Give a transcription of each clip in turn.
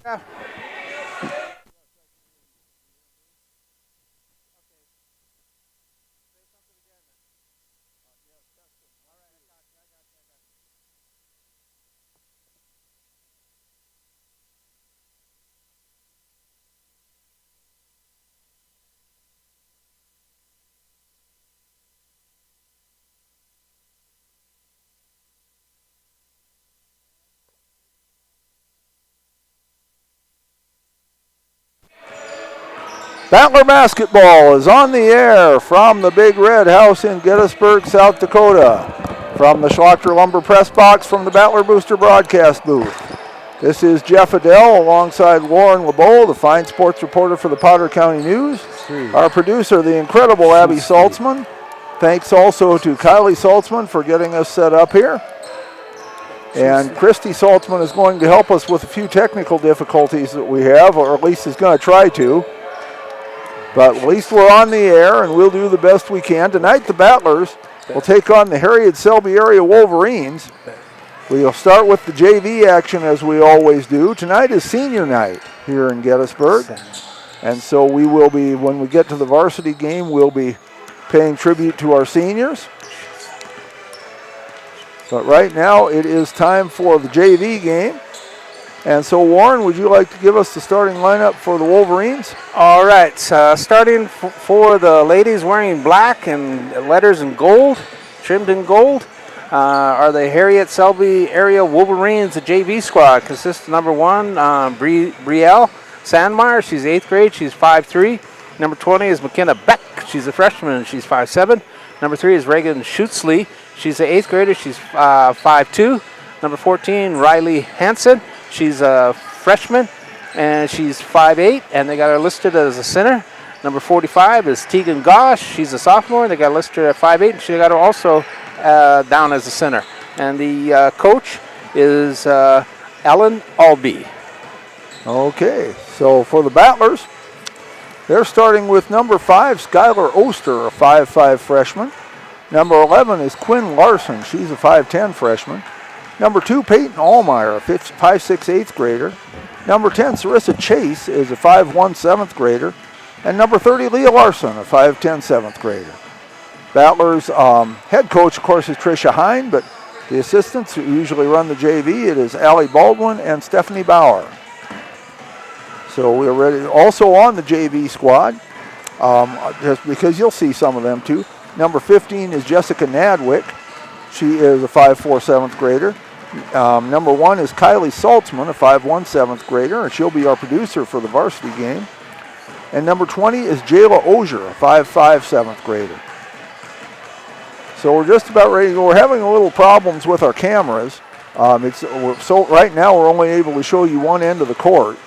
Yeah. Battler basketball is on the air from the Big Red House in Gettysburg, South Dakota. From the Schlochter Lumber Press Box from the Battler Booster broadcast booth. This is Jeff Adele alongside Warren LeBeau, the fine sports reporter for the Potter County News. Our producer, the incredible Abby Saltzman. Thanks also to Kylie Saltzman for getting us set up here. And Christy Saltzman is going to help us with a few technical difficulties that we have, or at least is going to try to. But at least we're on the air, and we'll do the best we can. Tonight, the Battlers will take on the Harriet-Selby area Wolverines. We'll start with the JV action as we always do. Tonight is senior night here in Gettysburg. And so we will be, when we get to the varsity game, we'll be paying tribute to our seniors. But right now, it is time for the JV game. And so, Warren, would you like to give us the starting lineup for the Wolverines? All right, starting for the ladies wearing black and letters in gold, trimmed in gold, are the Harriet-Selby area Wolverines, the JV squad. Consists of number 1, Brielle Sandmeyer. She's 8th grade. She's 5'3". Number 20 is McKenna Beck. She's a freshman, and she's 5'7". Number 3 is Reagan Schutzley. She's an 8th grader. She's 5'2". Number 14, Riley Hansen. She's a freshman, and she's 5'8", and they got her listed as a center. Number 45 is Tegan Gosh. She's a sophomore. They got her listed at 5'8", and she got her also down as a center. And the coach is Ellen Albee. Okay, so for the Battlers, they're starting with number 5, Skylar Oster, a 5'5" freshman. Number 11 is Quinn Larson. She's a 5'10" freshman. Number 2, Peyton Allmeyer, a 5'6", 8th grader. Number 10, Sarissa Chase, is a 5'1", 7th grader. And number 30, Leah Larson, a 5'10", 7th grader. Battlers' head coach, of course, is Tricia Hine, but the assistants who usually run the JV, it is Allie Baldwin and Stephanie Bauer. So we're ready. Also on the JV squad, just because you'll see some of them too. Number 15 is Jessica Nadwick. She is a 5'4", 7th grader. Number 1 is Kylie Saltzman, a 5'1", 7th grader, and she'll be our producer for the varsity game. And number 20 is Jayla Ozier, a 5'5", 7th grader. So we're just about ready to go. We're having a little problems with our cameras. So right now we're only able to show you one end of the court.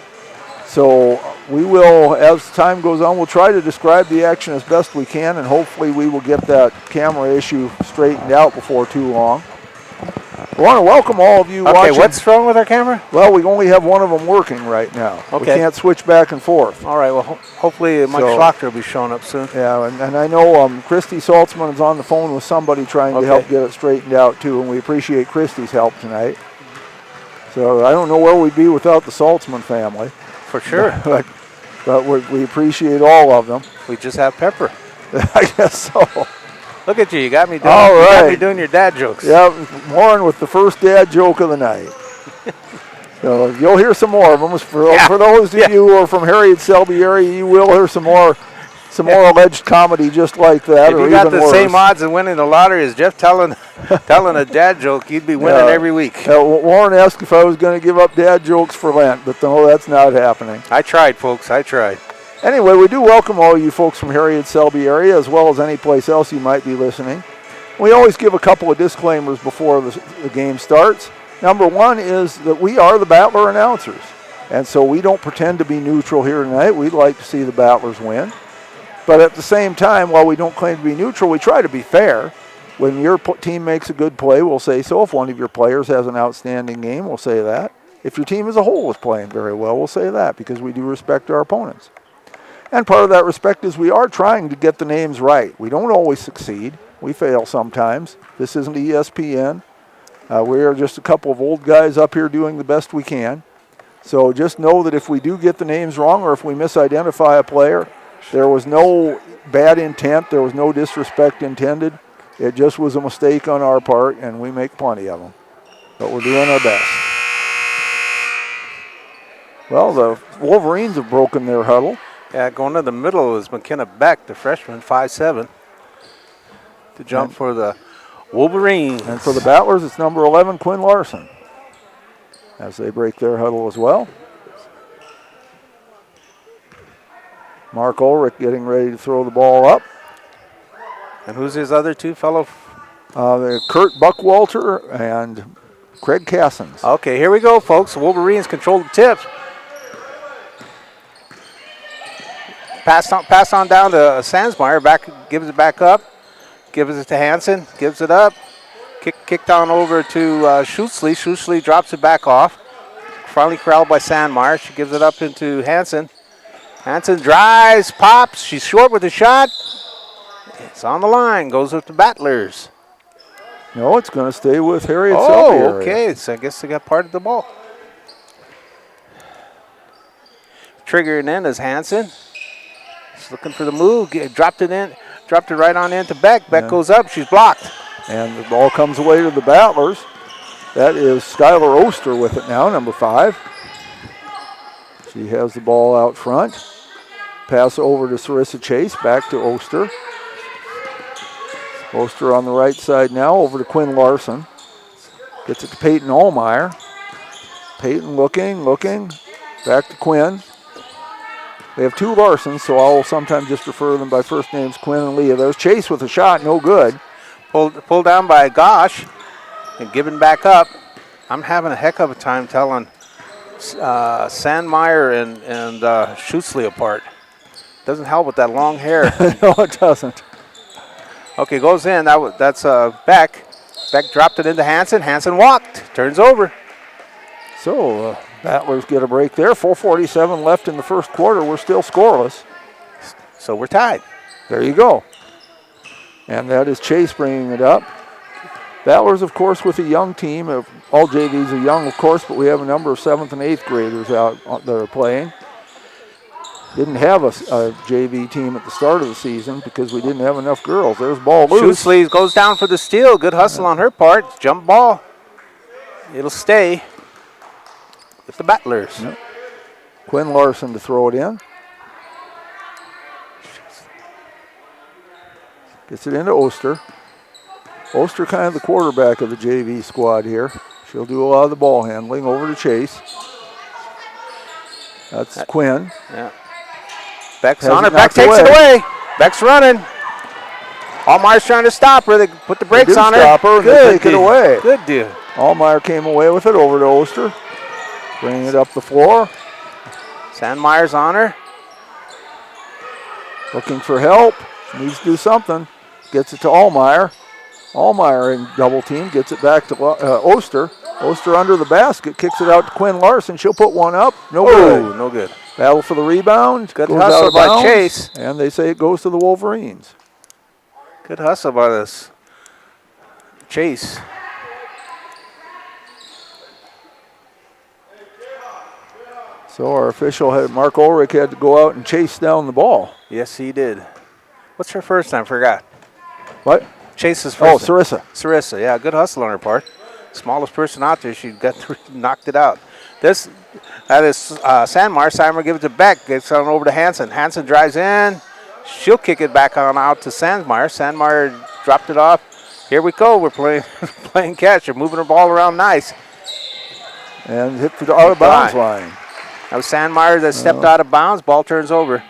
So we will, as time goes on, we'll try to describe the action as best we can, and hopefully we will get that camera issue straightened out before too long. I want to welcome all of you watching. Okay, what's wrong with our camera? Well, we only have one of them working right now. Okay. We can't switch back and forth. All right, well, hopefully Mike Schlochter will be showing up soon. Yeah, and I know Christy Saltzman is on the phone with somebody trying to help get it straightened out, too, and we appreciate Christy's help tonight. So I don't know where we'd be without the Saltzman family. For sure. But we appreciate all of them. We just have Pepper. I guess so. Look at you. You got me doing, all right. You got me doing your dad jokes. Yeah, Warren with the first dad joke of the night. So you'll hear some more of them. For those of you who are from Harriet-Selby area, you will hear some more alleged comedy just like that. If you got the same odds of winning the lottery as Jeff telling a dad joke, you'd be winning every week. Warren asked if I was going to give up dad jokes for Lent, but no, that's not happening. I tried, folks. I tried. Anyway, we do welcome all you folks from Harriet-Selby area, as well as any place else you might be listening. We always give a couple of disclaimers before the game starts. Number 1 is that we are the Battler announcers, and so we don't pretend to be neutral here tonight. We'd like to see the Battlers win. But at the same time, while we don't claim to be neutral, we try to be fair. When your team makes a good play, we'll say so. If one of your players has an outstanding game, we'll say that. If your team as a whole is playing very well, we'll say that, because we do respect our opponents. And part of that respect is we are trying to get the names right. We don't always succeed. We fail sometimes. This isn't ESPN. We are just a couple of old guys up here doing the best we can. So just know that if we do get the names wrong or if we misidentify a player, there was no bad intent, there was no disrespect intended. It just was a mistake on our part, and we make plenty of them. But we're doing our best. Well, the Wolverines have broken their huddle. Yeah, going to the middle is McKenna Beck, the freshman, 5'7", to jump for the Wolverines. And for the Battlers, it's number 11, Quinn Larson, as they break their huddle as well. Mark Ulrich getting ready to throw the ball up. And who's his other two fellow? Kurt Buckwalter and Craig Cassens. Okay, here we go, folks. The Wolverines control the tips. Pass on down to Sandsmeyer. Gives it back up. Gives it to Hansen. Gives it up. Kicked on over to Schutzley. Schutzley drops it back off. Finally corralled by Sandmeyer. She gives it up into Hansen. Hansen drives, pops. She's short with the shot. It's on the line. Goes with the Battlers. No, it's going to stay with Harriet Selby. Oh, okay. So I guess they got part of the ball. Triggering in is Hansen. She's looking for the move. Dropped it right on into Beck. Beck goes up. She's blocked. And the ball comes away to the Battlers. That is Skylar Oster with it now, number 5. She has the ball out front. Pass over to Sarissa Chase. Back to Oster. Oster on the right side now, over to Quinn Larson. Gets it to Peyton Allmeyer. Peyton looking. Back to Quinn. We have 2 Larsons, so I'll sometimes just refer to them by first names, Quinn and Leah. There's Chase with a shot, no good. Pulled down by Gosh and given back up. I'm having a heck of a time telling Sandmeyer and Schutzley apart. Doesn't help with that long hair. No, it doesn't. Okay, goes in. That's Beck. Beck dropped it into Hansen. Hansen walked. Turns over. So Battlers get a break there. 4:47 left in the first quarter. We're still scoreless. So we're tied. There you go. And that is Chase bringing it up. Battlers, of course, with a young team. All JVs are young, of course, but we have a number of 7th and 8th graders out that are playing. Didn't have a JV team at the start of the season because we didn't have enough girls. There's ball loose. Schutzley goes down for the steal. Good hustle on her part. Jump ball. It'll stay with the Battlers. Yep. Quinn Larson to throw it in. Gets it into Oster. Oster kind of the quarterback of the JV squad here. She'll do a lot of the ball handling. Over to Chase. That's Quinn. Yeah. Beck's on her. Beck takes it away. Beck's running. Allmeyer's trying to stop her. They put the brakes on her. Stop her. Good. They take it away. Good deal. Allmeyer came away with it. Over to Oster. Bringing it up the floor. Sandmeyer's on her. Looking for help. Needs to do something. Gets it to Allmeyer. Allmeyer in double team. Gets it back to Oster. Oster under the basket. Kicks it out to Quinn Larson. She'll put one up. No good. No good. Battle for the rebound. Good goes hustle out of by bounds, Chase. And they say it goes to the Wolverines. Good hustle by this Chase. So our official, Mark Ulrich, had to go out and chase down the ball. Yes, he did. What's her first name? Forgot. What? Chase's Oh, first name. Sarissa. Sarissa, yeah, good hustle on her part. Smallest person out there, she knocked it out. That is Sandmeyer. Sandmeyer gives it back. Gets on over to Hansen. Hansen drives in. She'll kick it back on out to Sandmeyer. Sandmeyer dropped it off. Here we go. We're playing catch. We're moving her ball around nice. And hit the out of bounds line. That was Sandmeyer that stepped out of bounds. Ball turns over.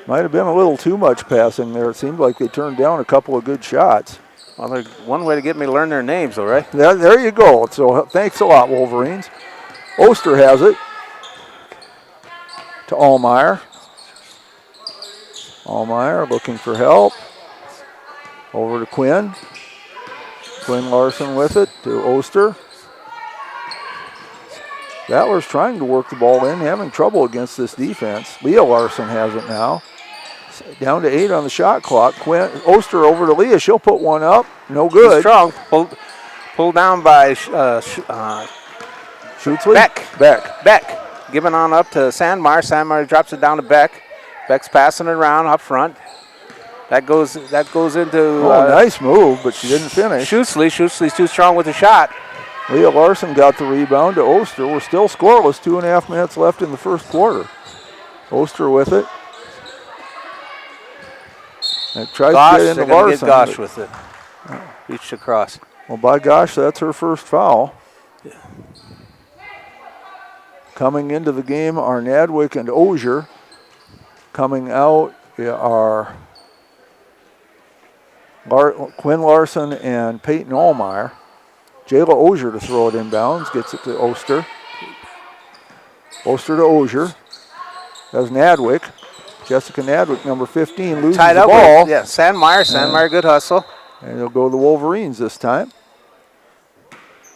Might have been a little too much passing there. It seemed like they turned down a couple of good shots. Well, there's one way to get me to learn their names, all right? There you go. So thanks a lot, Wolverines. Oster has it to Allmeyer. Allmeyer looking for help. Over to Quinn. Quinn Larson with it to Oster. Battlers trying to work the ball in, having trouble against this defense. Leah Larson has it now. Down to 8 on the shot clock. Oster over to Leah. She'll put one up. No good. She's strong. Pulled down by Schutzley? Beck. giving on up to Sandmeyer. Sandmeyer drops it down to Beck. Beck's passing it around up front. That goes into. Nice move, but she didn't finish. Schutzley's too strong with the shot. Leah Larson got the rebound to Oster. We're still scoreless. 2.5 minutes left in the first quarter. Oster with it. And tries to get into Larson. Gosh with it. Reached across. Well, by gosh, that's her first foul. Yeah. Coming into the game are Nadwick and Ozier. Coming out are Quinn Larson and Peyton Allmeyer. Jayla Ozier to throw it inbounds, gets it to Oster. Oster to Ozier. That's Nadwick. Jessica Nadwick, number 15, loses Tied the up ball. With, Sandmeyer, good hustle. And it'll go to the Wolverines this time.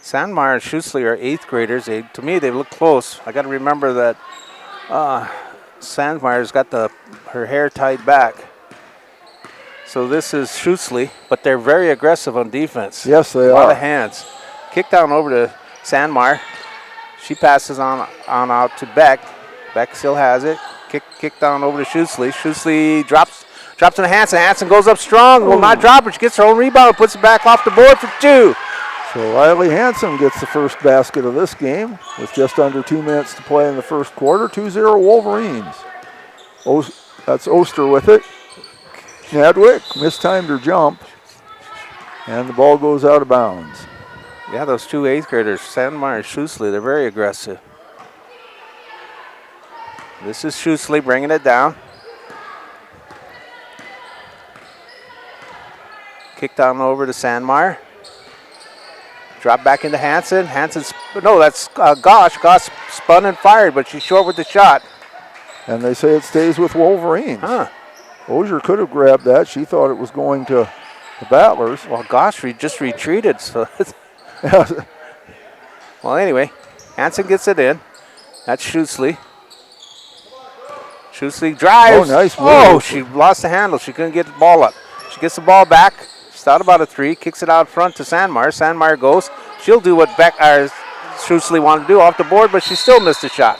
Sandmeyer and Schutzley are 8th graders. To me, they look close. I got to remember that Sandmeyer's got her hair tied back. So this is Schutzley, but they're very aggressive on defense. Yes, they are. A lot of hands. Kick down over to Sandmeyer. She passes on out to Beck. Beck still has it. Kick down over to Schutzley. Schutzley drops to Hansen. Hansen goes up strong. Will not drop it. She gets her own rebound. Puts it back off the board for 2. So Riley Hansen gets the first basket of this game with just under 2 minutes to play in the first quarter. 2-0 Wolverines. That's Oster with it. Nadwick mistimed her jump, and the ball goes out of bounds. Yeah, those 2 8th graders, Sandmeyer and Schutzley, they're very aggressive. This is Schutzley bringing it down. Kick down over to Sandmeyer. Drop back into Hansen. That's Gosh. Gosh spun and fired, but she's short with the shot. And they say it stays with Wolverines. Huh. Ozier could have grabbed that. She thought it was going to the Battlers. Well, Gosh just retreated. So, well, anyway, Hansen gets it in. That's Schutzley. Schutzley drives. Oh, nice move. Oh, she lost the handle. She couldn't get the ball up. She gets the ball back. She's thought about a 3. Kicks it out front to Sandmeyer. Sandmeyer goes. She'll do what Schutzley wanted to do off the board, but she still missed a shot.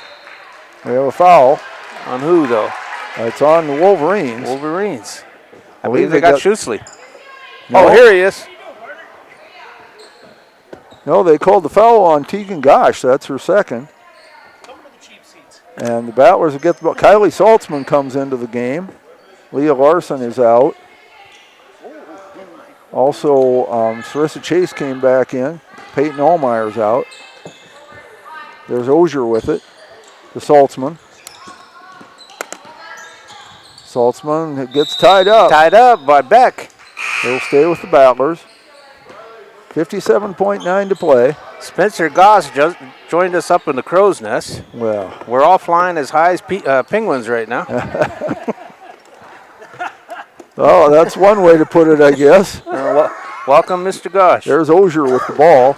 We have a foul. On who, though? It's on the Wolverines. I believe they got Schutzley. No. Oh, here he is. No, they called the foul on Tegan Gosh. That's her second. And the Battlers will get the ball. Kylie Saltzman comes into the game. Leah Larson is out. Also, Sarissa Chase came back in. Peyton Allmeyer's out. There's Ozier with it. To Saltzman. Saltzman gets tied up. Tied up by Beck. He'll stay with the Battlers. 57.9 to play. Spencer Goss just joined us up in the crow's nest. Well, we're all flying as high as penguins right now. Oh, that's one way to put it, I guess. Welcome, Mr. Gosh. There's Ozier with the ball.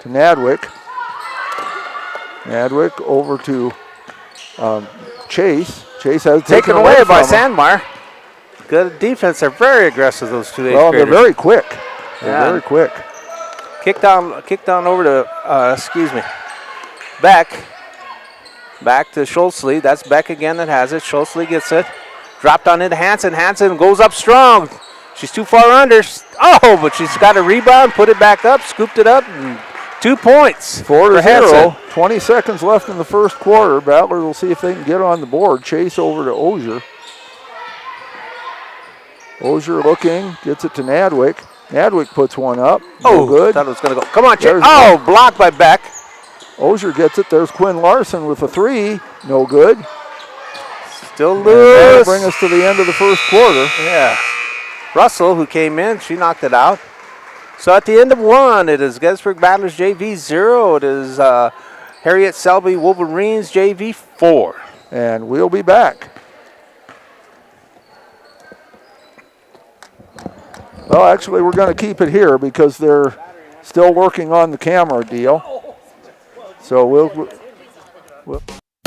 To Nadwick. Nadwick over to Chase. Chase has taken away by Sandmeyer. Good defense. They're very aggressive, those 2 8th graders. They're very quick. They're very quick. Kick down over to, Beck. Back to Schutzley. That's Beck again that has it. Schutzley gets it. Dropped on into Hansen. Hansen goes up strong. She's too far under. Oh, but she's got a rebound, put it back up, scooped it up, and 2 points. 4-0. 20 seconds left in the first quarter. Battlers will see if they can get on the board. Chase over to Ozier. Ozier looking, gets it to Nadwick. Nadwick puts one up. No good. Thought it was going to go. Come on, Chase. Oh, blocked by Beck. Ozier gets it. There's Quinn Larson with a 3. No good. Still loose. That'll bring us to the end of the first quarter. Yeah. Russell, who came in, she knocked it out. So at the end of 1, it is Gettysburg Battlers JV 0. It is Harriet Selby Wolverines JV 4. And we'll be back. Well, actually, we're going to keep it here because they're still working on the camera deal. So we'll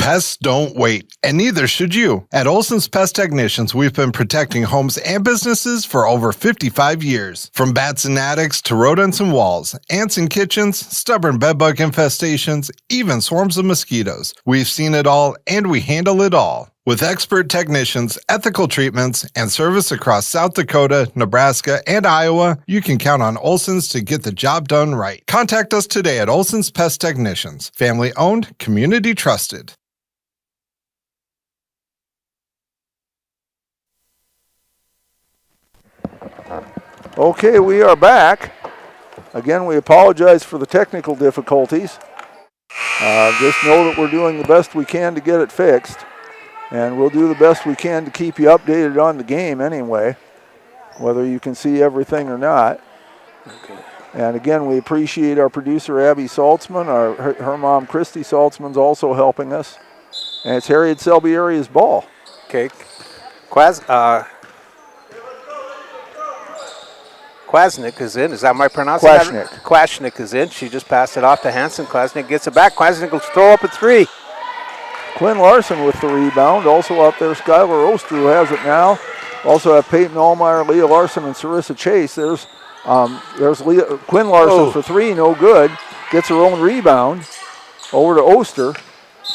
Pests don't wait, and neither should you. At Olson's Pest Technicians, we've been protecting homes and businesses for over 55 years. From bats in attics to rodents in walls, ants in kitchens, stubborn bedbug infestations, even swarms of mosquitoes. We've seen it all, and we handle it all. With expert technicians, ethical treatments, and service across South Dakota, Nebraska, and Iowa, you can count on Olson's to get the job done right. Contact us today at Olson's Pest Technicians. Family owned, community trusted. Okay, we are back. Again, we apologize for the technical difficulties. Just know that we're doing the best we can to get it fixed. And we'll do the best we can to keep you updated on the game anyway, whether you can see everything or not. Okay. And again, we appreciate our producer, Abby Saltzman. Her mom, Christy Saltzman's also helping us. And it's Harriet Selby area's ball. Okay. Kwasnick is in. Is that my pronunciation? Kwasnick is in. She just passed it off to Hansen. Kwasnick gets it back. Kwasnick will throw up a three. Quinn Larson with the rebound. Also out there, Skylar Oster, who has it now. Also have Peyton Allmeyer, Leah Larson, and Sarissa Chase. There's Quinn Larson for three, no good. Gets her own rebound. Over to Oster.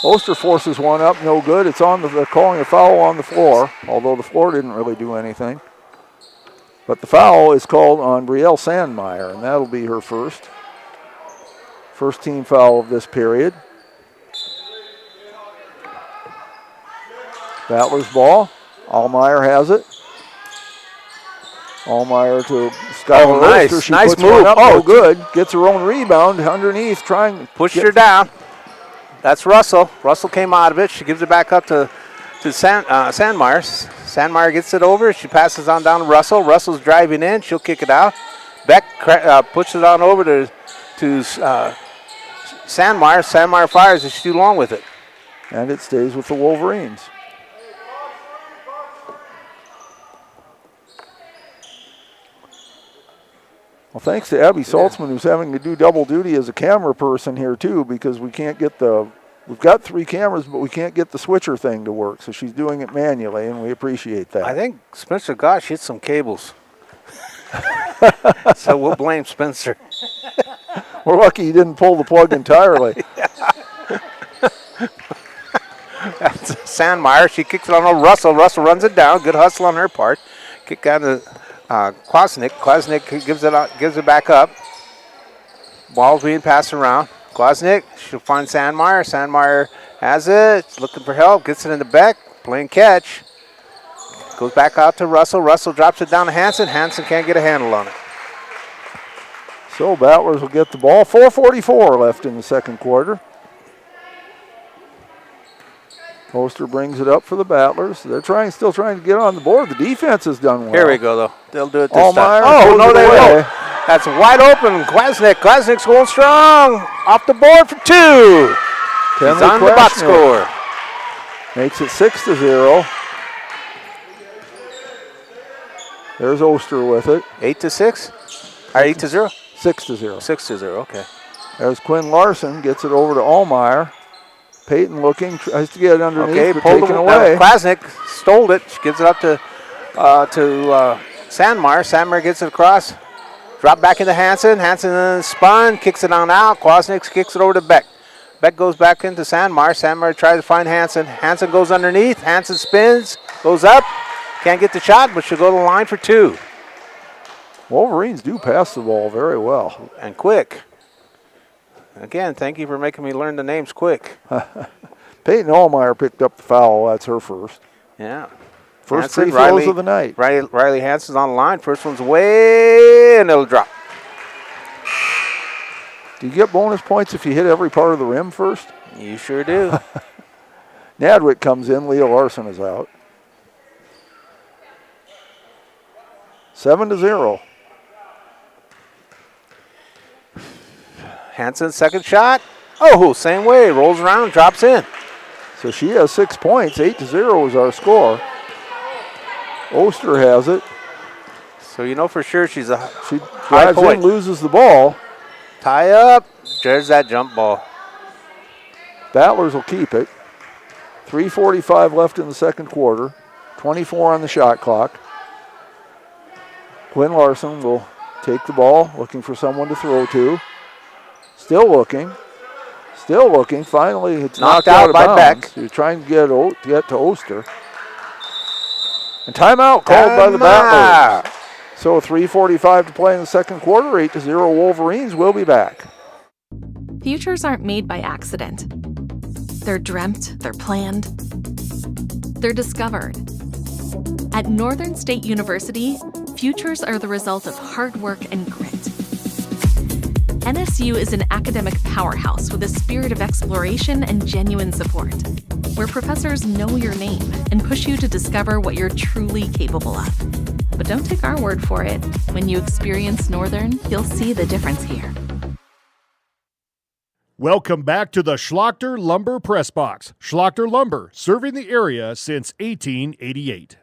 Oster forces one up, no good. It's on. They're calling a foul on the floor, although the floor didn't really do anything. But the foul is called on Brielle Sandmeyer, and that'll be her first. First team foul of this period. Battler's ball. Allmeyer has it. Allmeyer to Skylar Oster. She nice puts move. One up, no good. Gets her own rebound underneath, trying. Pushed her down. That's Russell. Russell came out of it. She gives it back up to Sandmeyer. Sandmeyer gets it over. She passes on down to Russell. Russell's driving in. She'll kick it out. Beck pushes it on over to Sandmeyer. Sandmeyer fires. She's too long with it. And it stays with the Wolverines. Well, thanks to Abby Saltzman, who's having to do double duty as a camera person here, too, because we can't get we've got 3 cameras, but we can't get the switcher thing to work, so she's doing it manually, and we appreciate that. I think Spencer Gosh hit some cables. So we'll blame Spencer. We're lucky he didn't pull the plug entirely. That's Sandmeyer. She kicks it on to Russell. Russell runs it down. Good hustle on her part. Kick down to Kwasnick. Kwasnick gives it back up. Ball's being passed around. Kwasnick, she'll find Sandmeyer. Sandmeyer has it. Looking for help. Gets it in the back. Playing catch. Goes back out to Russell. Russell drops it down to Hansen. Hansen can't get a handle on it. So Battlers will get the ball. 4:44 left in the second quarter. Oster brings it up for the Battlers. They're still trying to get on the board. The defense has done well. Here we go, though. They'll do it this Allmeyer time. Oh, no, they won't. That's wide open. Kwasnick. Kwasnick's going strong. Off the board for 2. He's on the box score. Makes it 6-0. There's Oster with it. 8-6? Or 8-0? 6-0. 6-0, okay. There's Quinn Larson. Gets it over to Allmeyer. Peyton looking, tries to get it underneath, but taken away. Kwasnick stole it. She gives it up to Sandmeyer. Sandmeyer gets it across. Drop back into Hansen. Hansen then spun, kicks it on out. Kwasnick kicks it over to Beck. Beck goes back into Sandmeyer. Sandmeyer tries to find Hansen. Hansen goes underneath. Hansen spins, goes up. Can't get the shot, but she'll go to the line for 2. Wolverines do pass the ball very well. And quick. Again, thank you for making me learn the names quick. Peyton Allmeyer picked up the foul. That's her first. Yeah. First Hansen, 3 fouls of the night. Riley Hansen's on the line. First one's way, and it'll drop. Do you get bonus points if you hit every part of the rim first? You sure do. Nadwick comes in. Leah Larson is out. 7-0. Hansen's second shot. Oh, same way. Rolls around, drops in. So she has 6 points. 8-0 is our score. Oster has it. So you know for sure she drives in, loses the ball. Tie up. There's that jump ball. Battlers will keep it. 3:45 left in the second quarter. 24 on the shot clock. Quinn Larson will take the ball, looking for someone to throw to. Still looking. Finally, it's knocked out of by bounds. Beck. He's trying to get to Oster. And timeout called by the Battlers. So 3:45 to play in the second quarter. 8-0 Wolverines. We'll be back. Futures aren't made by accident. They're dreamt, they're planned, they're discovered. At Northern State University, futures are the result of hard work and grit. NSU is an academic powerhouse with a spirit of exploration and genuine support, where professors know your name and push you to discover what you're truly capable of. But don't take our word for it. When you experience Northern, you'll see the difference here. Welcome back to the Schlachter Lumber Press Box. Schlachter Lumber, serving the area since 1888.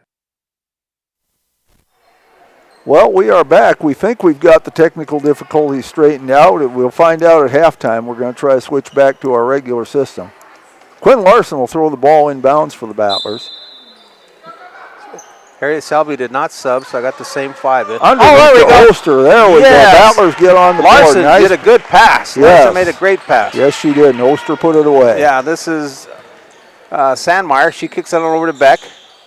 Well, we are back. We think we've got the technical difficulties straightened out. We'll find out at halftime. We're going to try to switch back to our regular system. Quinn Larson will throw the ball inbounds for the Battlers. Harriet Selby did not sub, so I got the same 5 in. There we go. Oster. There we go. Battlers get on the board. Larson did a good pass. Yes. Larson made a great pass. Yes, she did, and Oster put it away. Yeah, this is Sandmeyer. She kicks it on over to Beck.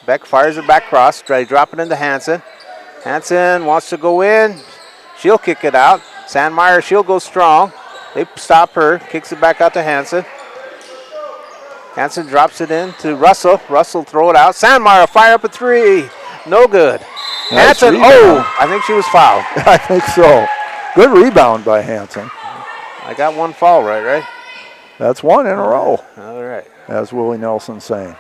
Beck fires it back cross. Try to drop it into Hansen. Hansen wants to go in. She'll kick it out. Sandmeyer, she'll go strong. They stop her. Kicks it back out to Hansen. Hansen drops it in to Russell. Russell throw it out. Sandmeyer fire up a 3. No good. Nice Hansen, rebound. I think she was fouled. I think so. Good rebound by Hansen. I got one foul right? That's one in a row, All right. as Willie Nelson's saying.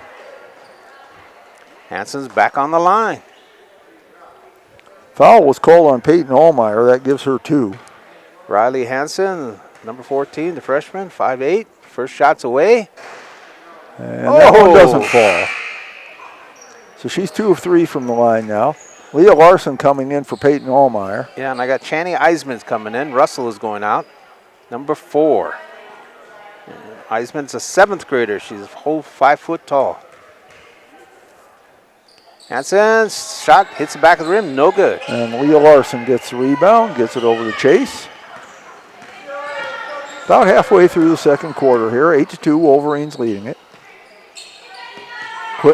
Hansen's back on the line. Foul was called on Peyton Allmeyer. That gives her 2. Riley Hansen, number 14, the freshman, 5'8". First shot's away. And that one doesn't fall. So she's 2 of 3 from the line now. Leah Larson coming in for Peyton Allmeyer. Yeah, and I got Channy Eisman's coming in. Russell is going out, number 4. Eisman's a 7th grader. She's a whole 5 foot tall. Hansen's shot hits the back of the rim, no good. And Leah Larson gets the rebound, gets it over to Chase. About halfway through the second quarter here, 8-2, Wolverines leading it.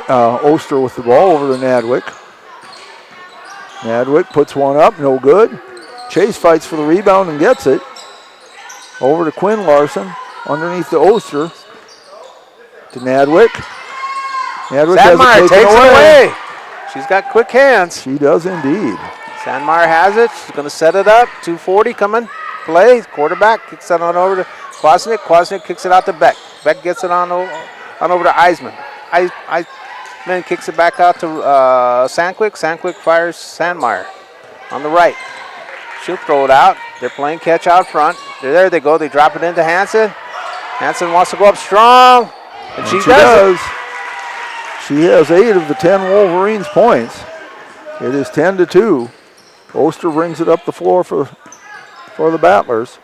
Oster with the ball over to Nadwick. Nadwick puts one up, no good. Chase fights for the rebound and gets it. Over to Quinn Larson, underneath the Oster. To Nadwick. Nadwick has it taken away. She's got quick hands. She does indeed. Sandmeyer has it. She's going to set it up. 2:40 coming. Play. Quarterback kicks it on over to Kwasnick. Kwasnick kicks it out to Beck. Beck gets it on over to Eisman. Eisman kicks it back out to Sandquick. Sandquick fires Sandmeyer on the right. She'll throw it out. They're playing catch out front. There they go. They drop it into Hansen. Hansen wants to go up strong. And she does. She has 8 of the 10 Wolverines points. It is 10-2. Oster brings it up the floor for the Battlers.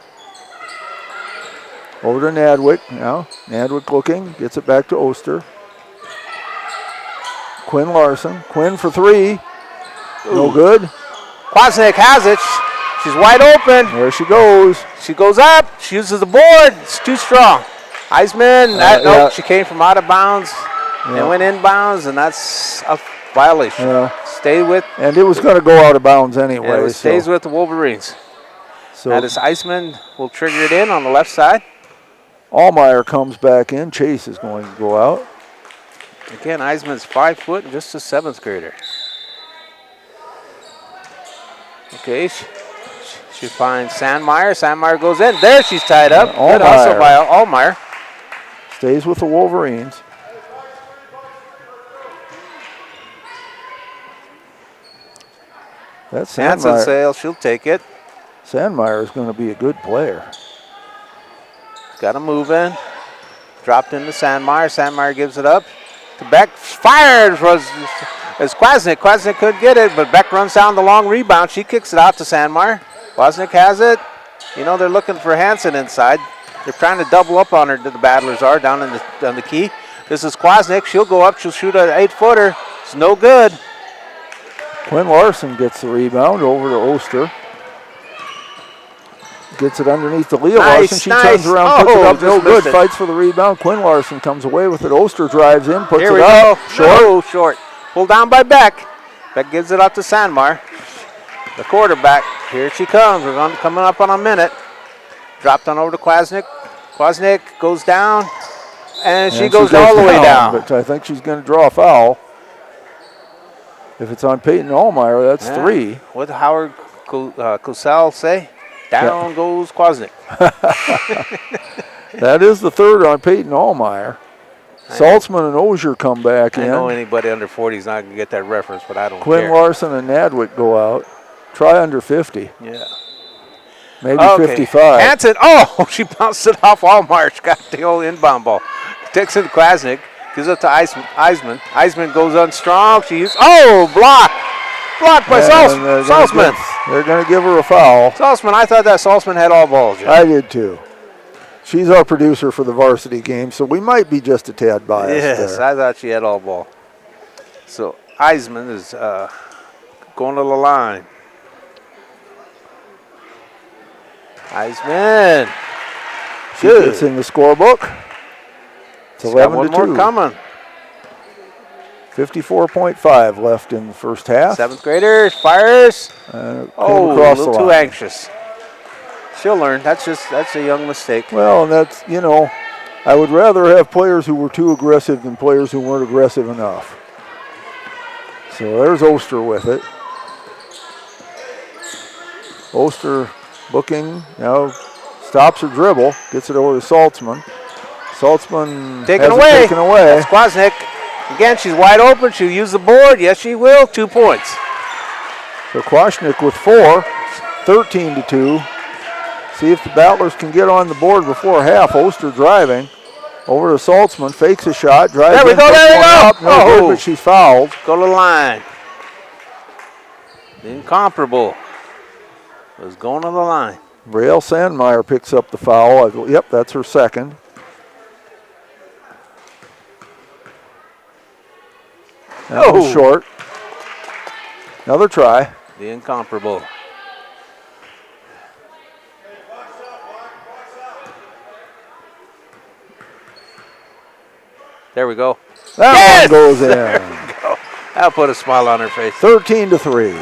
Over to Nadwick now. Nadwick looking, gets it back to Oster. Quinn Larson. Quinn for 3. No good. Kwasnick has it. She's wide open. There she goes. She goes up. She uses the board. It's too strong. Eisman, nope, she came from out of bounds. And went inbounds, and that's a violation. Yeah. Stay with. And it was going to go out of bounds anyway. It stays with the Wolverines. So now this Eisman will trigger it in on the left side. Allmeyer comes back in. Chase is going to go out. Again, Eisman's 5 foot and just a 7th grader. Okay, she finds Sandmeyer. Sandmeyer goes in. There she's tied up. Good hustle by Allmeyer. Stays with the Wolverines. That's Hansen sale. She'll take it. Sandmeyer is going to be a good player. Got to move in. Dropped into Sandmeyer. Sandmeyer gives it up to Beck. Fired as Kwasnick. Kwasnick couldn't get it, but Beck runs down the long rebound. She kicks it out to Sandmeyer. Kwasnick has it. You know, they're looking for Hansen inside. They're trying to double up on her, the Battlers are, down in the key. This is Kwasnick. She'll go up. She'll shoot an 8-footer. It's no good. Quinn Larson gets the rebound over to Oster. Gets it underneath the Leah Larson. She turns around, puts it up, no good. Fights for the rebound. Quinn Larson comes away with it. Oster drives in, puts it up. Short. No, short. Pulled down by Beck. Beck gives it up to Sandmar. The quarterback. Here she comes. We're coming up on a minute. Dropped on over to Kwasnick. Kwasnick goes down, and she goes all the way down. But I think she's going to draw a foul. If it's on Peyton Allmeyer, that's 3. What did Howard Cosell say? Down goes Kwasnick. That is the 3rd on Peyton Allmeyer. Saltzman and Ozier come back in. I know anybody under 40 is not going to get that reference, but I don't care. Quinn Larson and Nadwick go out. Try under 50. Yeah. Maybe 55. Hanson, she bounced it off Allmeyer. She got the old inbound ball. Takes it to Kwasnick. Gives it to Eisman. Eisman goes on strong. Blocked. Blocked by Saltzman. They're going to give her a foul. Saltzman, I thought that Saltzman had all balls. I did too. She's our producer for the varsity game, so we might be just a tad biased. Yes, there. I thought she had all ball. So Eisman is going to the line. Eisman. She gets in the scorebook. It's 11-2. One more coming. 54.5 left in the first half. 7th grader fires. A little too anxious. She'll learn. That's a young mistake. Well, and that's, I would rather have players who were too aggressive than players who weren't aggressive enough. So there's Oster with it. Oster looking, stops her dribble, gets it over to Saltzman. Saltzman taken away. That's Kwasnick. Again, she's wide open. She'll use the board. Yes, she will. 2 points. So Kwasnick with 4, 13-2. See if the Battlers can get on the board before half. Oster driving over to Saltzman, fakes a shot, drives there we go. Up, no good, but she's fouled. Go to the line. Incomparable was going to the line. Brielle Sandmeyer picks up the foul. Yep, that's her second. That was short. Another try. The incomparable. There we go. That one goes in. That'll put a smile on her face. 13-3.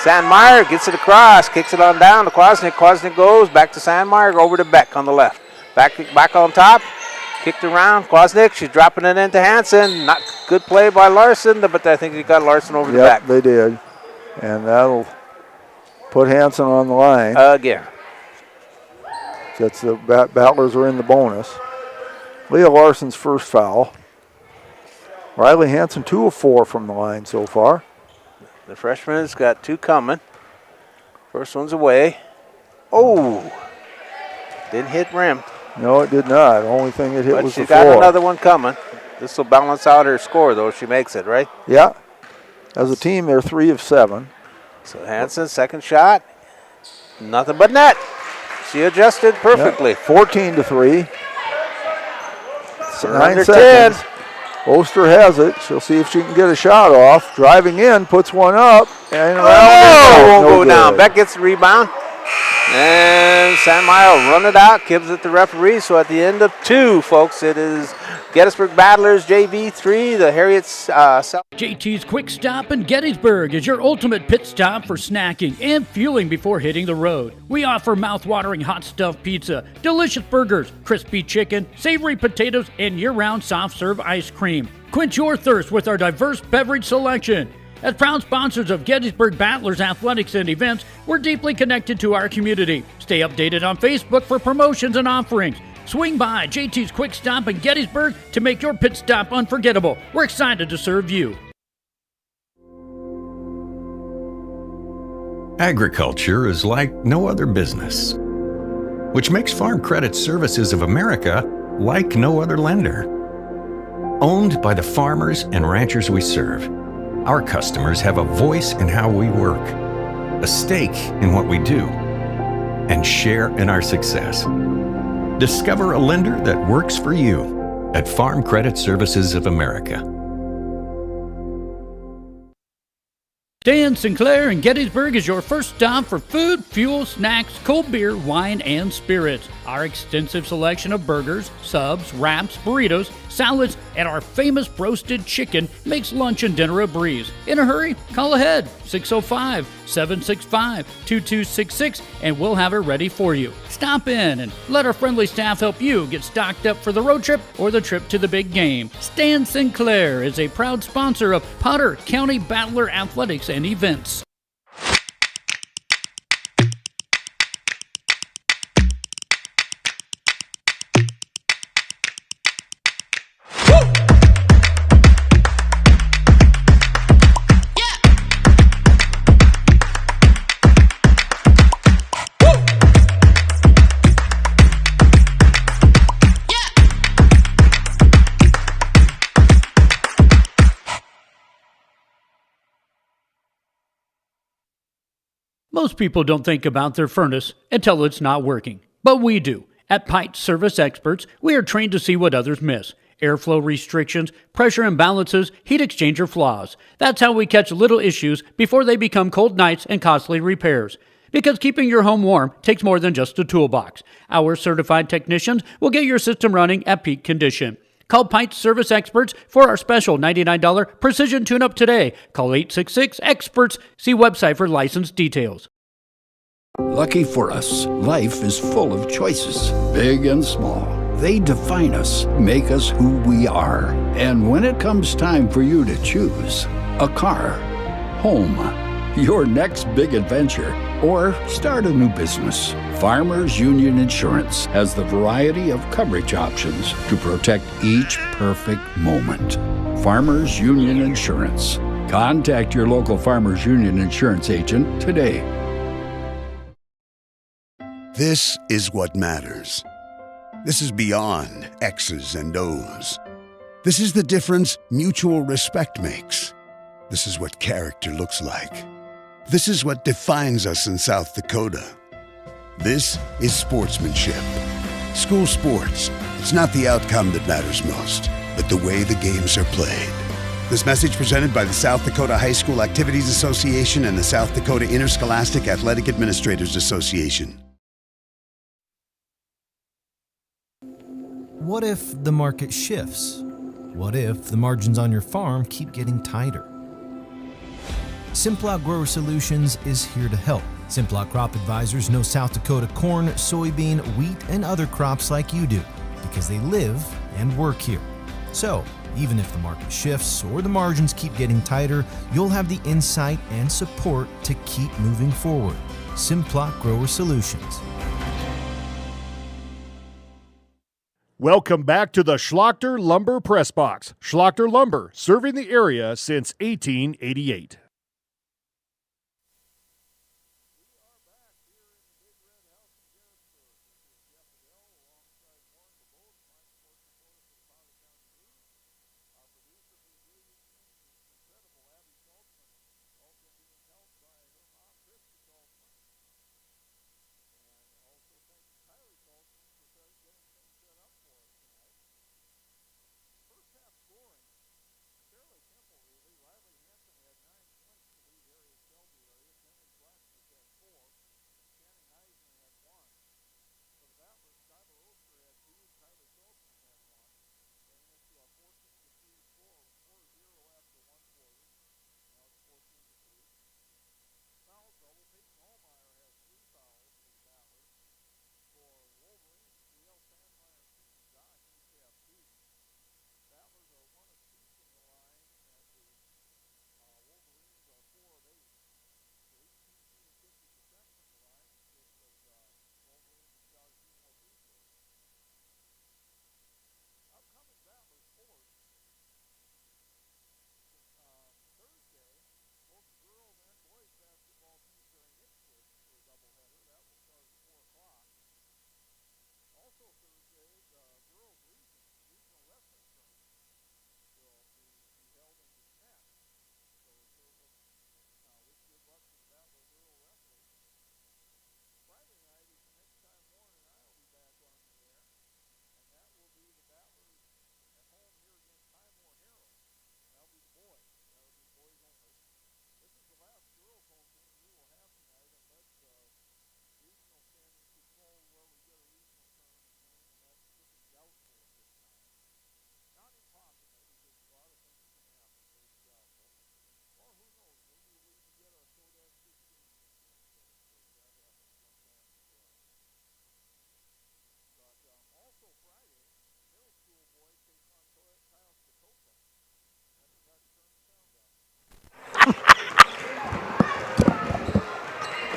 Sandmeyer gets it across, kicks it on down to Kwasnick. Kwasnick goes back to Sandmeyer, over to Beck on the left. Back on top, kicked around. Kwasnick, she's dropping it into Hanson. Not good play by Larson, but I think he got Larson over the back. They did. And that'll put Hanson on the line. Again. That's the Battlers are in the bonus. Leah Larson's first foul. Riley Hanson 2 of 4 from the line so far. The freshman's got 2 coming. First one's away. Didn't hit rim. No, it did not. The only thing it hit was the floor. But she's got another one coming. This will balance out her score, though, if she makes it, right? Yeah. As a team, they're 3 of 7. So Hanson, second shot. Nothing but net. She adjusted perfectly. 14-3. 9 under seconds. 10. Oster has it. She'll see if she can get a shot off. Driving in, puts one up. And won't go down. Beck gets the rebound. And Sandmeyer will run it out, gives it the referee. So at the end of 2, folks, it is Gettysburg Battlers JV 3, the Harriet South. JT's Quick Stop in Gettysburg is your ultimate pit stop for snacking and fueling before hitting the road. We offer mouth-watering hot stuffed pizza, delicious burgers, crispy chicken, savory potatoes, and year-round soft-serve ice cream. Quench your thirst with our diverse beverage selection. As proud sponsors of Gettysburg Battlers athletics and events, we're deeply connected to our community. Stay updated on Facebook for promotions and offerings. Swing by JT's Quick Stop in Gettysburg to make your pit stop unforgettable. We're excited to serve you. Agriculture is like no other business, which makes Farm Credit Services of America like no other lender. Owned by the farmers and ranchers we serve, our customers have a voice in how we work, a stake in what we do, and share in our success. Discover a lender that works for you. at Farm Credit Services of America. Dan Sinclair in Gettysburg is your first stop for food, fuel, snacks, cold beer, wine, and spirits. Our extensive selection of burgers, subs, wraps, burritos, salads, and our famous roasted chicken makes lunch and dinner a breeze. In a hurry? Call ahead, 605-765-2266, and we'll have it ready for you. Stop in and let our friendly staff help you get stocked up for the road trip or the trip to the big game. Stan Sinclair is a proud sponsor of Potter County Battler Athletics and Events. Most people don't think about their furnace until it's not working, but we do. At Pipe Service Experts, we are trained to see what others miss. Airflow restrictions, pressure imbalances, heat exchanger flaws. That's how we catch little issues before they become cold nights and costly repairs. Because keeping your home warm takes more than just a toolbox. Our certified technicians will get your system running at peak condition. Call Pipe Service Experts for our special $99 precision tune-up today. Call 866-EXPERTS. See website for license details. Lucky for us, life is full of choices, big and small. They define us, make us who we are. And when it comes time for you to choose, a car, home, your next big adventure, or start a new business, Farmers Union Insurance has the variety of coverage options to protect each perfect moment. Farmers Union Insurance. Contact your local Farmers Union Insurance agent today. This is what matters. This is beyond X's and O's. This is the difference mutual respect makes. This is what character looks like. This is what defines us in South Dakota. This is sportsmanship. School sports, it's not the outcome that matters most, but the way the games are played. This message presented by the South Dakota High School Activities Association and the South Dakota Interscholastic Athletic Administrators Association. What if the market shifts? What if the margins on your farm keep getting tighter? Simplot Grower Solutions is here to help. Simplot Crop Advisors know South Dakota corn, soybean, wheat, and other crops like you do because they live and work here. So, even if the market shifts or the margins keep getting tighter, you'll have the insight and support to keep moving forward. Simplot Grower Solutions. Welcome back to the Schlachter Lumber Press Box. Schlachter Lumber, serving the area since 1888.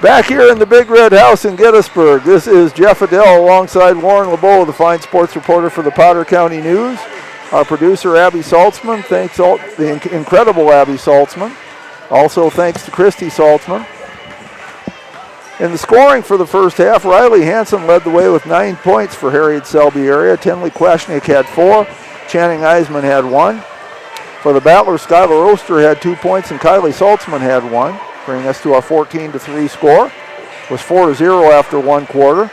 Back here in the Big Red House in Gettysburg, this is Jeff Adele alongside Lauren LeBeau, the fine sports reporter for the Potter County News. Our producer, Abby Saltzman. Thanks the incredible Abby Saltzman. Also thanks to Christy Saltzman. In the scoring for the first half, Riley Hansen led the way with 9 points for Harriet Selby area. Tenley Kwashnick had 4. Channing Eisman had 1. For the Battlers, Skylar Oster had 2 points and Kylie Saltzman had 1. Bringing us to our 14-3 score. It was 4-0 after 1 quarter.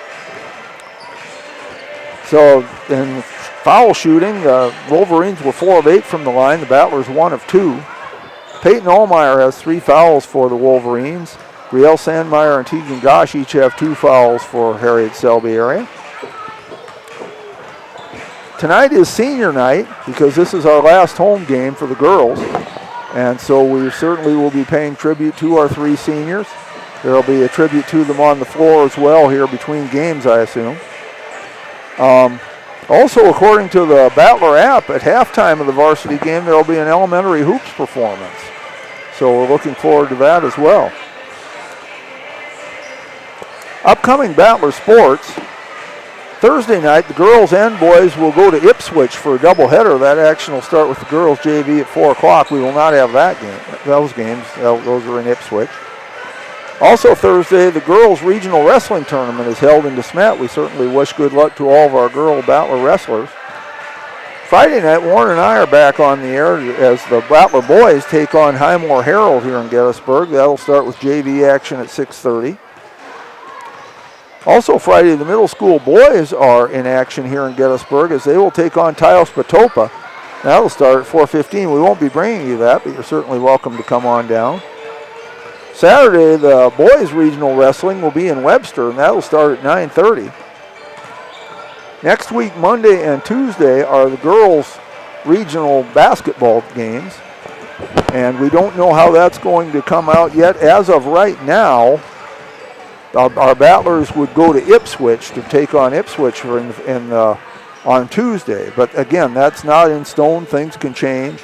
So in foul shooting, the Wolverines were 4 of 8 from the line. The Battlers 1 of 2. Peyton Allmeyer has 3 fouls for the Wolverines. Brielle Sandmeyer and Tegan Gosh each have 2 fouls for Harriet Selby area. Tonight is senior night because this is our last home game for the girls. And so we certainly will be paying tribute to our 3 seniors. There will be a tribute to them on the floor as well here between games, I assume. Also, according to the Battler app, at halftime of the varsity game, there will be an elementary hoops performance. So we're looking forward to that as well. Upcoming Battler sports. Thursday night, the girls and boys will go to Ipswich for a doubleheader. That action will start with the girls' JV at 4 o'clock. We will not have that game, those games. Those are in Ipswich. Also Thursday, the girls' regional wrestling tournament is held in DeSmet. We certainly wish good luck to all of our girl Battler wrestlers. Friday night, Warren and I are back on the air as the Battler boys take on Highmore Herald here in Gettysburg. That will start with JV action at 6:30. Also Friday, the middle school boys are in action here in Gettysburg as they will take on Taos Patopa. That will start at 4:15. We won't be bringing you that, but you're certainly welcome to come on down. Saturday, the boys' regional wrestling will be in Webster, and that will start at 9:30. Next week, Monday and Tuesday, are the girls' regional basketball games, and we don't know how that's going to come out yet. As of right now, our Battlers would go to Ipswich to take on Ipswich on Tuesday. But again, that's not in stone. Things can change.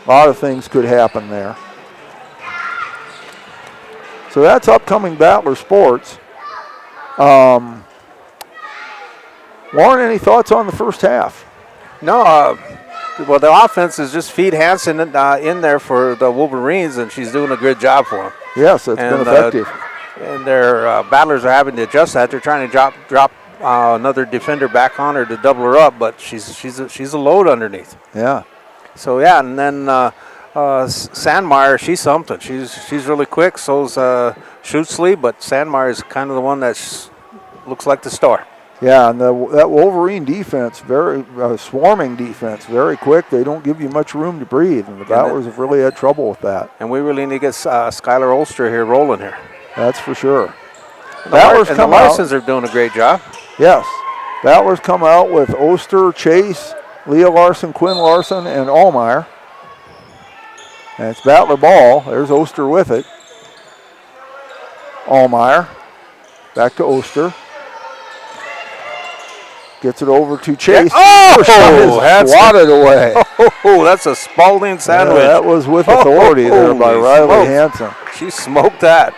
A lot of things could happen there. So that's upcoming Battler sports. Warren, any thoughts on the first half? No, well, the offense is just feed Hansen in there for the Wolverines, and she's doing a good job for them. Yes, it's been effective. And their Battlers are having to adjust that. They're trying to drop another defender back on her to double her up, but she's a load underneath. Yeah. So yeah, and then Sandmeyer, she's something. She's really quick. So's Schutzley, but Sandmeyer is kind of the one that looks like the star. Yeah, and that Wolverine defense, very swarming defense, very quick. They don't give you much room to breathe, and the Battlers have really had trouble with that. And we really need to get Skylar Ulster here rolling here. That's for sure. The Larsons are doing a great job. Yes. Battlers come out with Oster, Chase, Leah Larson, Quinn Larson, and Allmeyer. And it's Battler ball. There's Oster with it. Allmeyer. Back to Oster. Gets it over to Chase. Oh, that's swatted away. Oh, that's a Spalding sandwich. Yeah, that was with authority there by Riley Hansen. She smoked that.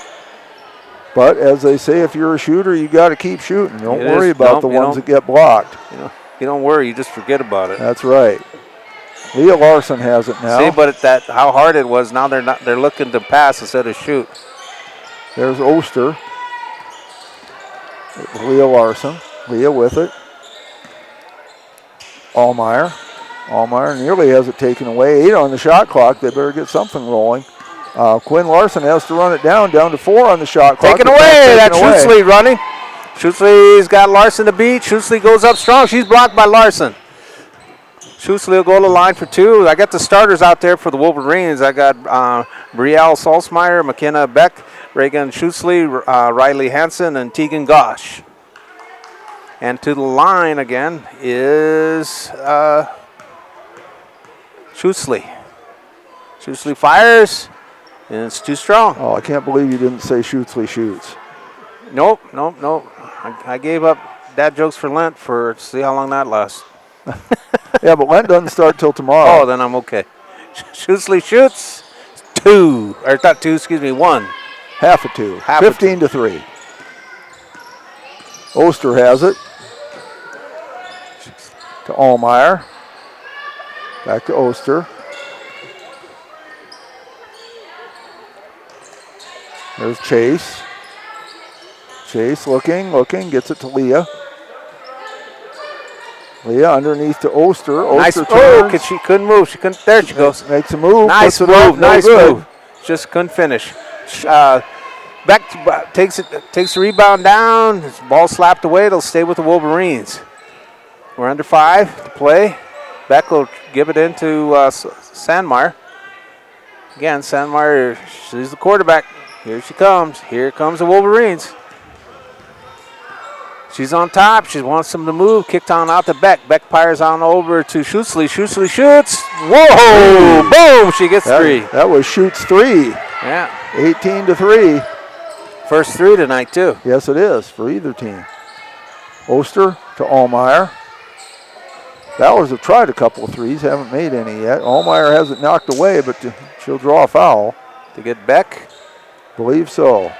But as they say, if you're a shooter, you got to keep shooting. Don't worry about the ones that get blocked. You don't worry. You just forget about it. That's right. Leah Larson has it now. See, but how hard it was. Now they're looking to pass instead of shoot. There's Oster. Leah Larson. Leah with it. Allmeyer. Allmeyer nearly has it taken away. 8 on the shot clock. They better get something rolling. Quinn Larson has to run it down to 4 on the shot clock. Taken away. That's Schutzley running. Schutzley's got Larson to beat. Schutzley goes up strong. She's blocked by Larson. Schutzley will go to the line for 2. I got the starters out there for the Wolverines. I got Brielle Salzmeyer, McKenna Beck, Reagan Schutzley, Riley Hansen, and Tegan Gosh. And to the line again is Schutzley. Schutzley fires, and it's too strong. Oh, I can't believe you didn't say Schutzley shoots. Nope. I gave up dad jokes for Lent for see how long that lasts. Yeah, but Lent doesn't start till tomorrow. Oh, then I'm okay. Schutzley shoots 2, or not 2, 1. Half a two. Half a 15 to 3. Oster has it. To Allmeyer. Back to Oster. There's Chase. Chase looking, gets it to Leah. Leah underneath to Oster. Nice. Oster Oh, turns. she couldn't move. She couldn't. There she goes. Makes a move. Nice puts it up, move. no Nice good. move. Just couldn't finish. Takes the rebound down. This ball slapped away. It'll stay with the Wolverines. We're under 5 to play. Beck will give it into Sandmeyer. Again, Sandmeyer, she's the quarterback. Here she comes. Here comes the Wolverines. She's on top. She wants them to move. Kicked on out to Beck. Beck fires on over to Schutzley. Schutzley shoots. Whoa! Boom! She gets 3. That was Schutz 3. Yeah. 18 to 3. First 3 tonight, too. Yes, it is for either team. Oster to Allmeyer. Ballers have tried a couple of threes, haven't made any yet. Allmeyer has it knocked away, but she'll draw a foul. To get Beck? Believe so.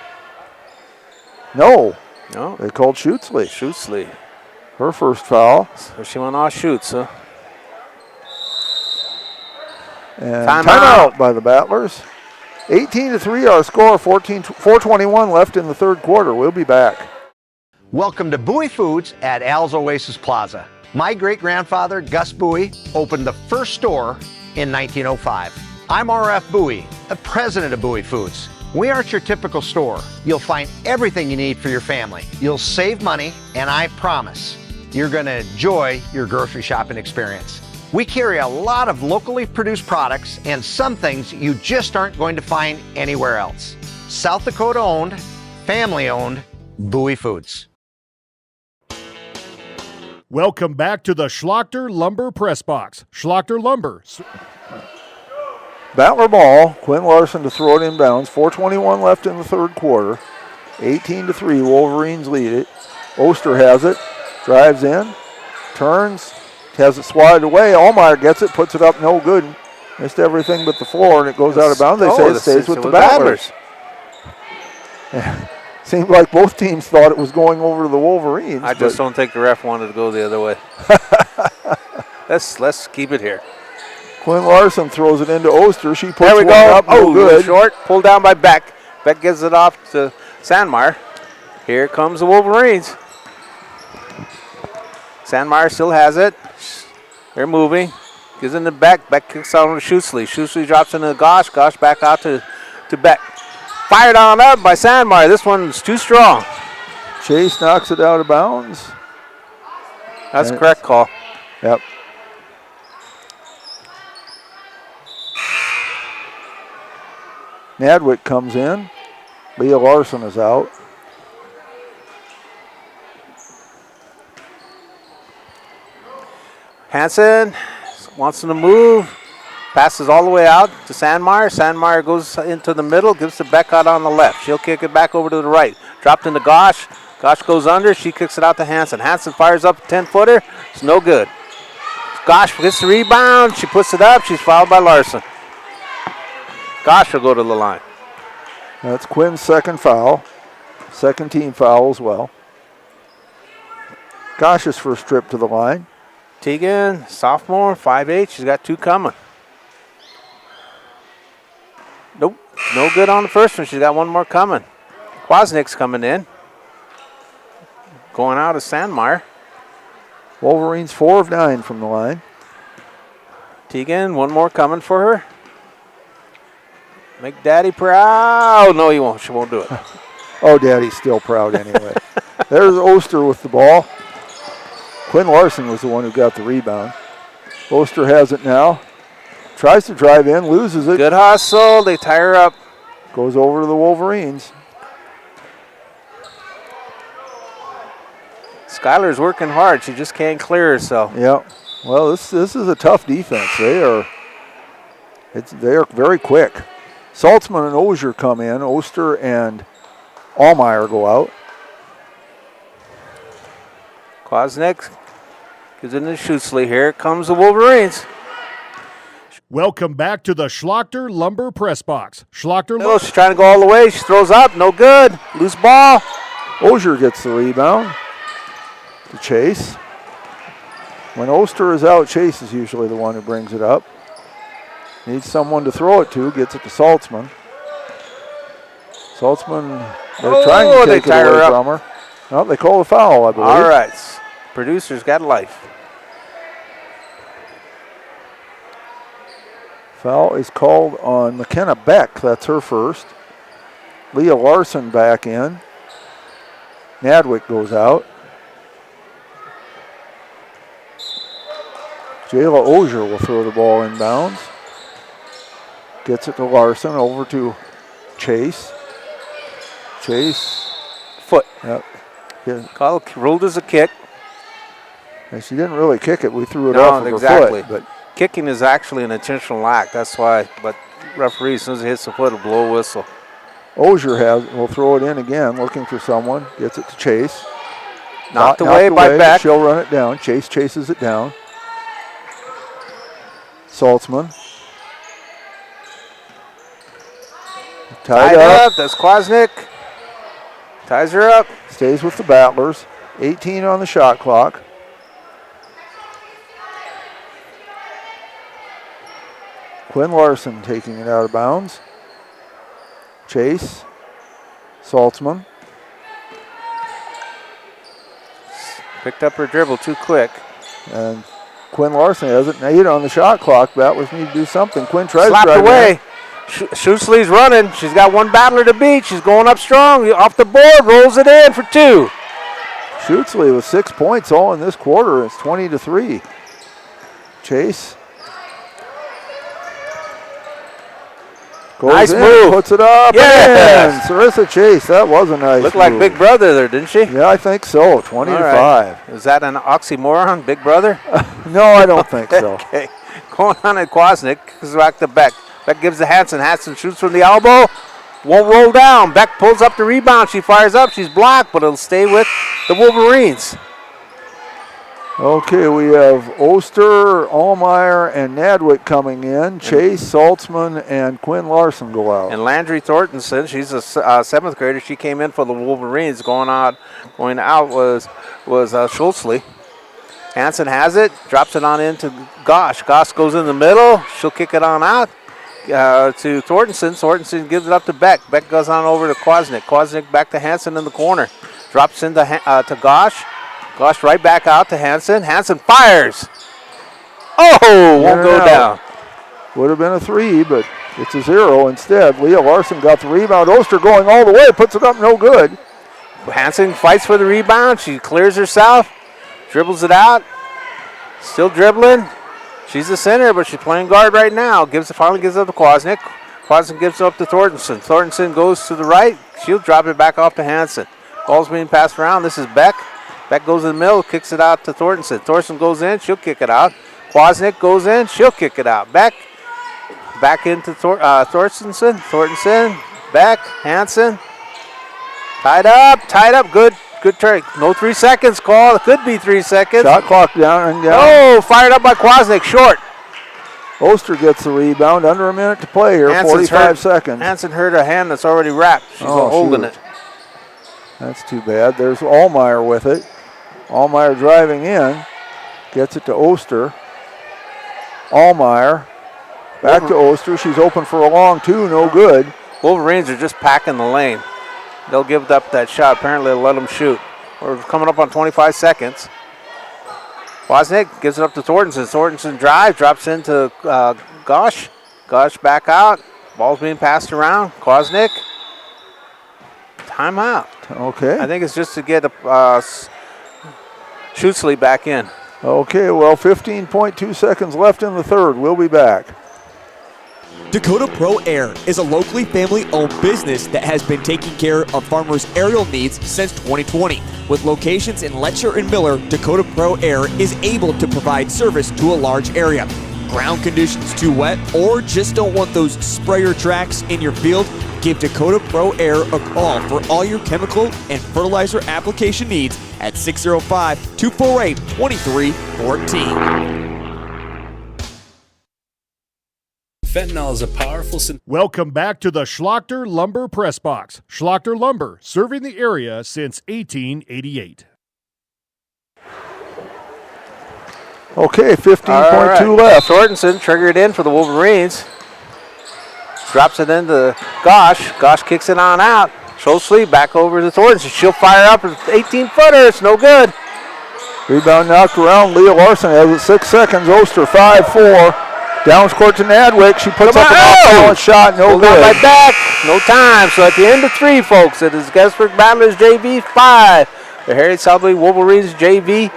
No. No. They called Schutzley. Schutzley. Her first foul. So she went off shoots, huh? And Timeout by the Battlers. 18 to 3 our score. 4:21 left in the third quarter. We'll be back. Welcome to Bowie Foods at Al's Oasis Plaza. My great-grandfather, Gus Bowie, opened the first store in 1905. I'm R.F. Bowie, the president of Bowie Foods. We aren't your typical store. You'll find everything you need for your family. You'll save money, and I promise you're going to enjoy your grocery shopping experience. We carry a lot of locally produced products and some things you just aren't going to find anywhere else. South Dakota owned, family owned, Bowie Foods. Welcome back to the Schlachter Lumber Press Box. Schlachter Lumber. Battler ball. Quinn Larson to throw it inbounds. 4:21 left in the third quarter. 18 to 3. Wolverines lead it. Oster has it. Drives in. Turns. Has it swatted away. Allmeyer gets it. Puts it up. No good. Missed everything but the floor, and it goes out of bounds. They say it stays with the Battlers. Seemed like both teams thought it was going over to the Wolverines. I just don't think the ref wanted to go the other way. Let's keep it here. Quinn Larson throws it into Oster. She puts there we one go. up. No good. Short. Pulled down by Beck. Beck gives it off to Sandmeyer. Here comes the Wolverines. Sandmeyer still has it. They're moving. Gives it to Beck. Beck kicks out to Schutzley. Schutzley drops into Gosh. Gosh back out to Beck. Fired on up by Sandmeyer. This one's too strong. Chase knocks it out of bounds. That's a correct call. Yep. Nadwick comes in. Leah Larson is out. Hansen wants him to move. Passes all the way out to Sandmeyer. Sandmeyer goes into the middle, gives it Beck out on the left. She'll kick it back over to the right. Dropped into Gosh. Gosh goes under. She kicks it out to Hansen. Hansen fires up a 10-footer. It's no good. Gosh gets the rebound. She puts it up. She's fouled by Larson. Gosh will go to the line. That's Quinn's second foul. Second team foul as well. Gosh's first trip to the line. Tegan, sophomore, 5'8". She's got 2 coming. Nope, no good on the first one. She's got 1 more coming. Kwasnick's coming in. Going out of Sandmeyer. Wolverines 4 of 9 from the line. Tegan, 1 more coming for her. Make Daddy proud. No, he won't. She won't do it. Oh, Daddy's still proud anyway. There's Oster with the ball. Quinn Larson was the one who got the rebound. Oster has it now. Tries to drive in, loses it. Good hustle. They tie her up. Goes over to the Wolverines. Skylar's working hard. She just can't clear herself. Yeah. Well, this is a tough defense. They are very quick. Saltzman and Ozier come in. Oster and Allmeyer go out. Kwasnick gives it to Schutzley. Here comes the Wolverines. Welcome back to the Schlachter Lumber Press Box. Schlachter Oh, she's trying to go all the way. She throws up. No good. Loose ball. Ozier gets the rebound to Chase. When Oster is out, Chase is usually the one who brings it up. Needs someone to throw it to. Gets it to Saltzman. Saltzman, they're trying to take it away from her. No, they call the foul, I believe. All right. Producers got life. Foul is called on McKenna Beck. That's her first. Leah Larson back in. Nadwick goes out. Jayla Ozier will throw the ball inbounds. Gets it to Larson, over to Chase. Chase. Foot. Yep. Call ruled as a kick. And she didn't really kick it. We threw it No, off of exactly. her foot. But kicking is actually an intentional act. That's why. But referee, as soon as it hits the foot, will blow a whistle. Ozier will throw it in again, looking for someone. Gets it to Chase. Knocked away by Beck. She'll run it down. Chase chases it down. Saltzman. Tied up. That's Kwasnick. Ties her up. Stays with the Battlers. 18 on the shot clock. Quinn Larson taking it out of bounds. Chase. Saltzman. Picked up her dribble too quick. And Quinn Larson hasn't made on the shot clock. Battlers need to do something. Quinn tries Slapped to drive away. Schutzley's running. She's got one battler to beat. She's going up strong. Off the board. Rolls it in for two. Schutzley with 6 points all in this quarter. It's 20-3. Chase. Goes Nice in, move. puts it up. Yes. And Sarissa Chase, that was a nice Looked move. like Big Brother there, didn't she? Yeah, I think so. 20-5. Right. Is that an oxymoron, Big Brother? No, I don't think so. Okay. Going on at Kwasnick. Goes back to Beck. Beck gives to Hansen. Hansen shoots from the elbow. Won't roll down. Beck pulls up the rebound. She fires up. She's blocked, but it'll stay with the Wolverines. Okay, we have Oster, Allmeyer, and Nadwick coming in. Chase, Saltzman, and Quinn Larson go out. And Landry Thorntonson, she's a seventh grader. She came in for the Wolverines. Going out was Schultzley. Hansen has it, drops it on into Gosh. Gosh goes in the middle. She'll kick it on out to Thorntonson. Thorntonson gives it up to Beck. Beck goes on over to Kwasnick. Kwasnick back to Hansen in the corner. Drops into to Gosh. Gosh right back out to Hansen. Hansen fires. Oh, won't go down. Would have been a 3, but it's a 0 instead. Leah Larson got the rebound. Oster going all the way, puts it up, no good. Hansen fights for the rebound. She clears herself, dribbles it out. Still dribbling. She's the center, but she's playing guard right now. Finally gives it up to Kwasnick. Kwasnick gives it up to Thorntonson. Thorntonson goes to the right. She'll drop it back off to Hansen. Ball's being passed around. This is Beck. Beck goes in the middle, kicks it out to Thorntonson. Thorntonson goes in, she'll kick it out. Kwasnick goes in, she'll kick it out. Beck, back into Thorntonson. Thorntonson, Beck, Hansen. Tied up, good try. No 3 seconds call, it could be 3 seconds. Shot clock down and down. Oh, fired up by Kwasnick, short. Oster gets the rebound, under a minute to play here, 45 seconds. Hansen hurt a hand that's already wrapped. She's holding it. That's too bad. There's Allmeyer with it. Allmeyer driving in, gets it to Oster. Allmeyer, back to Oster. She's open for a long two, no good. Wolverines are just packing the lane. They'll give up that shot. Apparently they'll let them shoot. We're coming up on 25 seconds. Kwasnick gives it up to Thorntonson. Thorntonson drops into Gosh. Gosh back out. Ball's being passed around. Kwasnick. Timeout. Okay. I think it's just to get Schutzley back in. Okay, well, 15.2 seconds left in the third. We'll be back. Dakota Pro Air is a locally family-owned business that has been taking care of farmers' aerial needs since 2020. With locations in Letcher and Miller, Dakota Pro Air is able to provide service to a large area. Ground conditions too wet, or just don't want those sprayer tracks in your field? Give Dakota Pro Air a call for all your chemical and fertilizer application needs at 605-248-2314. Fentanyl is a powerful... Welcome back to the Schlachter Lumber Press Box. Schlachter Lumber, serving the area since 1888. Okay, 15.2 left. Sorensen triggered in for the Wolverines. Drops it into Gosh. Gosh kicks it on out. Shosley back over to Thornton. She'll fire up an 18-footer. It's no good. Rebound knocked around. Leah Larson has it 6 seconds. Oster 5-4. Downs court to Nadwick. She puts up an off-balance shot. No good. Right back. No time. So at the end of 3, folks, it is Gettysburg Battlers JV 5. The Harriet Selby Wolverines JV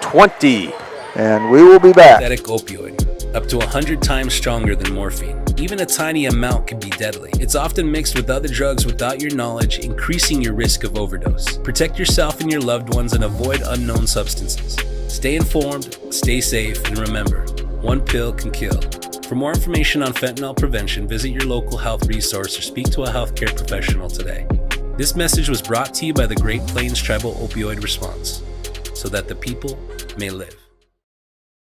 20. And we will be back. Synthetic opioid, up to 100 times stronger than morphine. Even a tiny amount can be deadly. It's often mixed with other drugs without your knowledge, increasing your risk of overdose. Protect yourself and your loved ones and avoid unknown substances. Stay informed, stay safe, and remember, one pill can kill. For more information on fentanyl prevention, visit your local health resource or speak to a healthcare professional today. This message was brought to you by the Great Plains Tribal Opioid Response, so that the people may live.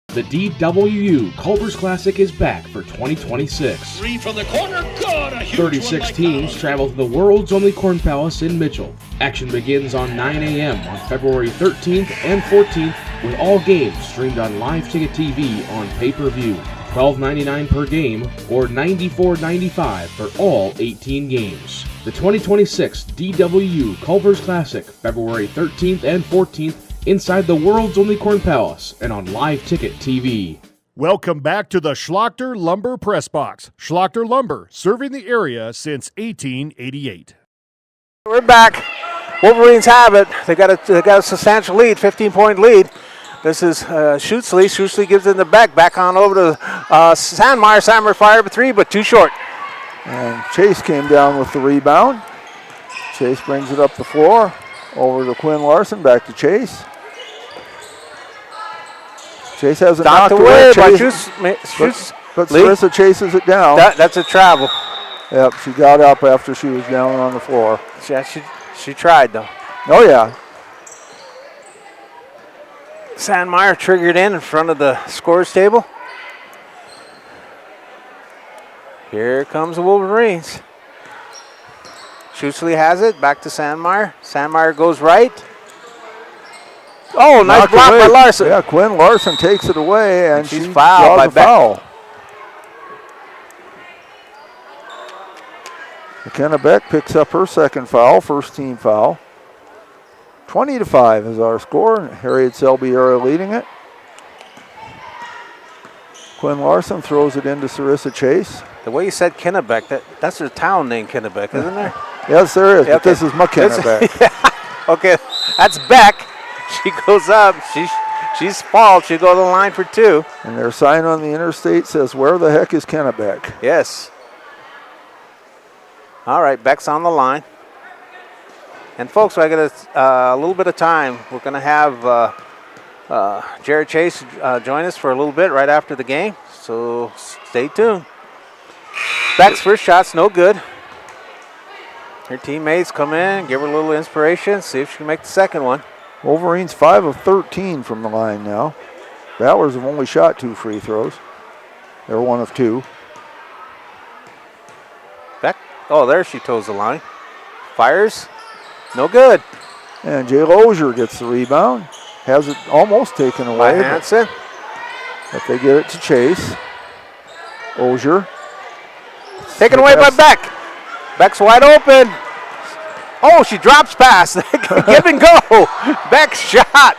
The DWU Culver's Classic is back for 2026. 3 from the corner, good! A huge 36 teams travel to the world's only Corn Palace in Mitchell. Action begins on 9 a.m. on February 13th and 14th, with all games streamed on Live Ticket TV on pay-per-view. $12.99 per game or $94.95 for all 18 games. The 2026 DWU Culver's Classic, February 13th and 14th, inside the world's only Corn Palace and on Live Ticket TV. Welcome back to the Schlachter Lumber Press Box. Schlachter Lumber, serving the area since 1888. We're back. Wolverines have it. They got a substantial lead, 15-point lead. This is Schutzley. Schutzley gives it in the back on over to Sandmeyer. Sandmeyer fired a 3, but too short. And Chase came down with the rebound. Chase brings it up the floor. Over to Quinn Larson, back to Chase. Chase has it knocked away. But Sarissa chases it down. That's a travel. Yep, she got up after she was down on the floor. She tried, though. Oh, yeah. Sandmeyer triggered in front of the scorer's table. Here comes the Wolverines. Schutzley has it, back to Sandmeyer. Sandmeyer goes right. Oh, nice block by Larson. Yeah, Quinn Larson takes it away, and she's fouled by foul. McKenna Beck picks up her second foul, first team foul. 20-5 is our score. Harriet Selby area leading it. Quinn Larson throws it into Sarissa Chase. The way you said Kennebec, that's her town name, Kennebec, isn't there? Yes, there is, but this is McKennebec. Yeah. Okay, that's Beck. She goes up. She's fouled. She'll go to the line for 2. And their sign on the interstate says, "Where the heck is Kennebec?" Yes. All right, Beck's on the line. And folks, I got a little bit of time. We're going to have Jared Chase join us for a little bit right after the game. So stay tuned. Beck's first shot's no good. Her teammates come in, give her a little inspiration, see if she can make the second one. Wolverines 5 of 13 from the line now. Battlers have only shot 2 free throws. They're 1 of 2. Beck, oh, there she toes the line. Fires, no good. And Jayla Ozier gets the rebound. Has it almost taken away. By Hansen. But they get it to Chase. Ozier. Taken away by Beck. Beck's wide open. Oh, she drops pass. Give and go. Beck's shot.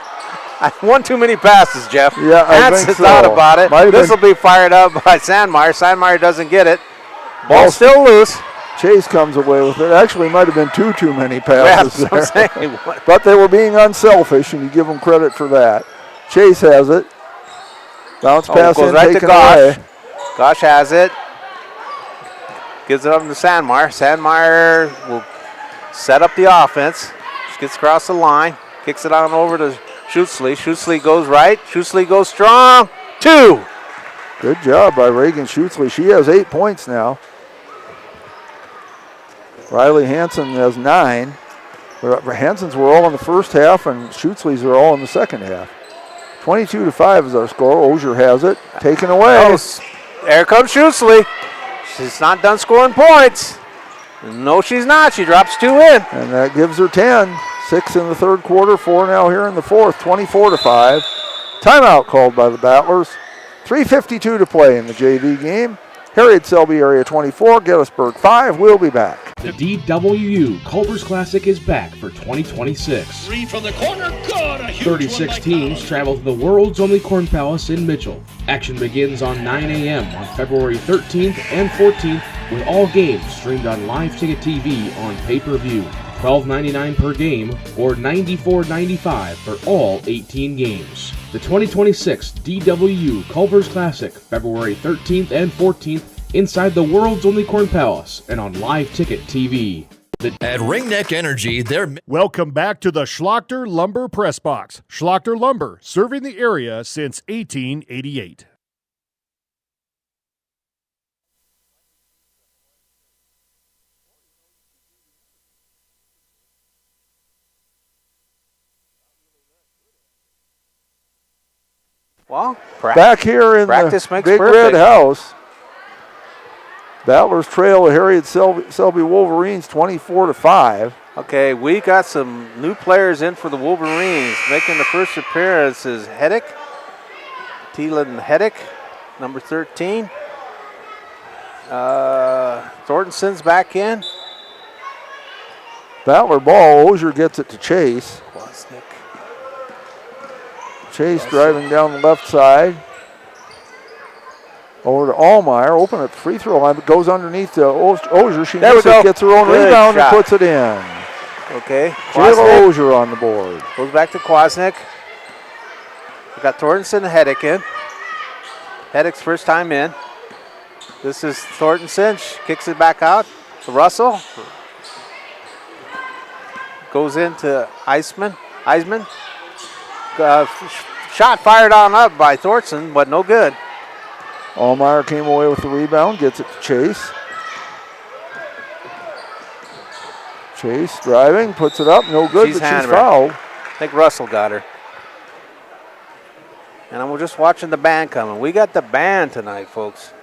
One too many passes, Jeff. Yeah, I think so. Thought about it. This will be fired up by Sandmeyer. Sandmeyer doesn't get it. Ball still loose. Chase comes away with it. Actually, might have been too many passes there. I'm saying. But they were being unselfish, and you give them credit for that. Chase has it. Bounce pass goes in, right taken to Gosh. away. Gosh has it. Gives it up to Sandmeyer. Sandmeyer will set up the offense. She gets across the line. Kicks it on over to Schutzley. Schutzley goes right. Schutzley goes strong. 2. Good job by Reagan Schutzley. She has 8 points now. Riley Hansen has 9. Hansen's were all in the first half, and Schutzley's are all in the second half. 22-5 is our score. Ozier has it. Taken away. There comes Schutzley. She's not done scoring points. No, she's not. She drops 2 in. And that gives her 10. 6 in the third quarter, 4 now here in the fourth, 24-5. Timeout called by the Battlers. 3:52 to play in the JV game. Harriet Selby area 24, Gettysburg 5. We'll be back. The DWU Culver's Classic is back for 2026. 3 from the corner. Good. A huge 36 one by teams Collins. travel to the world's only Corn Palace in Mitchell. Action begins on 9 a.m. on February 13th and 14th, with all games streamed on Live Ticket TV on pay-per-view. $12.99 per game or $94.95 for all 18 games. The 2026 DWU Culver's Classic, February 13th and 14th, inside the world's only Corn Palace and on Live Ticket TV. At Ringneck Energy, they're... Welcome back to the Schlachter Lumber Press Box. Schlachter Lumber, serving the area since 1888. Well, back here in practice the makes Big perfect. Red House. Battlers trail the Harriet Selby Wolverines 24-5. Okay, we got some new players in for the Wolverines. Making the first appearance is Heddick, Teelan Heddick, number 13. Thorntonson's back in. Battler ball, Osier gets it to Chase. Chase driving down the left side. Over to Allmeyer, open at the free throw line, but goes underneath to Osier. She gets her own rebound and puts it in. Okay. Jayla Osier on the board. Goes back to Kwasnick. We got Thorntonson and Heddick in. Heddick's first time in. This is Thorntonson. She kicks it back out to Russell. Goes into Eisman. Shot fired on up by Thornton, but no good. Allmeyer came away with the rebound, gets it to Chase. Chase driving, puts it up, no good, but she's fouled. I think Russell got her. And I'm just watching the band coming. We got the band tonight, folks.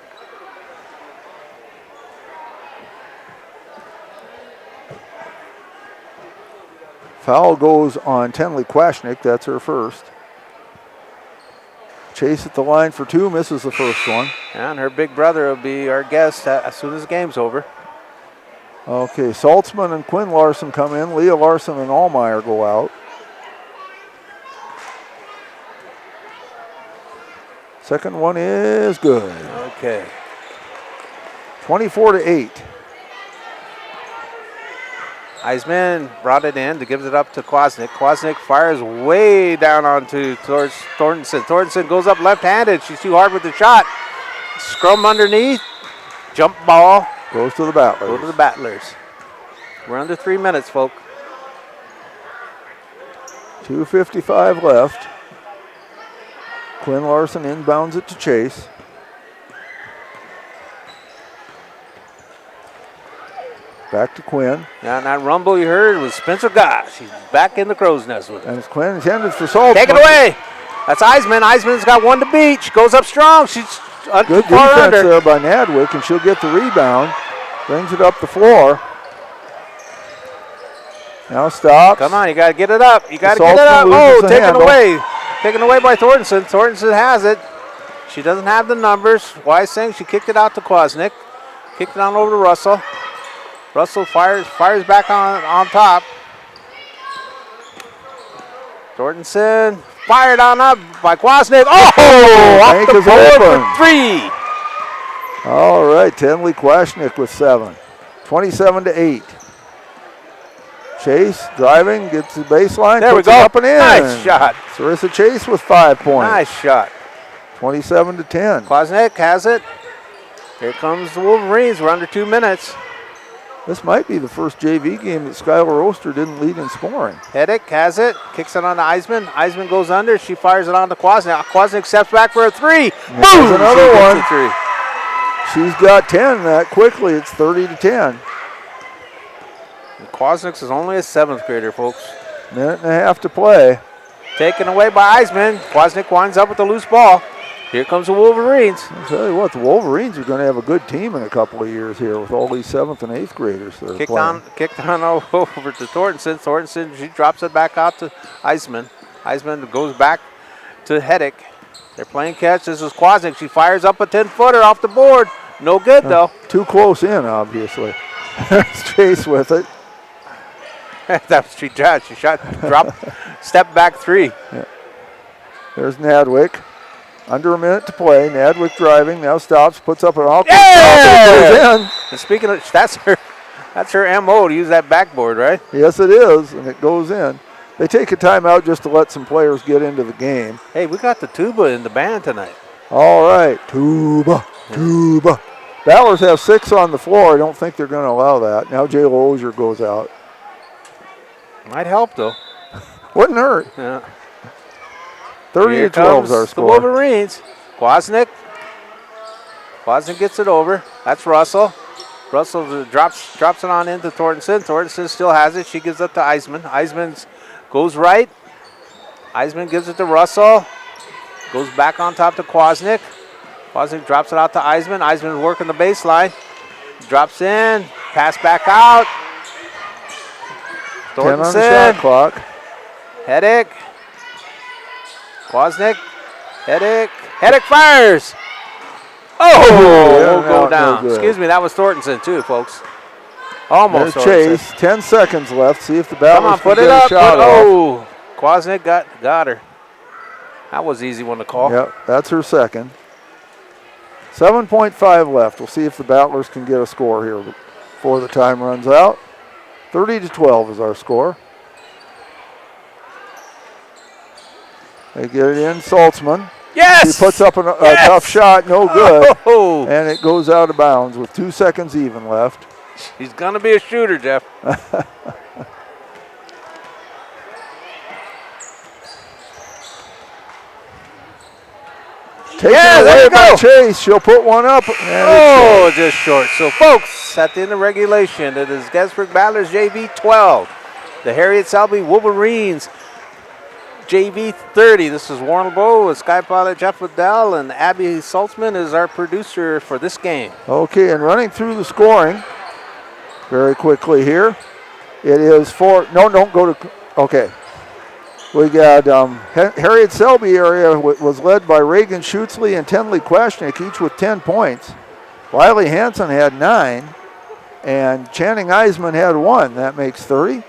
Foul goes on Tenley Kwasnick, that's her first. Chase at the line for 2, misses the first one. And her big brother will be our guest as soon as the game's over. Okay, Saltzman and Quinn Larson come in. Leah Larson and Allmeyer go out. Second one is good. Okay. 24-8. Eisman brought it in to give it up to Kwasnick. Kwasnick fires way down onto towards Thorntonson. Thorntonson goes up left-handed. She's too hard with the shot. Scrum underneath. Jump ball. Goes to the Battlers. Go to the Battlers. We're under 3 minutes, folks. 2:55 left. Quinn Larson inbounds it to Chase. Back to Quinn. Now that rumble you heard was Spencer Goss. He's back in the crow's nest with it. And it's Quinn intended for Saltzman. Take it away. That's Eisman. Eisman's got one to beat. She goes up strong. She's good defense there by Nadwick, and she'll get the rebound. Brings it up the floor. Now stops. Come on, you got to get it up. You got to get it up. Oh, taken away. Taken away by Thorntonson. Thorntonson has it. She doesn't have the numbers. Wise saying she kicked it out to Kwasnick. Kicked it on over to Russell. Russell fires back on top. Thorntonson fired on up by Kwasnick. Oh, off the board for 3. All right, Tenley Kwasnick with 7. 27-8. Chase driving, gets the baseline, there puts we go. It up and in. Nice shot. Sarissa Chase with 5 points. Nice shot. 27-10. Kwasnick has it. Here comes the Wolverines. We're under 2 minutes. This might be the first JV game that Skylar Oster didn't lead in scoring. Heddick has it, kicks it on to Eisman. Eisman goes under, she fires it on to Kwasnick. Kwasnick steps back for a 3. Boom! Another one. She's got 10 that quickly. It's 30-10. Kwasnick is only a 7th grader, folks. Minute and a half to play. Taken away by Eisman. Kwasnick winds up with the loose ball. Here comes the Wolverines. I'll tell you what, the Wolverines are going to have a good team in a couple of years here with all these 7th and 8th graders that are playing. Kicked on over to Thornton. Thornton, she drops it back out to Eisman. Eisman goes back to Heddick. They're playing catch. This is Kwasnick. She fires up a 10-footer off the board. No good, though. Too close in, obviously. Chase with it. That was she shot, dropped, step back 3. Yeah. There's Nadwick. Under a minute to play. Nadwick driving, now stops, puts up an awkward yeah! Goes in. And speaking of, that's her MO to use that backboard, right? Yes, it is, and it goes in. They take a timeout just to let some players get into the game. Hey, we got the tuba in the band tonight. All right, tuba. Ballers have 6 on the floor. I don't think they're going to allow that. Now J.Lo Ozier goes out. Might help, though. Wouldn't hurt. Yeah. 30-12 is our score. The Wolverines. Kwasnick gets it over. That's Russell. Russell drops it on into Thornton. Thornton still has it. She gives it to Eisman. Eisman goes right. Eisman gives it to Russell. Goes back on top to Kwasnick. Kwasnick drops it out to Eisman. Eisman working the baseline. Drops in. Pass back out. 10 on the shot clock. Heddick. Kwasnick. Heddick fires. Oh, we'll go down. Excuse me, that was Thornton too, folks. Almost. There's Chase. 10 seconds left. See if the Battlers put can it get up. a shot off. Kwasnick got her. That was an easy one to call. Yep, that's her second. 7.5 left. We'll see if the Battlers can get a score here before the time runs out. 30-12 is our score. They get it in. Saltzman. Yes! He puts up a tough shot, no good. Oh. And it goes out of bounds with 2 seconds even left. He's going to be a shooter, Jeff. There you go. Chase. She'll put one up. And just short. So, folks, at the end of regulation, it is Gettysburg Battlers JV 12. The Harriet Selby Wolverines JV 30. This is Warren LeBeau with Sky Pilot Jeff Liddell, and Abby Saltzman is our producer for this game. Okay, and running through the scoring very quickly here. It is for, no, don't go to, okay. We got Harriet Selby area was led by Reagan Schutzley and Tenley Kwasnick, each with 10 points. Wiley Hansen had 9, and Channing Eisman had 1. That makes 30.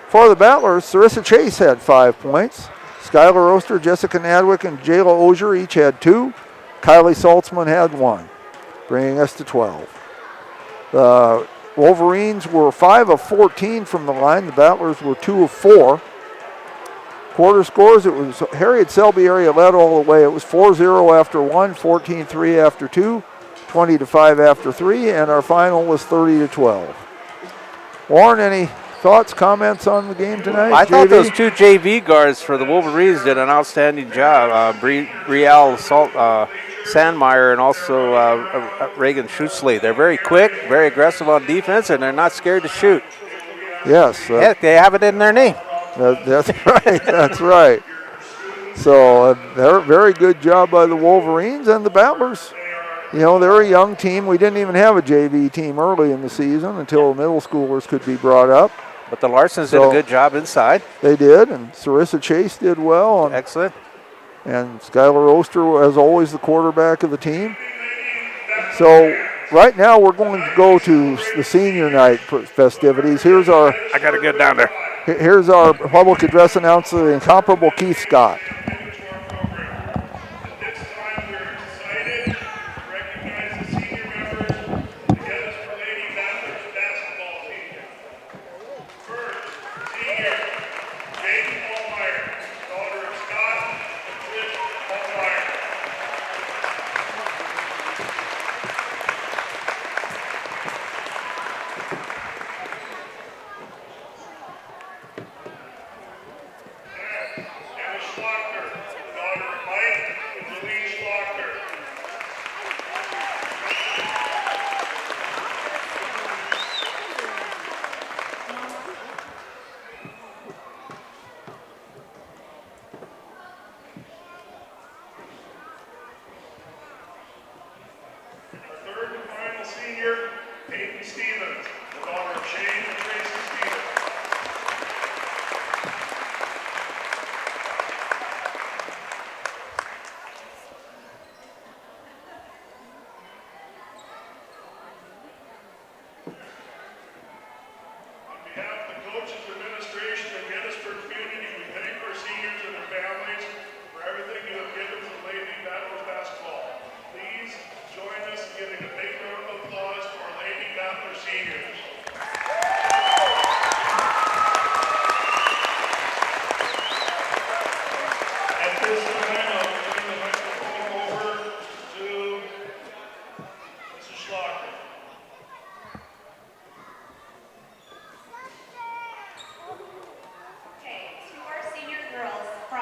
For the Battlers, Sarissa Chase had 5 points. Skylar Oster, Jessica Nadwick, and Jayla Ozier each had 2. Kylie Saltzman had 1, bringing us to 12. The Wolverines were 5 of 14 from the line. The Battlers were 2 of 4. Quarter scores, it was Harriet Selby area led all the way. It was 4-0 after 1, 14-3 after 2, 20-5 after 3, and our final was 30-12. Warren, any thoughts, comments on the game tonight? I thought those 2 JV guards for the Wolverines did an outstanding job. Brielle Sandmeyer and also Reagan Schutzley. They're very quick, very aggressive on defense, and they're not scared to shoot. Yes. Heck, they have it in their name. That's right. That's right. So they're a very good job by the Wolverines and the Battlers. You know, they're a young team. We didn't even have a JV team early in the season until middle schoolers could be brought up. But the Larsons did a good job inside. They did, and Sarissa Chase did well. Excellent. And Skylar Oster, as always, the quarterback of the team. So right now we're going to go to the senior night festivities. Here's our... I got to get down there. Here's our public address announcer, the incomparable Keith Scott.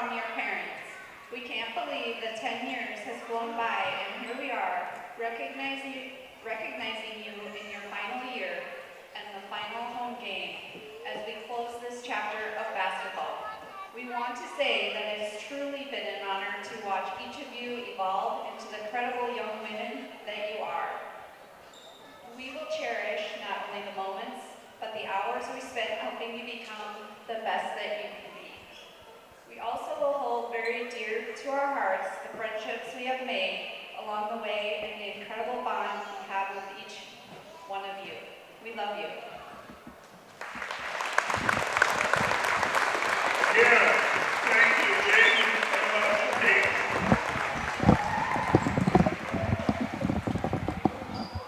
from your parents. We can't believe that 10 years has flown by and here we are, recognizing you in your final year and the final home game as we close this chapter of basketball. We want to say that it has truly been an honor to watch each of you evolve into the credible young women that you are. We will cherish not only the moments, but the hours we spent helping you become the best that you can be. We also will hold very dear to our hearts the friendships we have made along the way and the incredible bond we have with each one of you. We love you. Yeah, thank you, Jaden.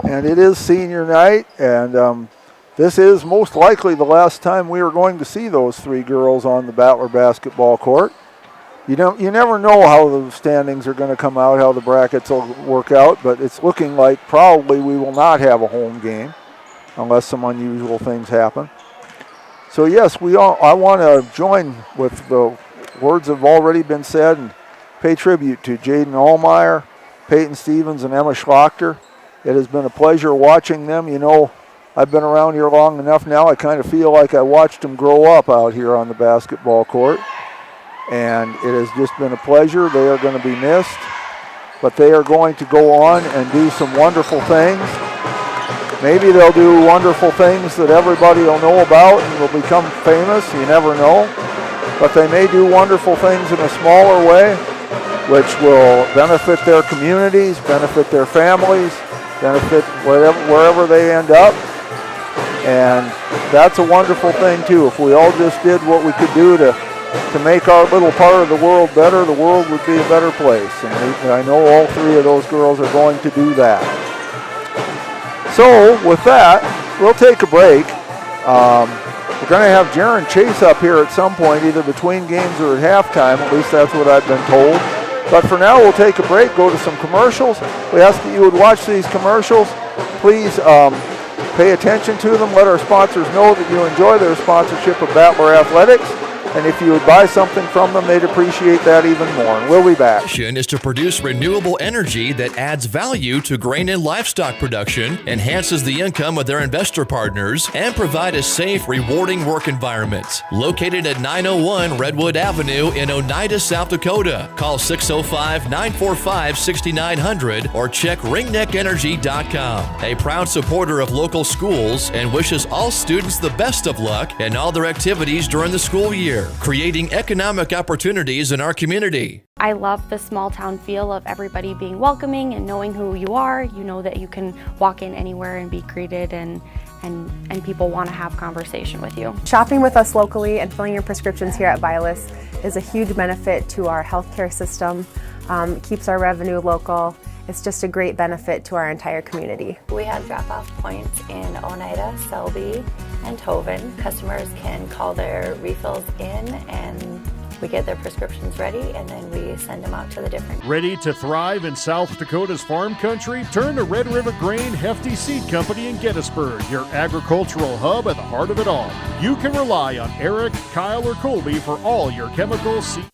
And it is senior night, and this is most likely the last time we are going to see those three girls on the Battler basketball court. You never know how the standings are going to come out, how the brackets will work out, but it's looking like probably we will not have a home game unless some unusual things happen. So yes, I want to join with the words that have already been said and pay tribute to Jaden Allmeyer, Peyton Stevens, and Emma Schlachter. It has been a pleasure watching them. You know, I've been around here long enough now, I kind of feel like I watched them grow up out here on the basketball court. And it has just been a pleasure. They are going to be missed, but they are going to go on and do some wonderful things. Maybe they'll do wonderful things that everybody will know about and will become famous. You never know. But they may do wonderful things in a smaller way, which will benefit their communities, benefit their families, benefit wherever they end up. And that's a wonderful thing too. If we all just did what we could do to make our little part of the world better, the world would be a better place. And I know all three of those girls are going to do that. So with that, we'll take a break. We're going to have Jaron Chase up here at some point, either between games or at halftime. At least that's what I've been told. But for now, we'll take a break, go to some commercials. We ask that you would watch these commercials. Please pay attention to them. Let our sponsors know that you enjoy their sponsorship of Battler Athletics. And if you would buy something from them, they'd appreciate that even more. And we'll be back. Mission is to produce renewable energy that adds value to grain and livestock production, enhances the income of their investor partners, and provide a safe, rewarding work environment. Located at 901 Redwood Avenue in Oneida, South Dakota. Call 605-945-6900 or check ringneckenergy.com. A proud supporter of local schools and wishes all students the best of luck in all their activities during the school year, creating economic opportunities in our community. I love the small town feel of everybody being welcoming and knowing who you are. You know that you can walk in anywhere and be greeted, and people want to have conversation with you. Shopping with us locally and filling your prescriptions here at Vilas is a huge benefit to our healthcare system. It keeps our revenue local. It's just a great benefit to our entire community. We have drop-off points in Oneida, Selby, and Tovin. Customers can call their refills in and we get their prescriptions ready and then we send them out to the different. Ready to thrive in South Dakota's farm country? Turn to Red River Grain Hefty Seed Company in Gettysburg, your agricultural hub at the heart of it all. You can rely on Eric, Kyle, or Colby for all your chemical seed.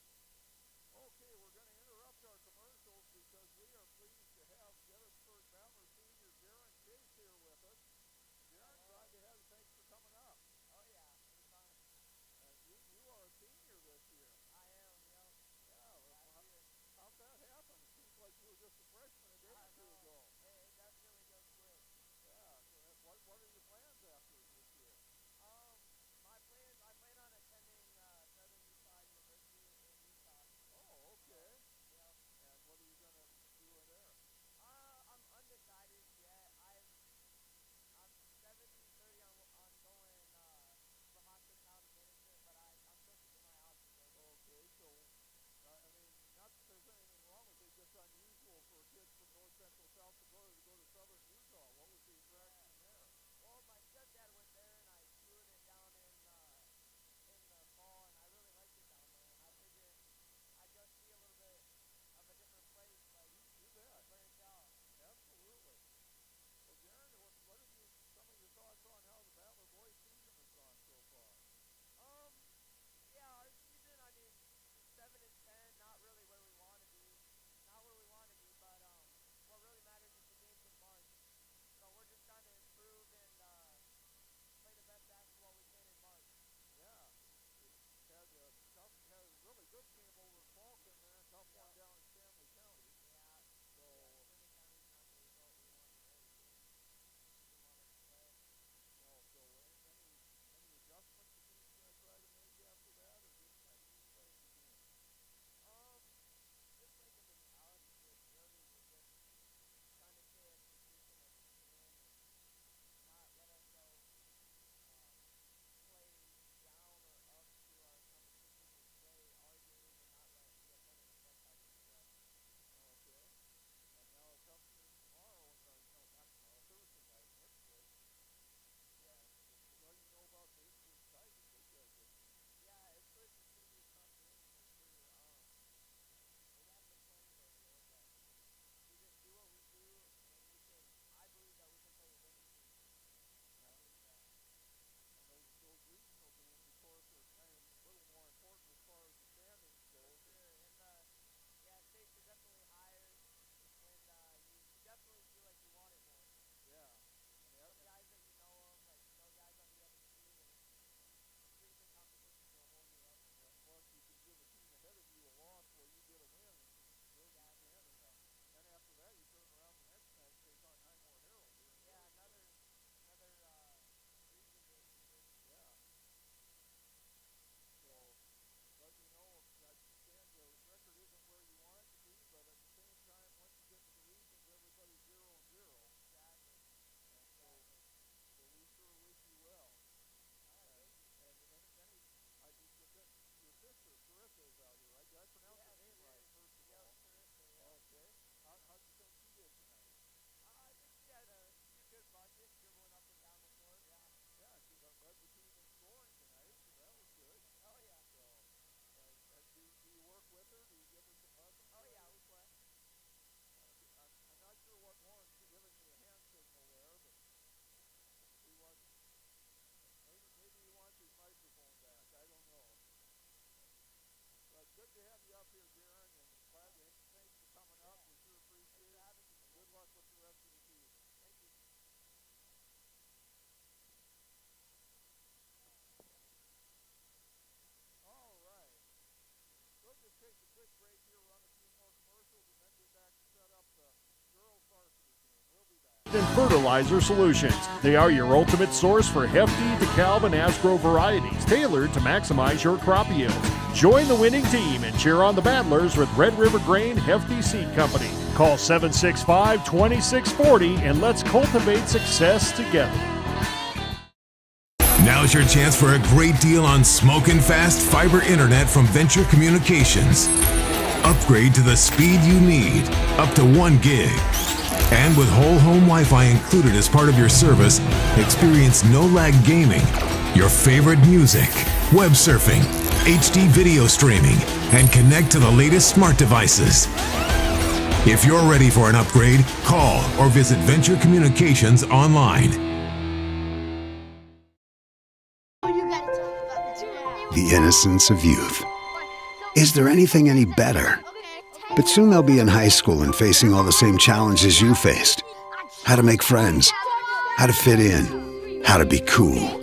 And Fertilizer Solutions. They are your ultimate source for hefty, DeKalb, and Asgrow varieties, tailored to maximize your crop yields. Join the winning team and cheer on the battlers with Red River Grain Hefty Seed Company. Call 765-2640 and let's cultivate success together. Now's your chance for a great deal on smoking fast fiber internet from Venture Communications. Upgrade to the speed you need, up to 1 gig. And with whole home Wi-Fi included as part of your service, experience no-lag gaming, your favorite music, web surfing, HD video streaming, and connect to the latest smart devices. If you're ready for an upgrade, call or visit Venture Communications online. The innocence of youth. Is there anything any better? But soon they'll be in high school and facing all the same challenges you faced. How to make friends, how to fit in, how to be cool.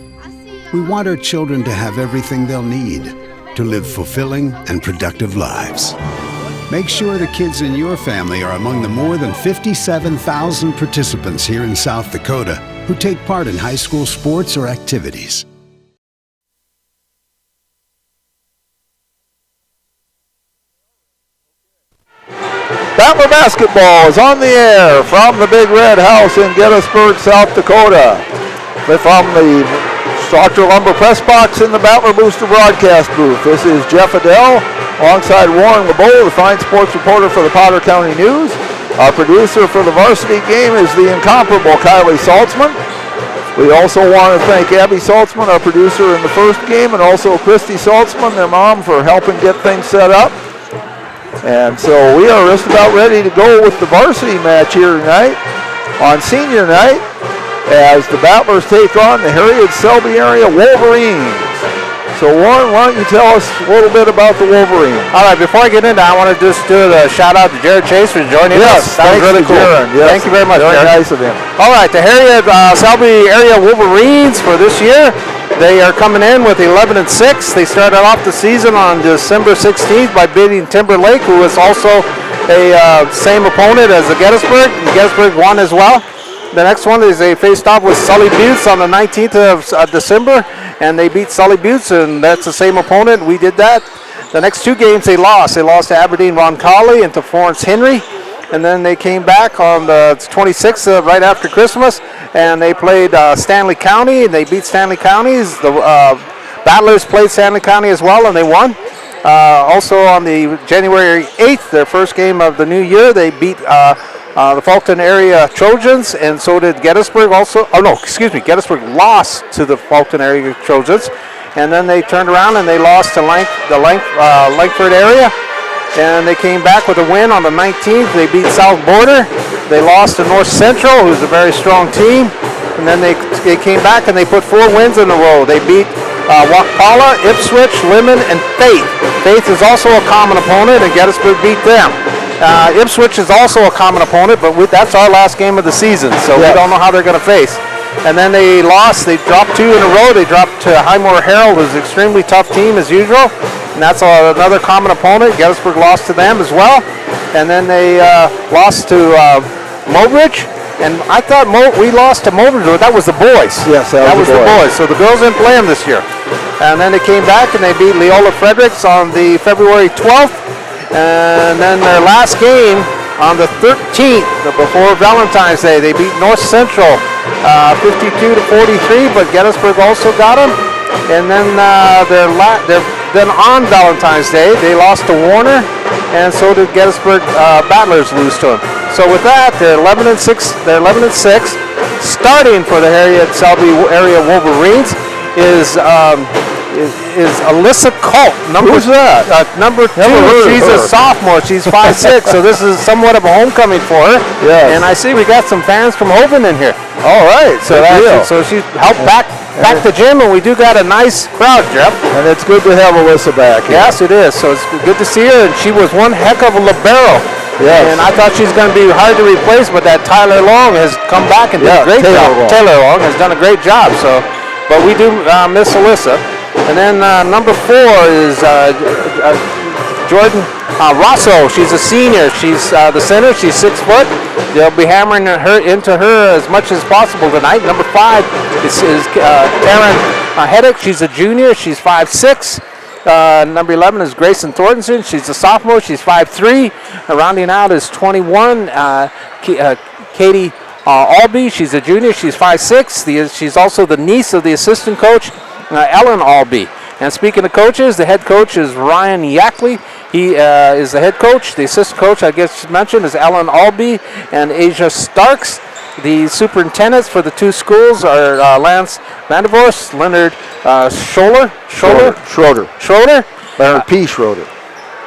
We want our children to have everything they'll need to live fulfilling and productive lives. Make sure the kids in your family are among the more than 57,000 participants here in South Dakota who take part in high school sports or activities. Battler basketball is on the air from the Big Red House in Gettysburg, South Dakota. From the Dr. Lumber Press Box in the Battler Booster broadcast booth. This is Jeff Adele alongside Warren LeBeau, the fine sports reporter for the Potter County News. Our producer for the varsity game is the incomparable Kylie Saltzman. We also want to thank Abby Saltzman, our producer in the first game, and also Christy Saltzman, their mom, for helping get things set up. And so we are just about ready to go with the varsity match here tonight on senior night as the Battlers take on the Harriet-Selby area Wolverines. So Warren, why don't you tell us a little bit about the Wolverines? All right, before I get into that, I want to just do a shout out to Jared Chase for joining us. That was really cool. Yes, thank you very much, very Jared. Nice of him. All right, the Harriet-Selby area Wolverines for this year. They are coming in with 11-6. They started off the season on December 16th by beating Timberlake, who was also a same opponent as the Gettysburg. And Gettysburg won as well. The next one is they faced off with Sully Buttes on the 19th of December, and they beat Sully Buttes, and that's the same opponent. We did that. The next two games they lost. They lost to Aberdeen Roncalli and to Florence Henry. And then they came back on the 26th, right after Christmas, and they played Stanley County, and they beat Stanley County. The Battlers played Stanley County as well, and they won. Also on the January 8th, their first game of the new year, they beat the Fulton area Trojans, and so did Gettysburg also. Oh no, excuse me, Gettysburg lost to the Fulton area Trojans, and then they turned around and they lost to Langford area. And they came back with a win on the 19th. They beat South Border. They lost to North Central, who's a very strong team. And then they came back and they put 4 wins in a row. They beat Wakpala, Ipswich, Lemon, and Faith. Faith is also a common opponent, and Gettysburg beat them. Ipswich is also a common opponent, but that's our last game of the season, so we don't know how they're going to face. And then they lost. They dropped 2 in a row. They dropped to Highmore Herald, who's an extremely tough team as usual. And that's another common opponent. Gettysburg lost to them as well. And then they lost to Mobridge. And I thought we lost to Mobridge, but that was the boys. Yes, that was the boys. So the girls didn't play them this year. And then they came back and they beat Leola Fredericks on the February 12th. And then their last game on the 13th, before Valentine's Day, they beat North Central 52-43, but Gettysburg also got them. And then then on Valentine's Day, they lost to Warner, and so did Gettysburg Battlers lose to them. So with that, they're 11-6. They're 11-6. Starting for the Harriet-Selby area Wolverines is Alyssa Colt. Who's that? Number 2. She's a sophomore. She's 5'6", so this is somewhat of a homecoming for her. Yes. And I see we got some fans from Hoven in here. All right. So she helped back the gym, and we do got a nice crowd, Jeff. And it's good to have Alyssa back. Yes, it is. So it's good to see her, and she was one heck of a libero Yes. And I thought she's going to be hard to replace, but that Tyler Long has come back and did a great job. Taylor Long has done a great job. So, but we do miss Alyssa. And then number 4 is Jordan Rosso. She's a senior. She's the center. She's 6 foot. They'll be hammering into her as much as possible tonight. Number 5 is Karen Heddick. She's a junior. She's 5'6". Number 11 is Grayson Thornton. She's a sophomore. She's 5'3". Rounding out is 21, Katie Albee. She's a junior. She's 5'6". She's also the niece of the assistant coach, Ellen Albee. And speaking of coaches, the head coach is Ryan Yackley. He is the head coach. The assistant coach, I guess mentioned, is Ellen Albee and Asia Starks. The superintendents for the 2 schools are Lance Vandervorst, Leonard Schroeder. Leonard P. Schroeder.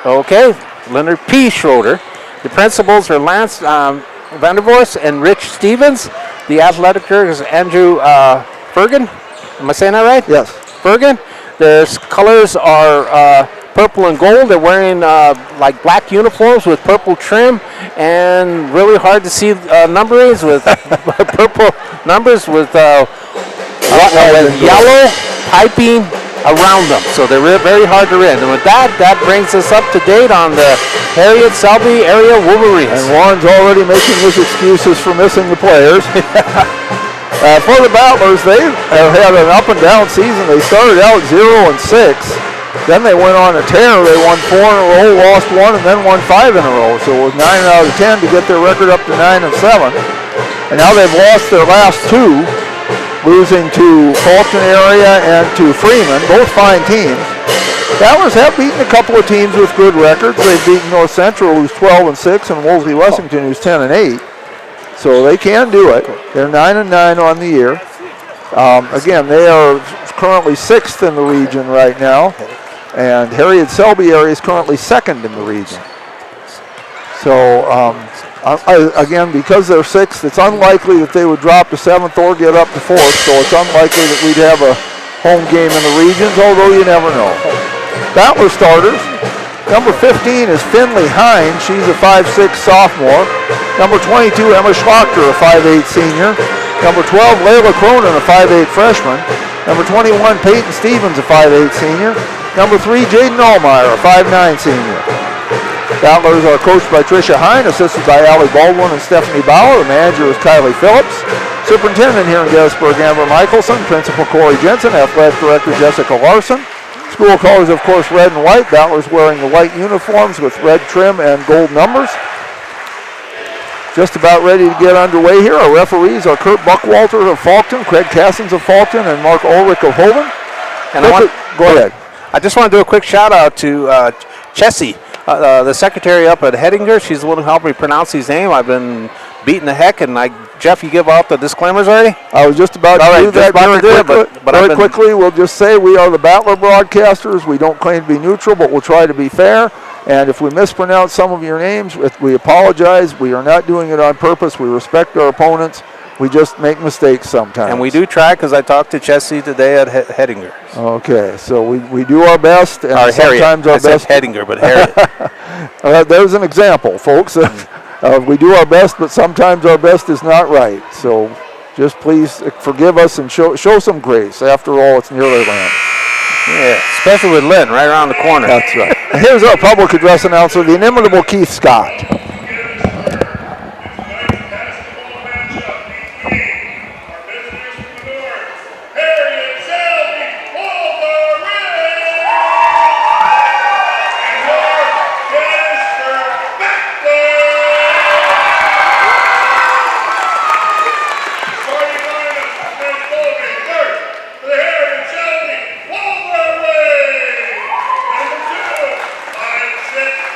Okay, Leonard P. Schroeder. The principals are Lance Vandervorst and Rich Stevens. The athletic director is Andrew Fergan. Am I saying that right? Yes. Fergan. Their colors are purple and gold. They're wearing like black uniforms with purple trim, and really hard to see numberings with purple numbers with yellow piping around them. So they're very hard to read. And with that brings us up to date on the Harriet Selby area Wolverines. And Warren's already making his excuses for missing the players. For the Battlers, they have had an up and down season. They started out 0-6. Then they went on a tear. They won 4 in a row, lost 1, and then won 5 in a row. So it was 9 out of 10 to get their record up to 9-7. And now they've lost their last 2, losing to Fulton area and to Freeman, both fine teams. Battlers have beaten a couple of teams with good records. They've beaten North Central, who's 12-6, and Wolseley Wessington, who's 10-8. So they can do it. They're 9-9 on the year. Again, they are currently 6th in the region right now. And Harriet Selby area is currently 2nd in the region. So, again, because they're 6th, it's unlikely that they would drop to 7th or get up to 4th. So it's unlikely that we'd have a home game in the regions, although you never know. Battler starters. Number 15 is Finley Hine. She's a 5'6 sophomore. Number 22, Emma Schlachter, a 5'8 senior. Number 12, Layla Cronin, a 5'8 freshman. Number 21, Peyton Stevens, a 5'8 senior. Number 3, Jaden Allmeyer, a 5'9 senior. Battlers are coached by Tricia Hine, assisted by Allie Baldwin and Stephanie Bauer. The manager is Kylie Phillips. Superintendent here in Gettysburg, Amber Michelson. Principal Corey Jensen. Athletic Director Jessica Larson. School colors, of course, red and white. Battlers wearing the white uniforms with red trim and gold numbers. Just about ready to get underway here. Our referees are Kurt Buckwalter of Faulkton, Craig Cassins of Faulkton, and Mark Ulrich of Holden. And go ahead. I just want to do a quick shout out to Chessie, the secretary up at Hettinger. She's the one who helped me pronounce his name. I've been beating the heck, and Jeff, you give out the disclaimers already? I was just about to do that very quickly. We'll just say we are the Battler broadcasters. We don't claim to be neutral, but we'll try to be fair. And if we mispronounce some of your names, we apologize. We are not doing it on purpose. We respect our opponents. We just make mistakes sometimes. And we do try, because I talked to Chessie today at Hettinger. Okay, so we do our best. And sometimes our best. Hettinger, but Harriet. There's an example, folks. We do our best, but sometimes our best is not right. So just please forgive us and show some grace. After all, it's nearly land. Yeah, especially with Lynn right around the corner. That's right. Here's our public address announcer, the inimitable Keith Scott. Number 2, 5'6",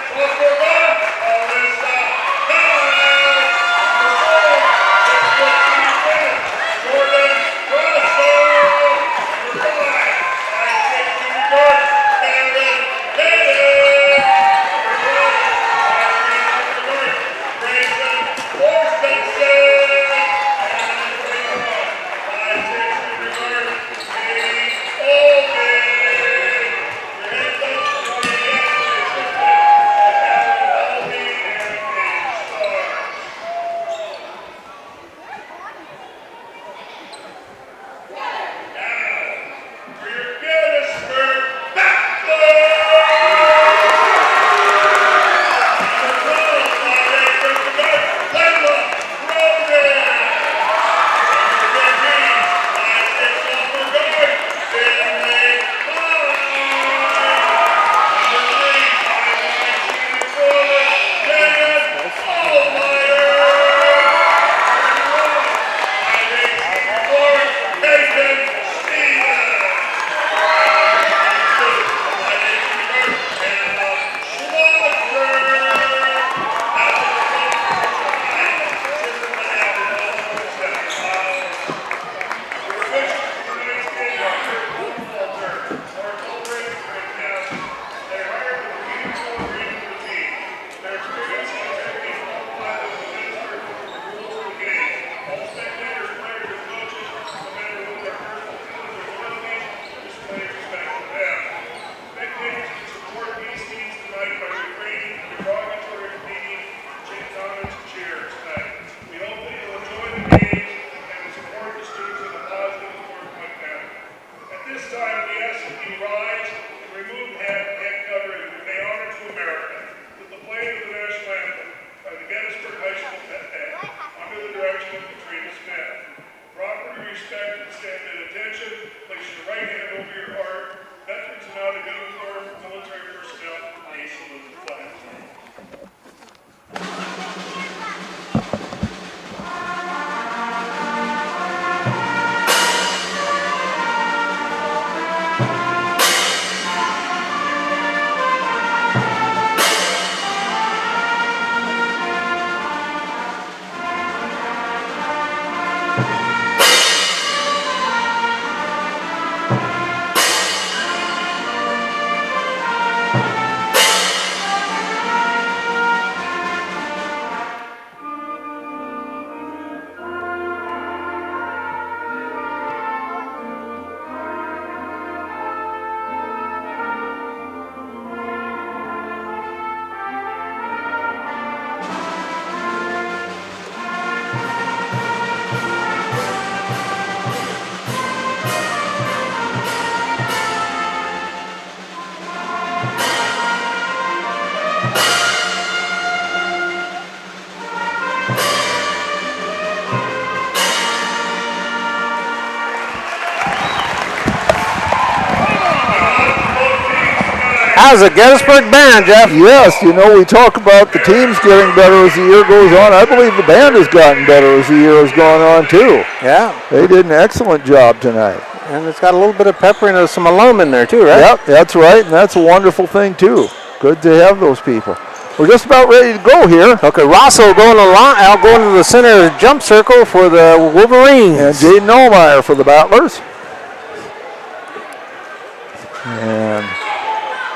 How's the Gettysburg band, Jeff? Yes, you know, we talk about the teams getting better as the year goes on. I believe the band has gotten better as the year has gone on, too. Yeah. They did an excellent job tonight. And it's got a little bit of pepper and some alum in there, too, right? Yep, that's right, and that's a wonderful thing, too. Good to have those people. We're just about ready to go here. Okay, Rosso going to the center jump circle for the Wolverines. And Jaden Ohlmeyer for the Battlers. And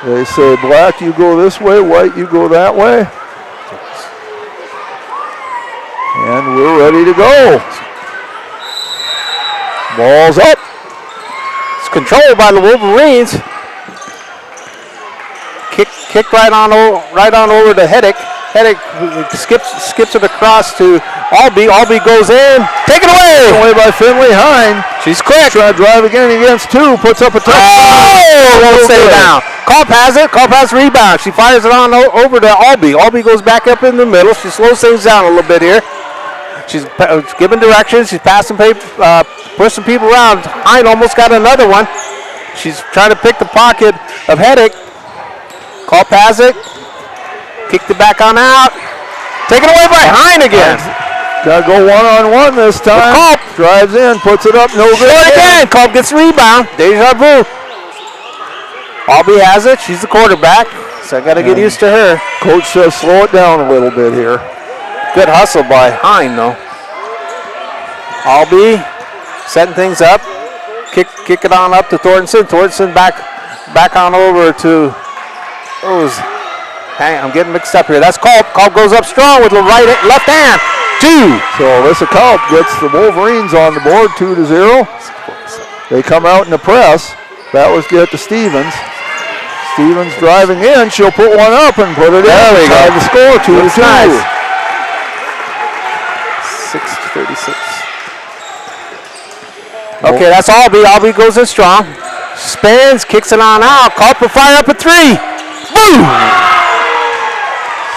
they say, black, you go this way, white, you go that way. And we're ready to go. Ball's up. It's controlled by the Wolverines. Kick right on over to Heddick. Heddick skips it across to Albee. Albee goes in. Take it away. By Finley Hine. She's quick. Trying to drive again against two. Puts up a touchdown. Oh, won't stay down. Culp has it. Culp has rebound. She fires it on over to Albee. Albee goes back up in the middle. She slows things down a little bit here. She's giving directions. She's passing pushing people around. Hine almost got another one. She's trying to pick the pocket of Heddick. Culp has it. Kicked it back on out. Taken away by Hine again. Got to go one-on-one this time. Culp drives in, puts it up, no good. Short again. Culp gets the rebound. Deja vu. Albee has it. She's the quarterback, so I got to get used to her. Coach says slow it down a little bit here. Good hustle by Hine, though. Albee setting things up. Kick it on up to Thornton. Thornton back on over to I'm getting mixed up here. That's Culp. Culp goes up strong with the left hand. 2. So Alyssa Culp gets the Wolverines on the board, 2-0. They come out in the press. Battlers get to Stevens. Stevens driving in. She'll put one up and put it in. There we go. The score, 2-2. Nice. 6:36. Okay, that's Albee. Albee goes in strong. Spins, kicks it on out. Culp will fire up a 3. Boom!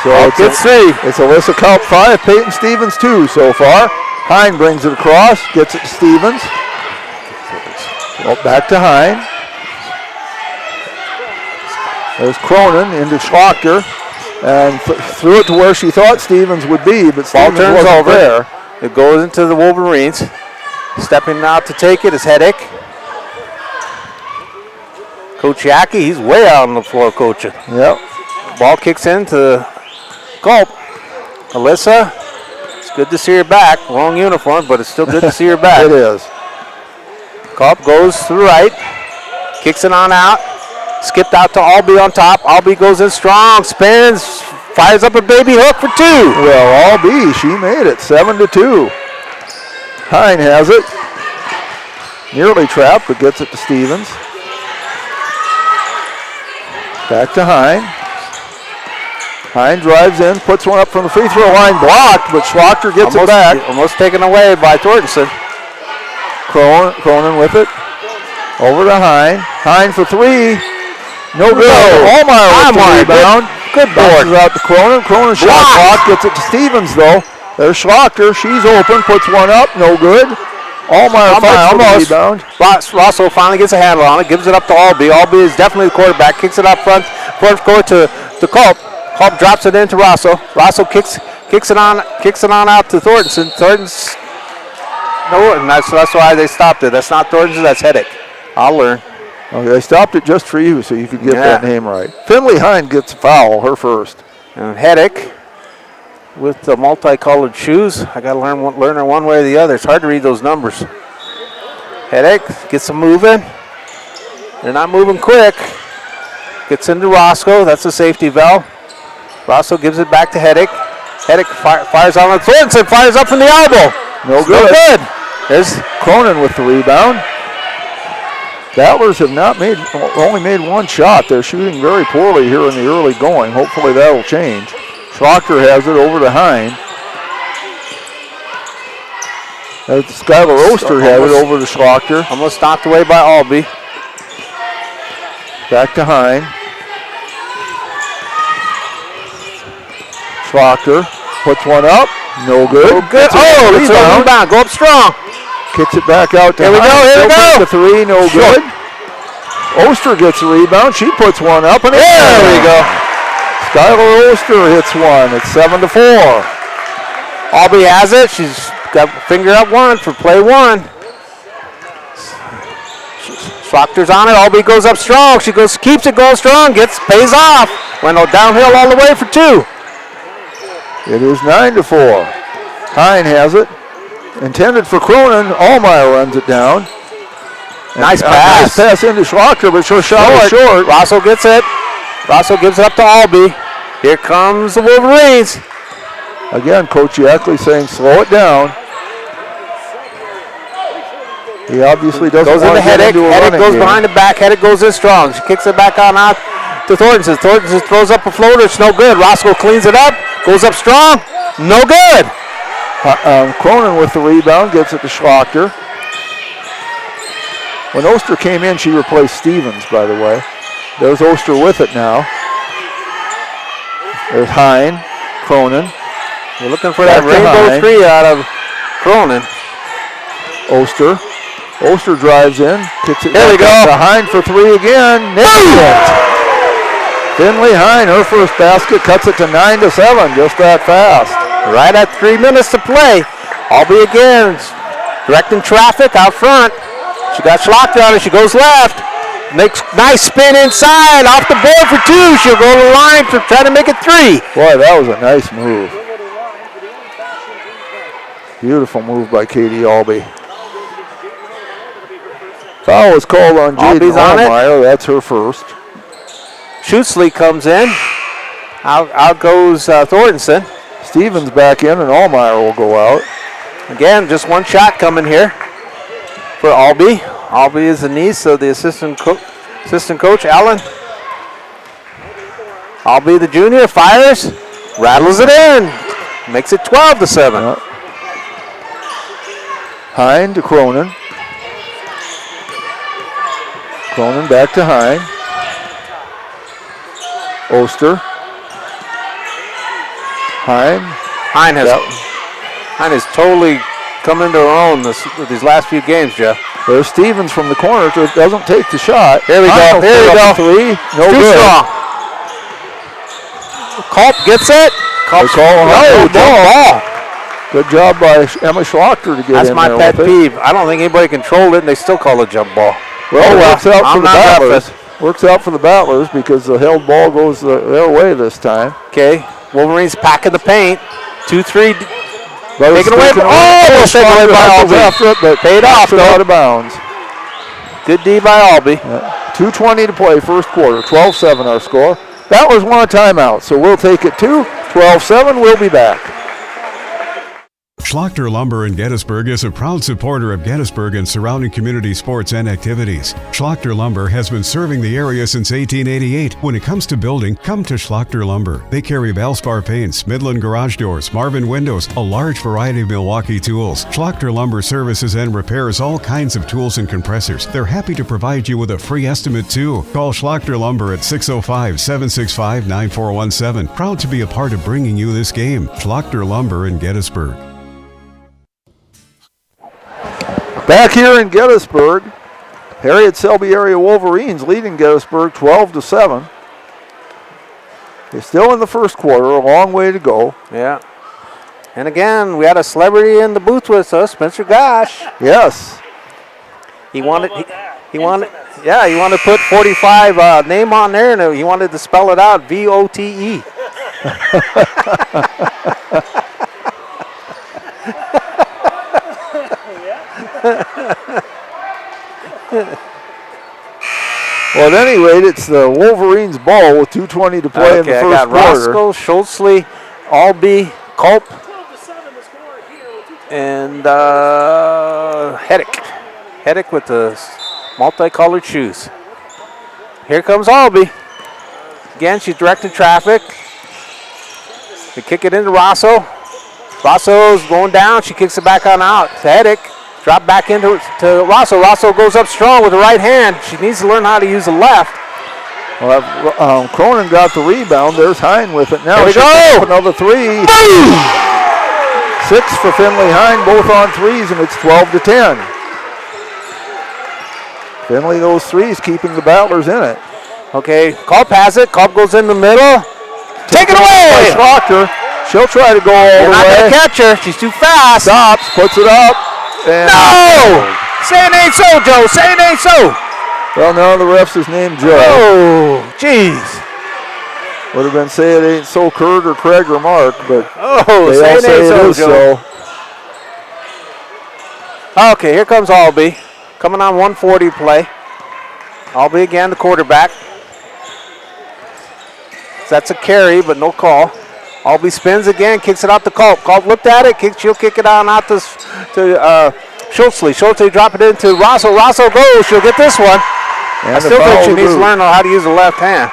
So it's 3. It's Alyssa Culp 5, Peyton Stevens 2 so far. Hine brings it across, gets it to Stevens. Well, back to Hine. There's Cronin into Schlachter and threw it to where she thought Stevens would be, but Stevens turns wasn't over. there. It goes into the Wolverines. Stepping out to take it is Heddick. Coach Yackey, he's way out on the floor coaching. Yep. Ball kicks into Culp. Alyssa, it's good to see her back. Wrong uniform, but it's still good to see her back. It is. Culp goes to the right. Kicks it on out. Skipped out to Albee on top. Albee goes in strong. Spins. Fires up a baby hook for 2. Well, Albee, she made it. 7-2. Hine has it. Nearly trapped, but gets it to Stevens. Back to Hine. Hine drives in, puts one up from the free throw line, blocked, but Schlachter gets it back. Almost taken away by Thornton. Cronin with it. Over to Hine. Hine for 3. No good. Ohlmeyer with the rebound. Good board. Bounces out to Cronin. Cronin shot block, gets it to Stevens though. There's Schlachter. She's open, puts one up, no good. Ohlmeyer fights for the rebound. Rosso finally gets a handle on it, gives it up to Albee. Albee is definitely the quarterback, kicks it up front court to Culp. Culp drops it into Rosso. Rosso kicks it on out to Thornton. Thornton's and that's why they stopped it. That's not Thornton, that's Heddick. I'll learn. Okay, they stopped it just for you so you could get that name right. Finley Hine gets a foul, her first. And Heddick with the multicolored shoes. I got to learn her one way or the other. It's hard to read those numbers. Heddick gets them moving. They're not moving quick. Gets into Roscoe. That's a safety valve. Roscoe gives it back to Heddick. Heddick fires on the Thornton. Fires up from the elbow. No good. No good. There's Cronin with the rebound. Battlers have only made one shot. They're shooting very poorly here in the early going. Hopefully that'll change. Schlachter has it over to Hine. Skylar Oster has it over to Schlachter. Almost knocked away by Albee. Back to Hine. Schlochter puts one up. No good. Oh, good. Oh, it's a rebound. Go up strong. Kicks it back out to Here we go. Hines. Here we go. The three. No good. Oster gets a rebound. She puts one up. And there we go. Skylar Oster hits one. It's 7-4. Albee has it. She's got finger up one for play one. Schlachter's on it. Albee goes up strong. She keeps it going strong. Pays off. Went downhill all the way for two. It is 9-4. Hine has it. Intended for Cronin. Allmeyer runs it down. Nice pass. Nice pass into Schlochter, but her shot is short. Rosso gets it. Rosso gives it up to Albee. Here comes the Wolverines. Again, Coach Yackley saying slow it down. He obviously doesn't want to get into a running Hedrick goes game. behind the back. Hedrick goes in strong. She kicks it back on out to Thornton. Thornton throws up a floater. It's no good. Roscoe cleans it up. Goes up strong. No good. Cronin with the rebound gets it to Schlochter. When Oster came in, she replaced Stevens, by the way. There's Oster with it now. There's Hine, Cronin. We're looking for that rainbow three out of Cronin. Oster drives in, kicks it there we go. to Hine for three again. Nailed it. Finley Hine, her first basket, cuts it to 9-7, just that fast. Right at 3 minutes to play. Albee again, directing traffic out front. She got Schlochter on it. She goes left. Makes nice spin inside, off the board for two. She'll go to the line to try to make it three. Boy, that was a nice move. Beautiful move by Katie Albee. Foul is called on Jaden Allmeyer. That's her first. Schutzley comes in. Out goes Thornton. Stevens back in, and Allmeyer will go out. Again, just one shot coming here for Albee. Albee is the niece of the assistant coach, Allen. Albee, the junior, fires, rattles it in, makes it 12-7. Hine to Cronin. Cronin back to Hine. Oster. Hine has totally come into her own these last few games, Jeff. There's Stevens from the corner. Doesn't take the shot. Here we go. Here we go. Three. No Too good. strong. Culp gets it. Culp ball. Good job by Emma Schlochter to get That's in my there pet with peeve. I don't think anybody controlled it, and they still call it jump ball. Well, it works out for the Battlers. Breakfast. Works out for the Battlers because the held ball goes their way this time. Okay, Wolverines packing the paint. 2-3. But taken away. Almost taken away by Albee. After it, but paid off though. Out of bounds. Good D by Albee. 2:20 to play, first quarter. 12-7 our score. Battlers want a timeout, so we'll take it to 12-7. We'll be back. Schlochter Lumber in Gettysburg is a proud supporter of Gettysburg and surrounding community sports and activities. Schlochter Lumber has been serving the area since 1888. When it comes to building, come to Schlochter Lumber. They carry Valspar paints, Midland garage doors, Marvin windows, a large variety of Milwaukee tools. Schlochter Lumber services and repairs all kinds of tools and compressors. They're happy to provide you with a free estimate too. Call Schlochter Lumber at 605-765-9417. Proud to be a part of bringing you this game. Schlochter Lumber in Gettysburg. Back here in Gettysburg, Harriet Selby area Wolverines leading Gettysburg 12-7. They're still in the first quarter, a long way to go. Yeah. And again, we had a celebrity in the booth with us, Spencer Gosh. Yes. He wanted to put 45 name on there, and he wanted to spell it out, VOTE. Well, at any rate, it's the Wolverines' ball with 2:20 to play in the first I got quarter. Roscoe, Schultzley, Albee, Culp, and Hedrick. Hedrick with the multicolored shoes. Here comes Albee. Again, she's directing traffic. They kick it into Rosso. Rosso's going down. She kicks it back on out to Hedrick. Drop back into to Rosso. Rosso goes up strong with the right hand. She needs to learn how to use the left. Well, Cronin got the rebound. There's Hine with it. Now Here we go. Another three. 6 for Finley Hine, both on threes, and it's 12-10. Finley, those threes keeping the Battlers in it. Okay, Culp has it. Culp goes in the middle. Take it away! Proctor. She'll try to go all You're the not way. going to catch her. She's too fast. Stops, puts it up. And No! Say it ain't so, Joe. Say it ain't so. Well, none of the refs is named Joe. Oh, jeez. Would have been say it ain't so Kurt or Craig or Mark, but they all say it ain't so, is Joe. so. Okay, here comes Albee. Coming on 140 play. Albee again, the quarterback. That's a carry, but no call. Albee spins again, kicks it out to Culp. Culp looked at it, she'll kick it out to Schultzley. Schultzley drop it into Rosso. Rosso goes, she'll get this one. And I still think she needs to learn how to use the left hand.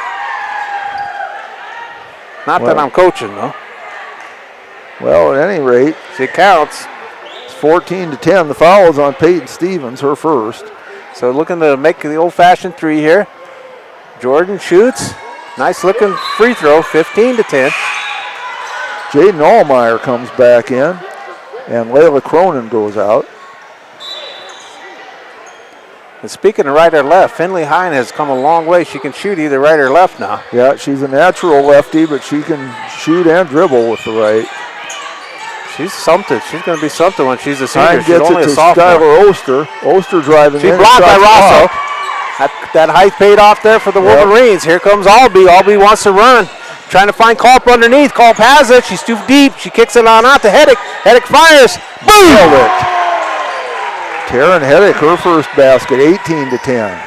Not that I'm coaching, though. Well, at any rate, it counts. It's 14-10. The foul is on Peyton Stevens, her first. So looking to make the old-fashioned three here. Jordan shoots. Nice looking free throw, 15-10. Jaden Allmeyer comes back in, and Layla Cronin goes out. And speaking of right or left, Finley Hine has come a long way. She can shoot either right or left now. Yeah, she's a natural lefty, but she can shoot and dribble with the right. She's something. She's going to be something when she's a senior. Hine She's gets only it a to sophomore. Skylar Oster. Oster driving in. She's blocked by Rosso. That height paid off there for the Wolverines. Here comes Albee. Albee wants to run. Trying to find Culp underneath. Culp has it. She's too deep. She kicks it on out to Heddick. Heddick fires. Boom! Nailed it. Taryn Heddick, her first basket, 18-10.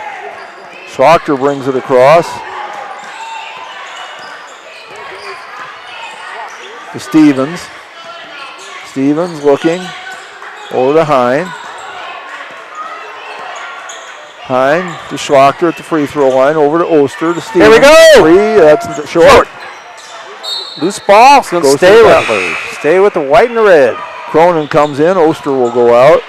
Schlochter brings it across to Stevens. Stevens looking over to Hine. Hine to Schlochter at the free throw line, over to Oster to Stevens. Here we go! Three, that's short. Loose ball. It's going to stay with the white and the red. Cronin comes in. Oster will go out.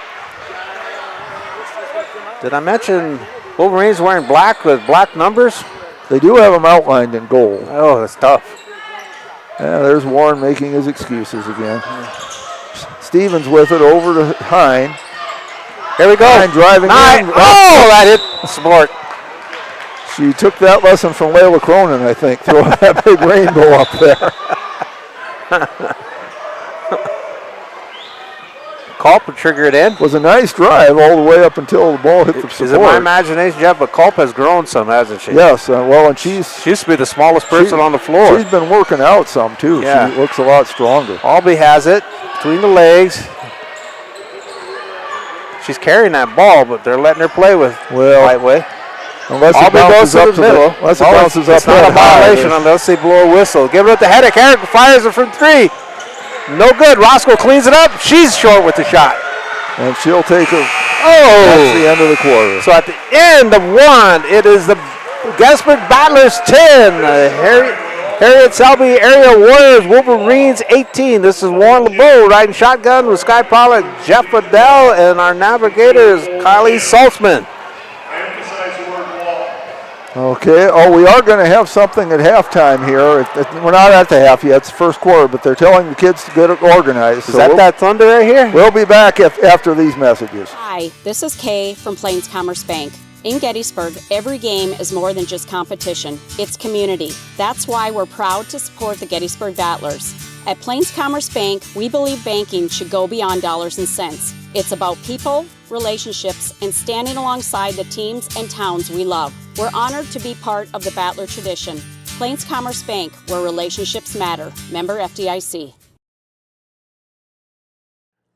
Did I mention Wolverines wearing black with black numbers? They do have them outlined in gold. Oh, that's tough. Yeah, there's Warren making his excuses again. Stevens with it over to Hine. Here we go. Hine driving in. Oh, that hit the sport. She took that lesson from Layla Cronin, I think. Throw that big rainbow up there. Culp would trigger it in. Was a nice drive all the way up until the ball hit the support. Is it my imagination, Jeff? But Culp has grown some, hasn't she? Yes, well, and she used to be the smallest person on the floor. She's been working out some, too. Yeah. She looks a lot stronger. Albee has it between the legs. She's carrying that ball, but they're letting her play with right way. Unless Albee it bounces up to the middle. Unless it bounces up it's not a violation unless they blow a whistle. Give it to Heddick. Heddick fires it from three. No good. Roscoe cleans it up. She's short with the shot. And she'll take her. Oh! That's the end of the quarter. So at the end of one, it is the Gettysburg Battlers 10. Harriet Selby Area Warriors Wolverines 18. This is Warren LeBeau riding shotgun with Sky Pollock, Jeff Adele, and our navigator is Kylie Saltzman. Okay. Oh, we are going to have something at halftime here. We're not at the half yet. It's the first quarter, but they're telling the kids to get it organized. Is that thunder right here? We'll be back after these messages. Hi, this is Kay from Plains Commerce Bank. In Gettysburg, every game is more than just competition. It's community. That's why we're proud to support the Gettysburg Battlers. At Plains Commerce Bank, we believe banking should go beyond dollars and cents. It's about people, relationships, and standing alongside the teams and towns we love. We're honored to be part of the Battler tradition. Plains Commerce Bank, where relationships matter. Member FDIC.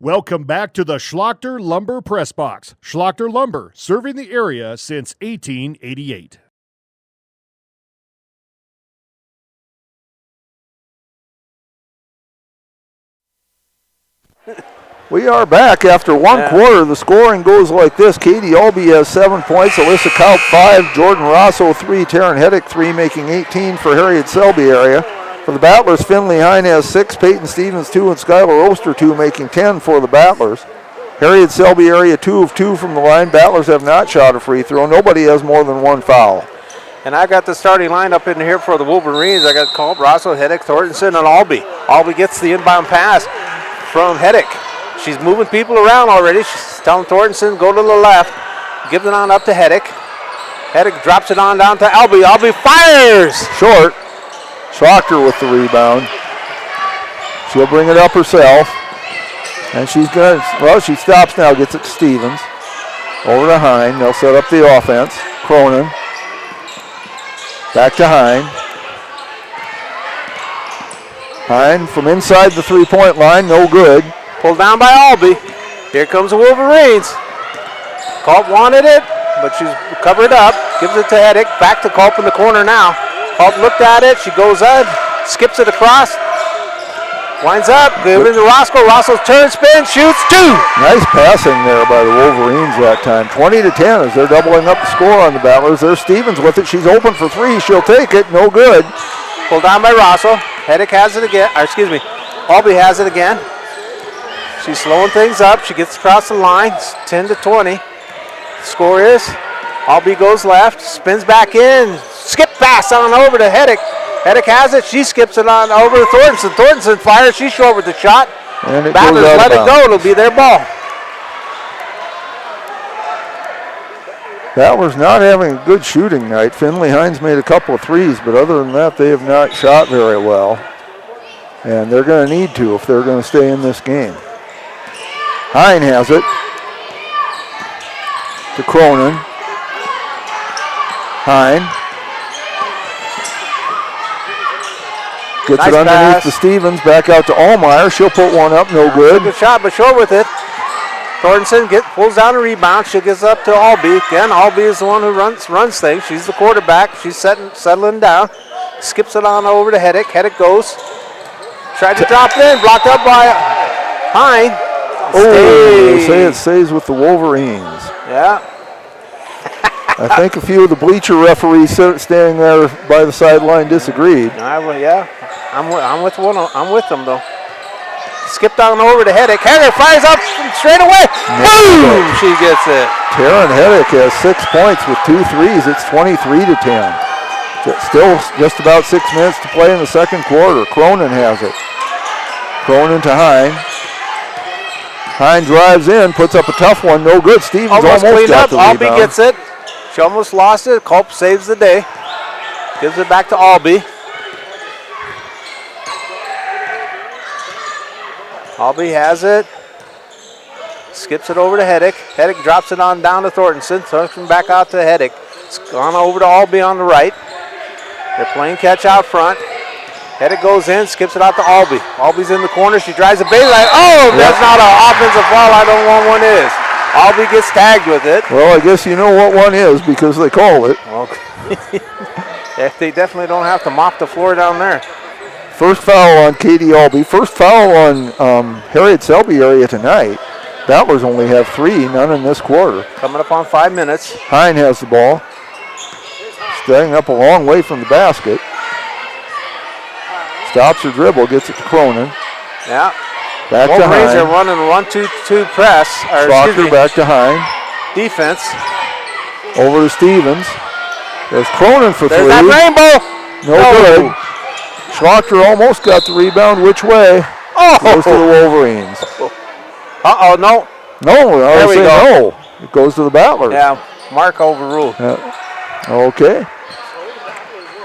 Welcome back to the Schlochter Lumber Press Box. Schlochter Lumber, serving the area since 1888. We are back after one quarter. The scoring goes like this. Katie Albee has 7 points, Alyssa Kaup 5, Jordan Rosso 3, Taryn Heddick 3, making 18 for Harriet Selby area. For the Battlers, Finley Hine has 6, Peyton Stevens 2, and Skylar Oster 2, making 10 for the Battlers. Harriet Selby area 2 of 2 from the line. Battlers have not shot a free throw. Nobody has more than one foul. And I got the starting lineup in here for the Wolverines. I got Culp, Rosso, Hedrick, Thornton, and Albee. Albee gets the inbound pass from Hedrick. She's moving people around already. She's telling Thornton, go to the left. Gives it on up to Hedrick. Hedrick drops it on down to Albee. Albee fires! Short. Schrochter with the rebound. She'll bring it up herself. And she's going to, well, she stops now, gets it to Stevens. Over to Hine. They'll set up the offense. Cronin. Back to Hine. Hine from inside the three-point line, no good. Pulled down by Albee. Here comes the Wolverines. Culp wanted it, but she's covered up. Gives it to Hedrick. Back to Culp in the corner now. Culp looked at it. She goes up, skips it across. Winds up, give it to Roscoe. Roscoe's turn, spin, shoots, 2. Nice passing there by the Wolverines that time. 20-10 as they're doubling up the score on the Battlers. There's Stevens with it. She's open for 3. She'll take it. No good. Pulled down by Roscoe. Hedrick has it again. Albee has it again. She's slowing things up. She gets across the line. It's 10-20. Score is Albee goes left, spins back in, skip pass on over to Hedrick. Hedrick has it. She skips it on over to Thornton. Thornton fires. She's short with the shot. And it Battlers goes out let of it go. It'll be their ball. Battlers not having a good shooting night. Finley Hines made a couple of threes, but other than that, they have not shot very well. And they're going to need to if they're going to stay in this game. Hine has it. To Cronin. Hine. Gets Nice it underneath pass. to Stevens, back out to Allmeyer. She'll put one up, no good. Good shot, but short with it. Thornton pulls down a rebound. She gets up to Albee. Again, Albee is the one who runs things. She's the quarterback. She's settling down. Skips it on over to Hedrick. Hedrick goes. Tried to drop it in. Blocked up by Hine. Oh, they say it stays with the Wolverines. Yeah. I think a few of the bleacher referees standing there by the sideline disagreed. I'm with them though. Skipped on over to Hedrick. Hedrick fires up straight away. Boom! She gets it. Taryn Hedrick has 6 points with 2 threes. It's 23-10. Still just about 6 minutes to play in the second quarter. Cronin has it. Cronin to Hine. Hine drives in, puts up a tough one. No good. Stevens almost cleaned got up. the Albee rebound. gets it. She almost lost it. Culp saves the day. Gives it back to Albee. Albee has it. Skips it over to Hedrick. Hedrick drops it on down to Thornton. Thornton back out to Hedrick. It's gone over to Albee on the right. They're playing catch out front. Hedrick goes in, skips it out to Albee. Albee's in the corner. She drives the baseline. Oh, that's not an offensive foul. I don't know what one is. Albee gets tagged with it. Well, I guess you know what one is because they call it. Okay. They definitely don't have to mop the floor down there. First foul on Katie Albee. First foul on Harriet Selby area tonight. Battlers only have 3, none in this quarter. Coming up on 5 minutes. Hine has the ball. Staying up a long way from the basket. Stops her dribble, gets it to Cronin. Yeah. Back to Wolverines Hine. are running 1-2-2 press. Schrochter back to Hine. Defense. Over to Stevens. There's Cronin for 3. There's that rainbow. No good. Schrochter almost got the rebound. Which way? Goes to the Wolverines. Uh-oh, no. No, I would say no. It goes to the Battlers. Yeah, Mark overruled. Okay.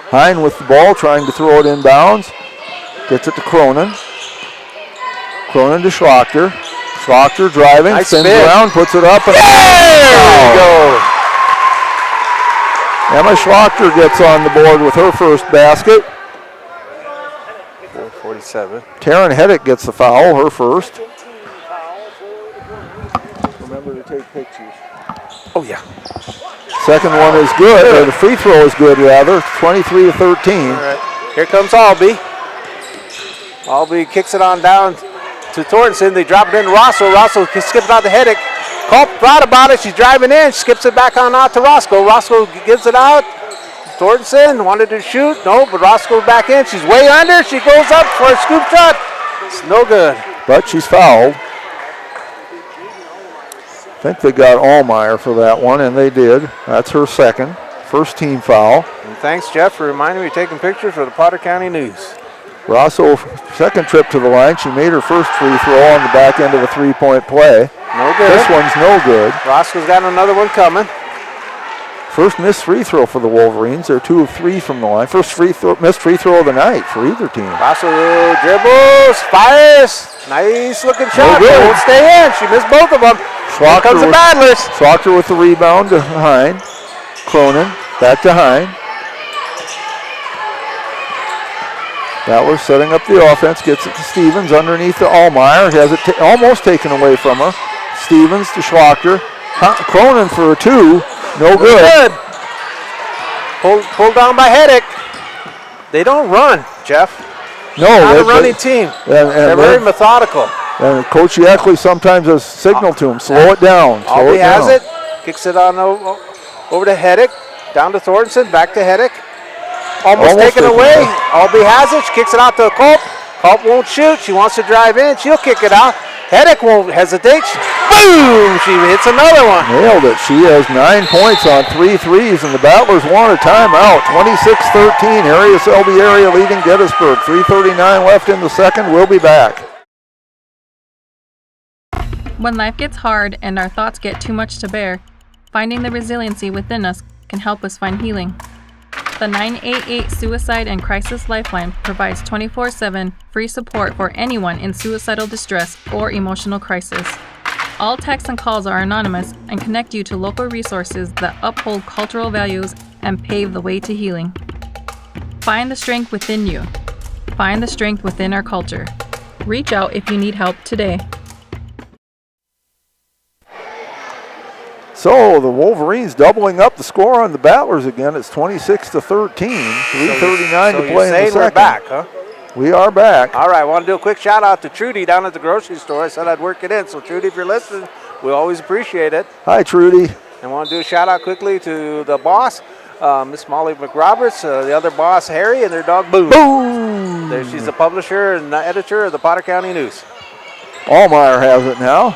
Hine with the ball, trying to throw it inbounds. Gets it to Cronin. Cronin to Schrochter. Schrochter driving, Nice spins spin. around, puts it up. And There we go. Emma Schrochter gets on the board with her first basket. 4:47. Taryn Hedrick gets the foul, her first. Remember to take pictures. Oh, yeah. Second one is good, or the free throw is good rather, 23-13. All right. Here comes Albee. Albee kicks it on down to Thornton. They drop it in to Rosso. Rosso skips it out to Hedrick. Culp thought about it. She's driving in. Skips it back on out to Roscoe. Roscoe gives it out. Thornton wanted to shoot. No, but Roscoe back in. She's way under. She goes up for a scoop shot. It's no good. But she's fouled. I think they got Allmeyer for that one, and they did. That's her second. first team foul. And thanks, Jeff, for reminding me of taking pictures for the Potter County News. Rosso, second trip to the line. She made her first free throw on the back end of a three-point play. No good. This one's no good. Roscoe's got another one coming. First missed free throw for the Wolverines. They're 2 of 3 from the line. First missed free throw of the night for either team. Rosso dribbles, fires. Nice looking shot. No good. Won't stay in. She missed both of them. Here comes the Battlers. Schlochter with the rebound to Hine. Cronin back to Hine. Battlers setting up the offense. Gets it to Stevens underneath to Allmeyer. Has it almost taken away from her. Stevens to Schlochter. Cronin for a 2. No good. Pulled down by Heddick. They don't run, Jeff. No, not a running team. They're very methodical. And Coach Yackley sometimes has signaled to him, slow it down. Albee has it, kicks it on over to Heddick, down to Thornton, back to Heddick. Almost taken away. Albee has it, she kicks it out to Culp. Culp won't shoot, she wants to drive in, she'll kick it out. Heddick won't hesitate. Boom! She hits another one. Nailed it. She has 9 points on 3 threes, and the Battlers want a timeout. 26-13. Area Selby area leading Gettysburg. 3:39 left in the second. We'll be back. When life gets hard and our thoughts get too much to bear, finding the resiliency within us can help us find healing. The 988 Suicide and Crisis Lifeline provides 24/7 free support for anyone in suicidal distress or emotional crisis. All texts and calls are anonymous and connect you to local resources that uphold cultural values and pave the way to healing. Find the strength within you. Find the strength within our culture. Reach out if you need help today. So the Wolverines doubling up the score on the Battlers again. It's 26-13. 3:39 to play in the second. We're back, huh? We are back. All right, I want to do a quick shout out to Trudy down at the grocery store. I said I'd work it in. So Trudy, if you're listening, we always appreciate it. Hi, Trudy. And I want to do a shout out quickly to the boss, Miss Molly McRoberts, the other boss, Harry, and their dog, Boom. Boom! She's the publisher and editor of the Potter County News. Allmeyer has it now.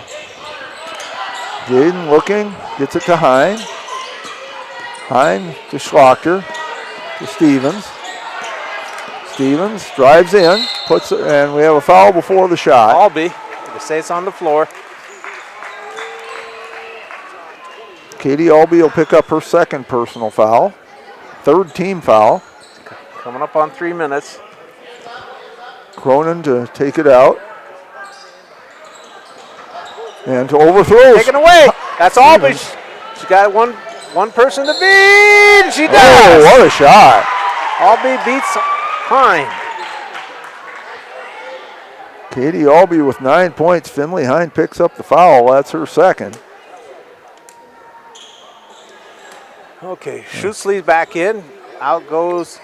Jaden looking, gets it to Hine. Hine to Schlochter, to Stevens. Stevens drives in, puts it, and we have a foul before the shot. Albee, they say it's on the floor. Katie Albee will pick up her second personal foul. Third team foul. Coming up on 3 minutes. Cronin to take it out. And to overthrow. Taken away. That's Albee. She got one person to beat, and she does. Oh, what a shot. Albee beats Hine. Katie Albee with 9 points. Finley Hine picks up the foul. That's her second. Okay, Schutzley's back in. Out goes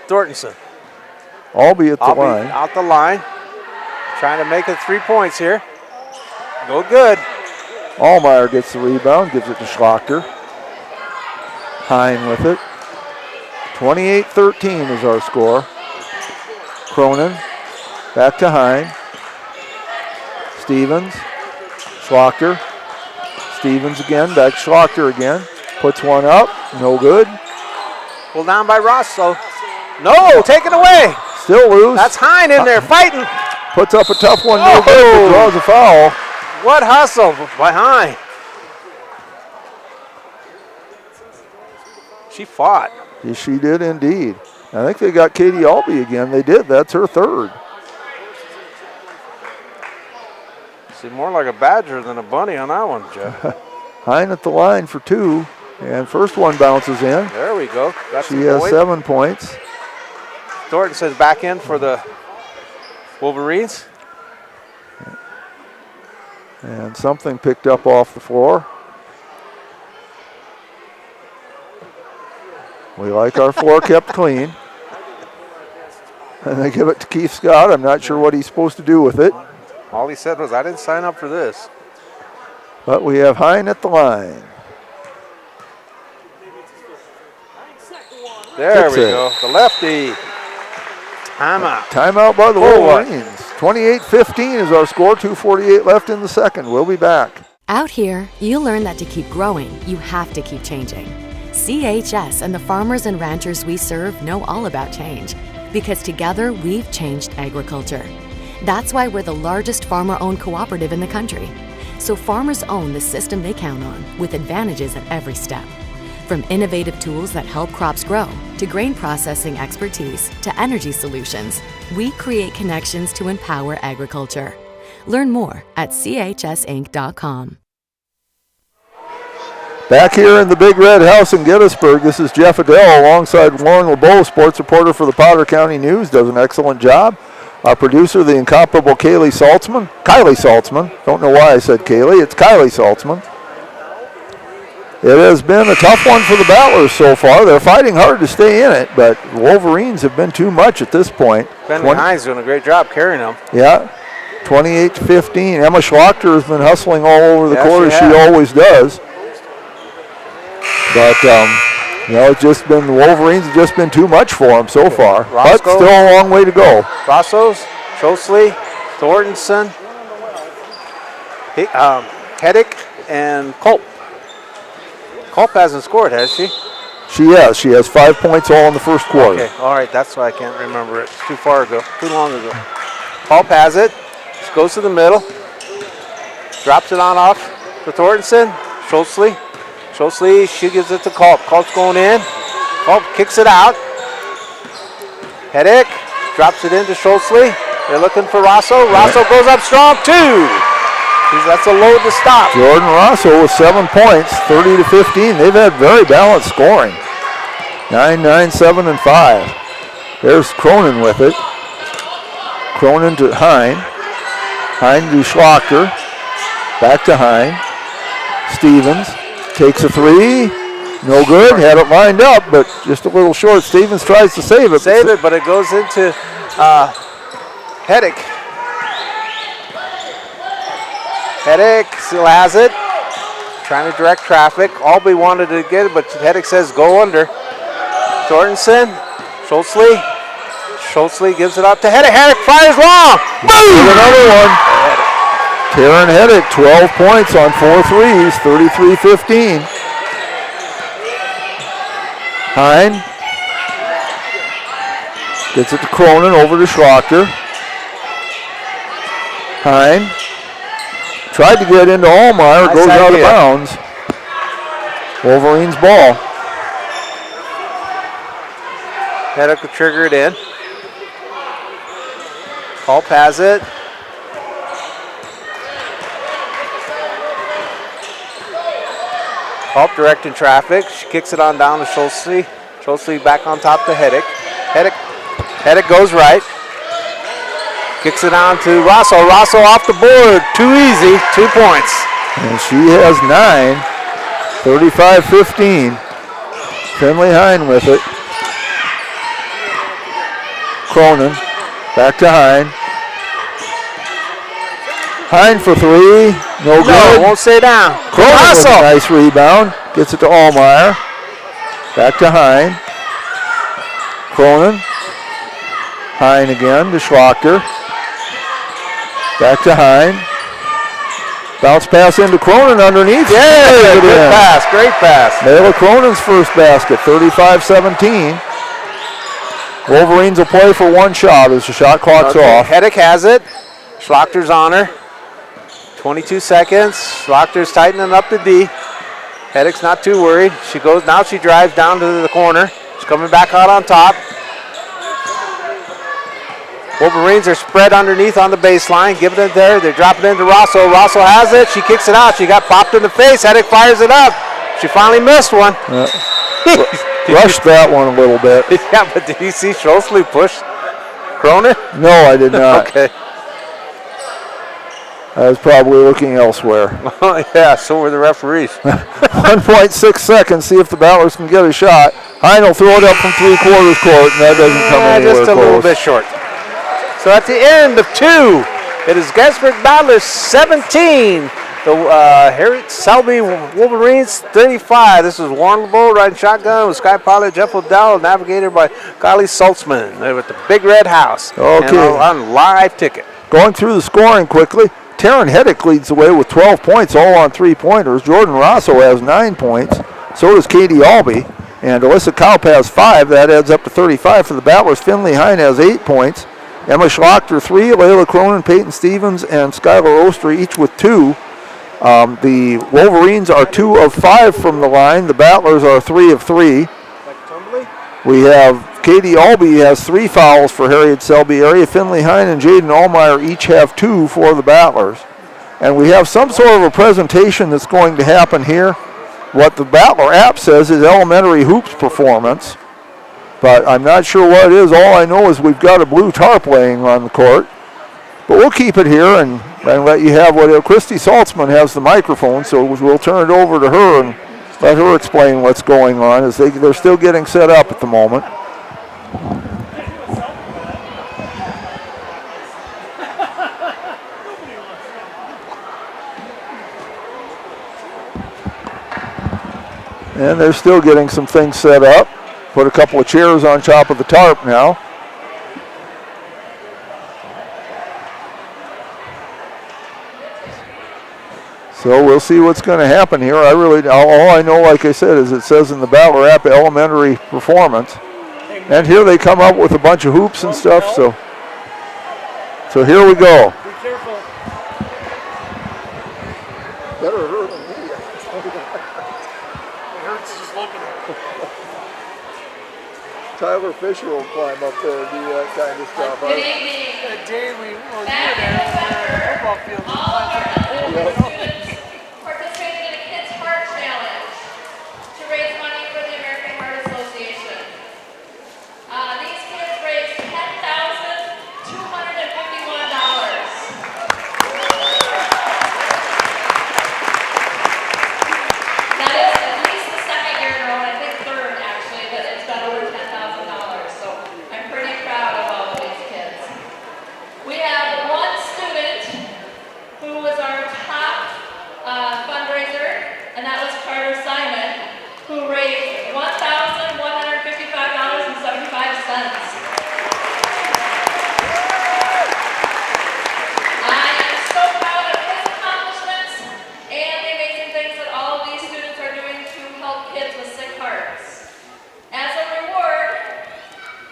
Thornton. Albee at the line. Out the line. Trying to make it 3 points here. Go good. Allmeyer gets the rebound, gives it to Schlochter. Hine with it. 28-13 is our score. Cronin back to Hine. Stevens. Schlochter. Stevens again, back to Schlochter again. Puts one up, no good. Pulled down by Rosso. No, taken away. Still loose. That's Hine in there fighting. Puts up a tough one, no good, but draws a foul. What hustle by Hine. She fought. Yes, she did indeed. I think they got Katie Albee again. They did. That's her third. She's more like a badger than a bunny on that one, Jeff. Hine at the line for 2, and first one bounces in. There we go. That's she has 7 points. Thornton says back in for the Wolverines. And something picked up off the floor. We like our floor kept clean. And they give it to Keith Scott. I'm not sure what he's supposed to do with it. All he said was, I didn't sign up for this. But we have Hine at the line. There we go. The lefty. Timeout. Timeout by the Wolverines. 28-15 is our score. 2:48 left in the second. We'll be back. Out here, you learn that to keep growing, you have to keep changing. CHS and the farmers and ranchers we serve know all about change, because together we've changed agriculture. That's why we're the largest farmer-owned cooperative in the country. So farmers own the system they count on, with advantages at every step. From innovative tools that help crops grow, to grain processing expertise, to energy solutions, we create connections to empower agriculture. Learn more at chsinc.com. Back here in the Big Red House in Gettysburg, this is Jeff Adele alongside Lauren LeBeau, sports reporter for the Potter County News, does an excellent job. Our producer, the incomparable Kylie Saltzman. Don't know why I said Kaylee. It's Kylie Saltzman. It has been a tough one for the Battlers so far. They're fighting hard to stay in it, but the Wolverines have been too much at this point. Bentley Hines doing a great job carrying them. Yeah, 28-15. Emma Schlachter has been hustling all over the court as she always does. But, it's just been, the Wolverines have just been too much for them so far. But still a long way to go. Rossos, Schosley, Thornton, Heddick, and Culp. Culp hasn't scored, has she? She has. She has 5 points all in the first quarter. Okay, all right, that's why I can't remember it. It's too far ago, too long ago. Culp has it. Just goes to the middle. Drops it on off to Thornton. Schosley, she gives it to Culp. Culp's going in. Culp kicks it out. Heddick drops it into Schosley. They're looking for Rosso. Rosso goes up strong, too. That's a load to stop. Jordan Rosso with 7 points, 30-15. They've had very balanced scoring. 9, 7, and 5. There's Cronin with it. Cronin to Hine. Hine to Schlachter. Back to Hine. Stevens takes a three. No good. Had it lined up, but just a little short. Stevens tries to save it. But it goes into Heddick. Heddick still has it. Trying to direct traffic. Albee wanted to get it, but Heddick says go under. Thornton, Schosley gives it up to Heddick. Heddick fires long. Boom! Another one. Taryn Heddick, 12 points on 4 threes, 33-15. Hine gets it to Cronin, over to Schlachter. Hine tried to get into Allmeyer, goes out of bounds. Wolverines ball. Heddick will trigger it in. Culp has it. Culp directing traffic. She kicks it on down to Schosley. Schosley back on top to Heddick. Heddick goes right. Kicks it on to Rosso. Rosso off the board. Too easy. 2 points. And she has 9. 35-15. Finley Hine with it. Cronin. Back to Hine. Hine for 3. No good. Won't stay down. Cronin with a nice rebound. Gets it to Allmeyer. Back to Hine. Cronin. Hine again to Schlachter. Back to Hine. Bounce pass into Cronin underneath. Yeah, good pass. Great pass. Layla Cronin's first basket, 35-17. Wolverines will play for one shot as the shot clock's off. Heddick has it. Schlachter's on her. 22 seconds. Schlachter's tightening up the D. Heddick's not too worried. She drives down to the corner. She's coming back out on top. Wolverines are spread underneath on the baseline. Give it there. They're dropping it into Rosso. Rosso has it. She kicks it out. She got popped in the face. Heddick fires it up. She finally missed one. Rushed that one a little bit. Yeah, but did you see Schosley push Cronin? No, I did not. Okay. I was probably looking elsewhere. Yeah, so were the referees. 1.6 seconds, see if the Battlers can get a shot. Hine will throw it up from 3/4 court, and that doesn't come anywhere just a close. little bit short. So at the end of 2, it is Gettysburg Battlers 17. The Harriet Selby Wolverines 35. This is Warren LeBeau riding shotgun with Sky Pilot Jeff O'Dowd, navigated by Kylie Saltzman. They're at the Big Red House. Okay. And on live ticket. Going through the scoring quickly. Taryn Heddick leads the way with 12 points, all on 3-pointers. Jordan Rosso has 9 points. So does Katie Albee. And Alyssa Kaup has 5. That adds up to 35 for the Battlers. Finley Hine has 8 points. Emma Schlachter 3, Layla Cronin, Peyton Stevens, and Skylar Oster each with 2. The Wolverines are 2 of 5 from the line. The Battlers are 3 of 3. We have Katie Albee has 3 fouls for Harriet Selby area. Finley Hine and Jaden Allmeyer each have 2 for the Battlers. And we have some sort of a presentation that's going to happen here. What the Battler app says is elementary hoops performance, but I'm not sure what it is. All I know is we've got a blue tarp laying on the court. But we'll keep it here and let you have what Christy Saltzman has the microphone, so we'll turn it over to her and let her explain what's going on as they're still getting set up at the moment. And they're still getting some things set up. Put a couple of chairs on top of the tarp now. So we'll see what's going to happen here. All I know, like I said, is it says in the Battler app, elementary performance. And here they come up with a bunch of hoops and stuff. So here we go. Be careful. Better hurt than me. It hurts just looking at it. Tyler Fisher will climb up there and do that kind of stuff. Good evening. The day we were there, the football field, we climbed up the Participated in a Kids Heart Challenge to raise money for the American Heart Association. These kids raised $10,251. That is at least the second year in a row, and I think third actually, that it's been over $10,000. So I'm pretty proud of all of these kids. We have one student who was our top fundraiser, and that was Carter Simon, who raised $1,155.75. I am so proud of his accomplishments and the amazing things that all of these students are doing to help kids with sick hearts. As a reward,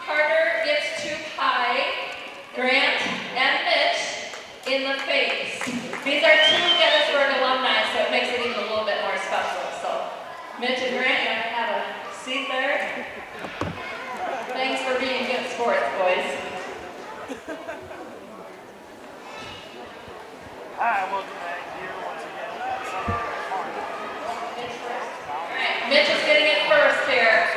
Carter gets to pie Grant and Mitch in the face. These are 2 Gettysburg alumni, so it makes it even a little bit more special. So, Mitch and Grant, you want to have a seat there? Thanks for being good sports, boys. Hi, welcome back here once again. All right, Mitch is getting it first here.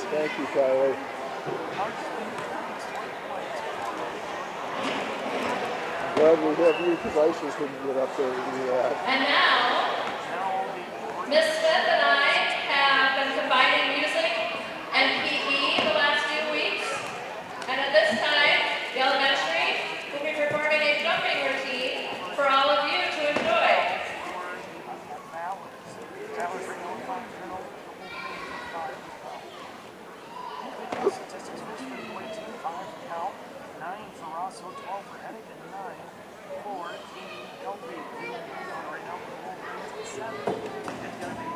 Thank you, Tyler. Glad we have you because I sure couldn't get up there to do that. And now, Miss Smith and I have been combining music and PE the last few weeks. And at this time, the elementary will be performing a jumping routine for all of you to enjoy. Statistics for speed, 22, 5 for Cal, 9 for Rosso, 12 for Hennig, and 9 for Katie Elby. Right now for the Wolverines, 7. It's going to be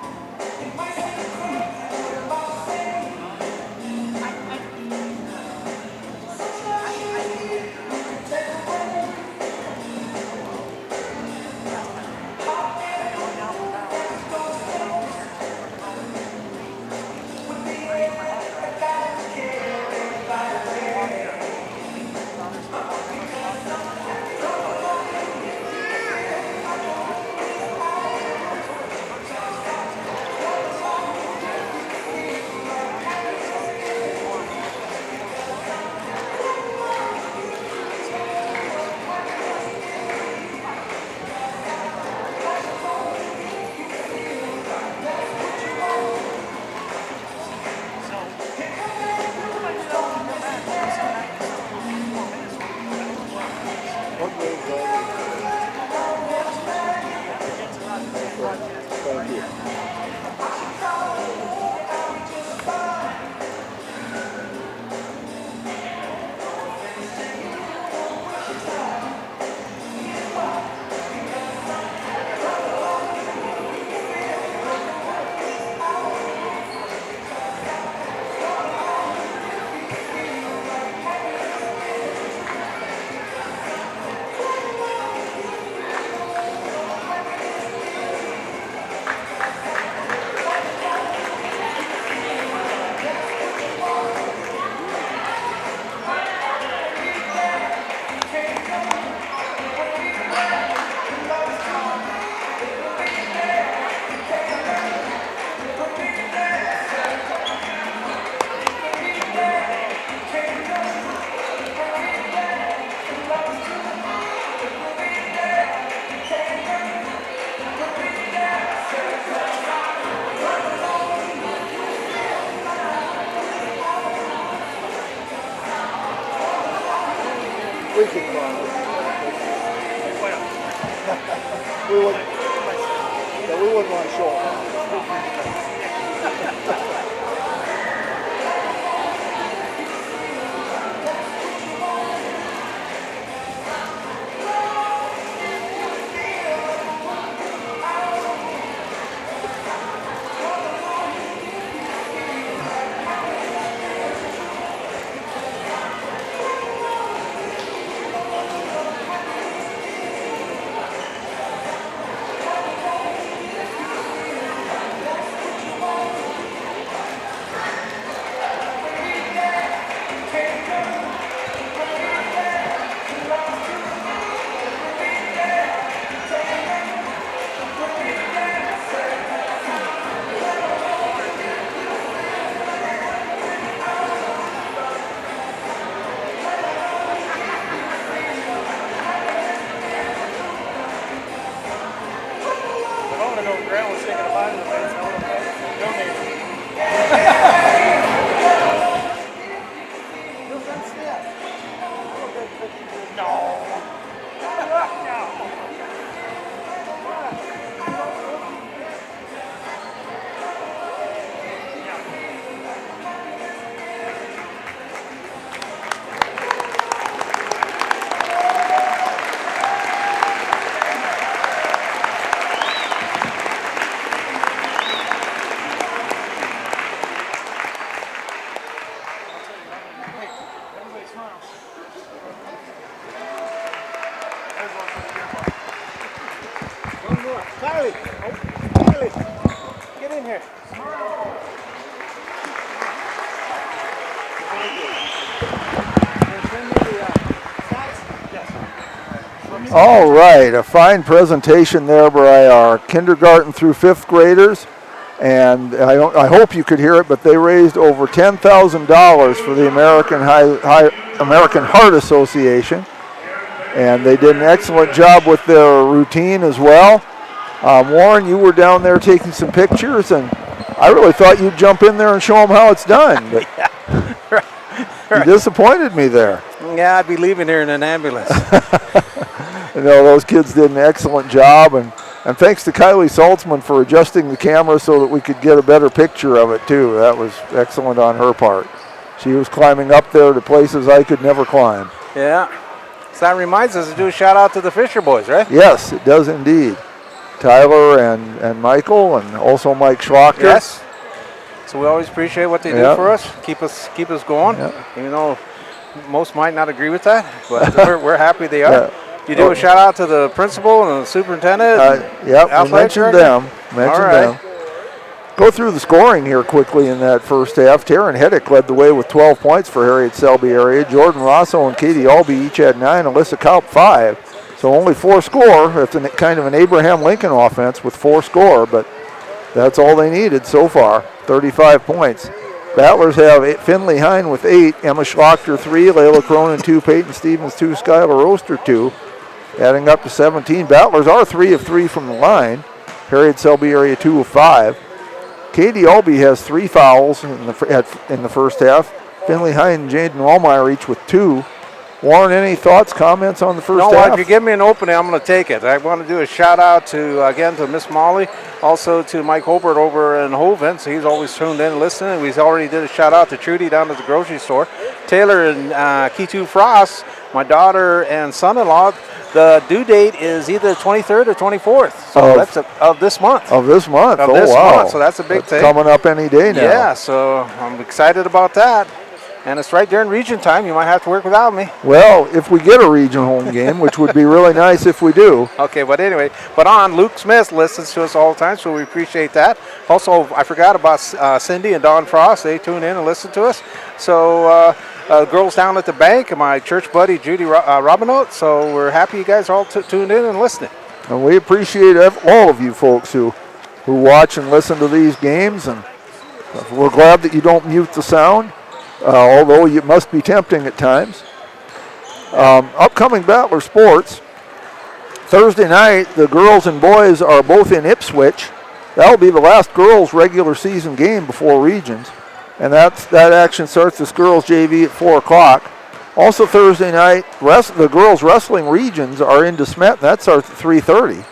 We could climb it. We wouldn't. Yeah, we wouldn't want to show them. Kylie, Kylie, get in here. All right, a fine presentation there by our kindergarten through 5th graders. And I hope you could hear it, but they raised over $10,000 for the American Heart Association. And they did an excellent job with their routine as well. Warren, you were down there taking some pictures, and I really thought you'd jump in there and show them how it's done. But you disappointed me there. Yeah, I'd be leaving here in an ambulance. You know, those kids did an excellent job, and thanks to Kylie Saltzman for adjusting the camera so that we could get a better picture of it too. That was excellent on her part. She was climbing up there to places I could never climb. Yeah. So that reminds us to do a shout out to the Fisher boys, right? Yes, it does indeed. Tyler and Michael, and also Mike Schlocker. Yes. So we always appreciate what they do for us. Keep us going. Yep. Even though most might not agree with that, but we're happy they are. Yeah. You do a shout out to the principal and the superintendent. Yep, we mentioned them. Go through the scoring here quickly in that first half. Taryn Heddick led the way with 12 points for Harriet Selby area. Jordan Rosso and Katie Albee each had 9. Alyssa Kaup 5. So only 4 score. That's kind of an Abraham Lincoln offense with 4 score, but that's all they needed so far. 35 points. Battlers have Finley Hine with 8, Emma Schlochter 3, Layla Cronin 2, Peyton Stevens 2, Skylar Oster 2, adding up to 17. Battlers are 3 of 3 from the line. Harriet Selby area 2 of 5. Katie Albee has 3 fouls in the first half. Finley Hine and Jaden Allmeyer each with 2. Warren, any thoughts, comments on the first No, half? if you give me an opening, I'm going to take it. I want to do a shout out to, again, to Miss Molly, also to Mike Hobart over in Hoven. So he's always tuned in and listening. We already did a shout out to Trudy down at the grocery store. Taylor and Ketu Frost, my daughter and son-in-law. The due date is either 23rd or 24th. So that's of this month. Of this month. Of oh, this wow. month. So that's a big thing. Coming up any day now. Yeah, so I'm excited about that. And it's right during region time. You might have to work without me. Well, if we get a region home game, which would be really nice if we do. Okay, but anyway, Luke Smith listens to us all the time, so we appreciate that. Also, I forgot about Cindy and Dawn Frost. They tune in and listen to us. So, girls down at the bank and my church buddy, Judy Robinot. So we're happy you guys are all tuned in and listening. And we appreciate all of you folks who watch and listen to these games. And we're glad that you don't mute the sound. Although it must be tempting at times. Upcoming Battler sports. Thursday night, the girls and boys are both in Ipswich. That'll be the last girls' regular season game before regions. And that action starts this girls' JV at 4 o'clock. Also Thursday night, the girls' wrestling regions are in DeSmet, and that starts at 3:30.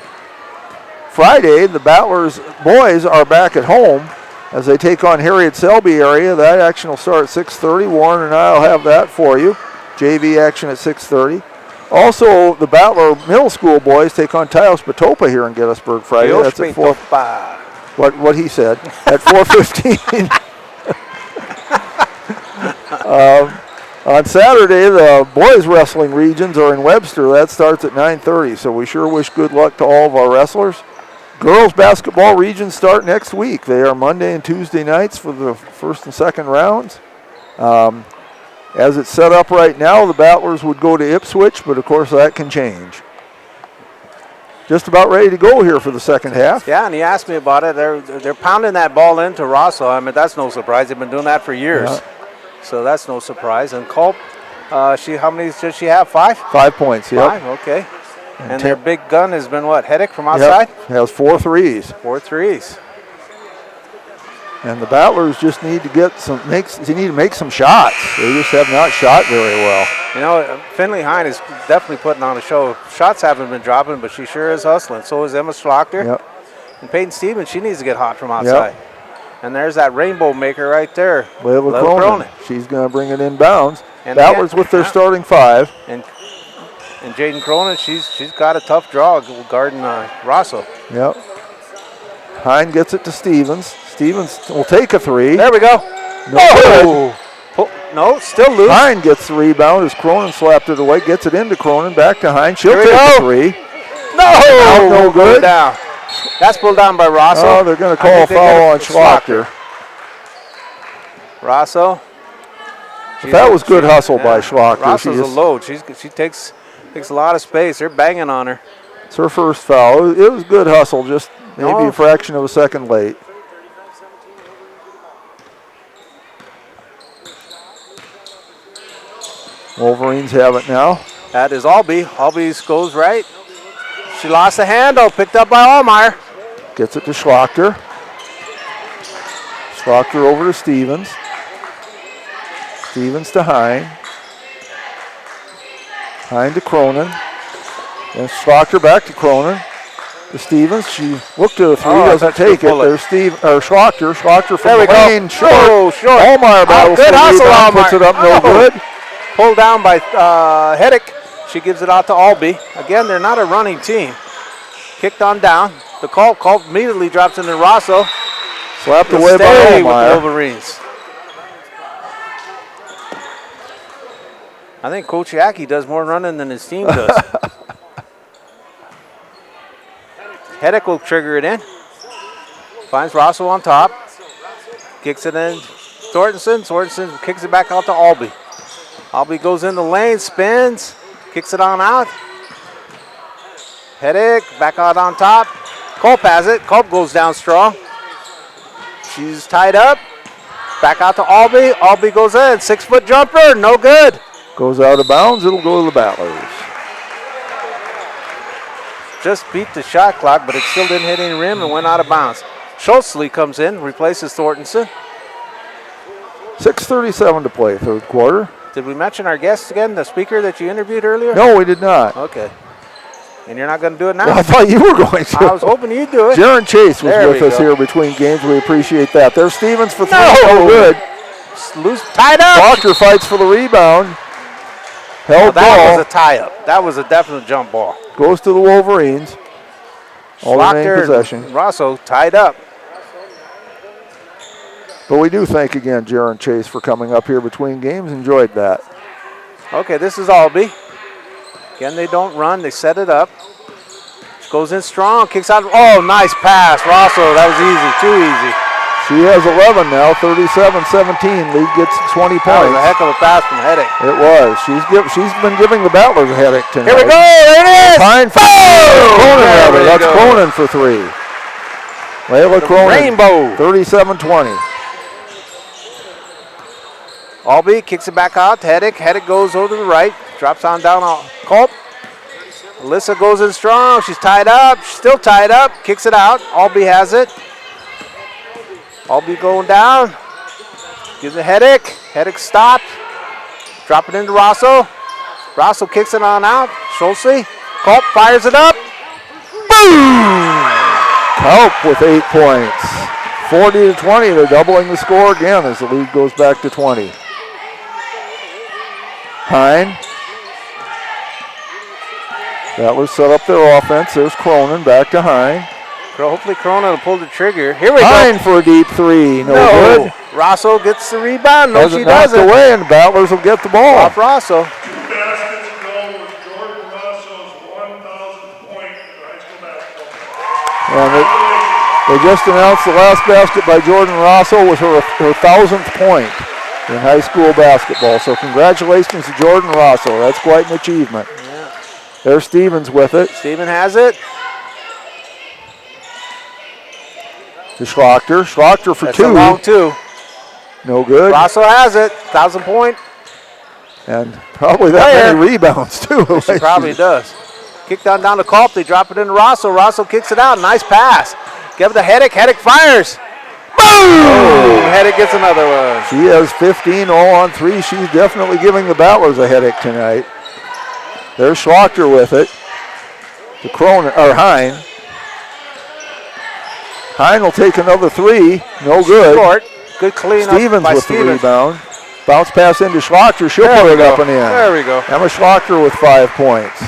Friday, the Battlers boys are back at home as they take on Harriet Selby area. That action will start at 6:30. Warren and I will have that for you. JV action at 6:30. Also, the Battler Middle School boys take on Taos Patopa here in Gettysburg Friday. That's at 4. What he said at 4:15. On Saturday, the boys wrestling regions are in Webster. That starts at 9:30. So we sure wish good luck to all of our wrestlers. Girls basketball regions start next week. They are Monday and Tuesday nights for the first and second rounds. As it's set up right now, the Battlers would go to Ipswich, but of course that can change. Just about ready to go here for the second half. Yeah, and he asked me about it. They're pounding that ball into Rosso. I mean, that's no surprise. They've been doing that for years. Yeah. So that's no surprise. And Culp, how many does she have? 5? 5 points, yeah. 5, okay. And their big gun has been what? Heddick from outside? Yep. Has 4 threes. 4 threes. And the Battlers just need to make some shots. They just have not shot very well. You know, Finley Hine is definitely putting on a show. Shots haven't been dropping, but she sure is hustling. So is Emma Schlochter. Yep. And Peyton Stevens, she needs to get hot from outside. Yep. And there's that rainbow maker right there. Layla Cronin. She's going to bring it inbounds. Battlers with their starting 5. And Jaden Cronin, she's got a tough draw guarding Rosso. Yep. Hine gets it to Stevens. Stevens will take a 3. There we go. No, still loose. Hine gets the rebound as Cronin slapped it away. Gets it into Cronin. Back to Hine. She'll take a 3. No good. Down. That's pulled down by Rosso. Oh, they're going to call a foul on Schlochter. Rosso. That was good hustle by Schlochter. Rosso's a load. She takes a lot of space. They're banging on her. It's her first foul. It was good hustle, just maybe a fraction of a second late. Wolverines have it now. That is Albee. Albee goes right. She lost the handle, picked up by Allmeyer. Gets it to Schlochter. Schlochter over to Stevens. Stevens to Hine. Hine to Cronin. And Schlochter back to Cronin. To Stevens. She looked at the 3, doesn't take it. There's Schlochter. Schlochter from the lane. Short. Allmeyer battles good hustle, Allmeyer. Puts it up no good. Pulled down by Heddick. She gives it out to Albee. Again, they're not a running team. Kicked on down. The Culp immediately drops into Rosso. Slapped away by Allmeyer. With the Wolverines. I think Coach Yaki does more running than his team does. Heddick will trigger it in. Finds Rosso on top. Kicks it in. Thornton kicks it back out to Albee. Albee goes in the lane, spins, kicks it on out. Heddick back out on top. Culp has it. Culp goes down strong. She's tied up. Back out to Albee. Albee goes in. 6-foot jumper. No good. Goes out of bounds. It'll go to the Battlers. Just beat the shot clock, but it still didn't hit any rim and went out of bounds. Schultzley comes in, replaces Thornton. 6:37 to play, third quarter. Did we mention our guest again, the speaker that you interviewed earlier? No, we did not. Okay. And you're not going to do it now? Well, I thought you were going to. I was hoping you'd do it. Jaron Chase was There with we us go. here between games. We appreciate that. There's Stevens for 3. No! No good. Loose, tied up. Proctor fights for the rebound. Held That ball. was a tie-up. That was a definite jump ball. Goes to the Wolverines. All remaining possession. And Rosso tied up. But we do thank again Jaron Chase for coming up here between games. Enjoyed that. Okay, this is Albee. Again, they don't run. They set it up. Goes in strong. Kicks out. Oh, nice pass. Rosso, that was easy. Too easy. She has 11 now, 37-17. Lead gets 20 points. That was a heck of a pass from Headache. It was. She's been giving the Battlers a headache tonight. Here we go. There it is. Fine for Cronin. That's Cronin for 3. Layla Cronin. Rainbow. 37-20. Albee kicks it back out to Headache. Headache goes over to the right. Drops on down on Culp. Alyssa goes in strong. She's tied up. She's still tied up. Kicks it out. Albee has it. Albee going down. Gives a Headache. Headache stopped. Drop it into Rosso. Rosso kicks it on out. Schulze. Culp fires it up. Boom! Culp with 8 points. 40-20. They're doubling the score again as the lead goes back to 20. Hine. Battlers set up their offense. There's Cronin back to Hine. Hopefully Cronin will pull the trigger. Here we Hine go. for a deep 3. No good. Rosso gets the rebound. No, she knocked doesn't. away, and the Battlers will get the ball. Off Rosso. Baskets go with Jordan Rosso's 1,000th point in high school basketball. And they just announced the last basket by Jordan Rosso was her 1,000th point in high school basketball. So congratulations to Jordan Rosso. That's quite an achievement. Yeah. There's Stevens with it. Steven has it. To Schlachter. Schlachter for That's 2. a long 2. No good. Rosso has it. 1,000 point. And probably that many rebounds too. She probably does. Kicked down to Culp. They drop it into Rosso. Rosso kicks it out. Nice pass. Give it to Headache. Headache fires. Boom! Oh. Headache gets another one. She has 15 all on 3. She's definitely giving the Battlers a headache tonight. There's Schlachter with it. To Cronin, or Hine. Hine will take another 3. No good. Short. Good clean Stevens by with Stevens. the rebound. Bounce pass into Schlachter. She'll There put we it go. up and in. There we go. Emma Schlachter with 5 points.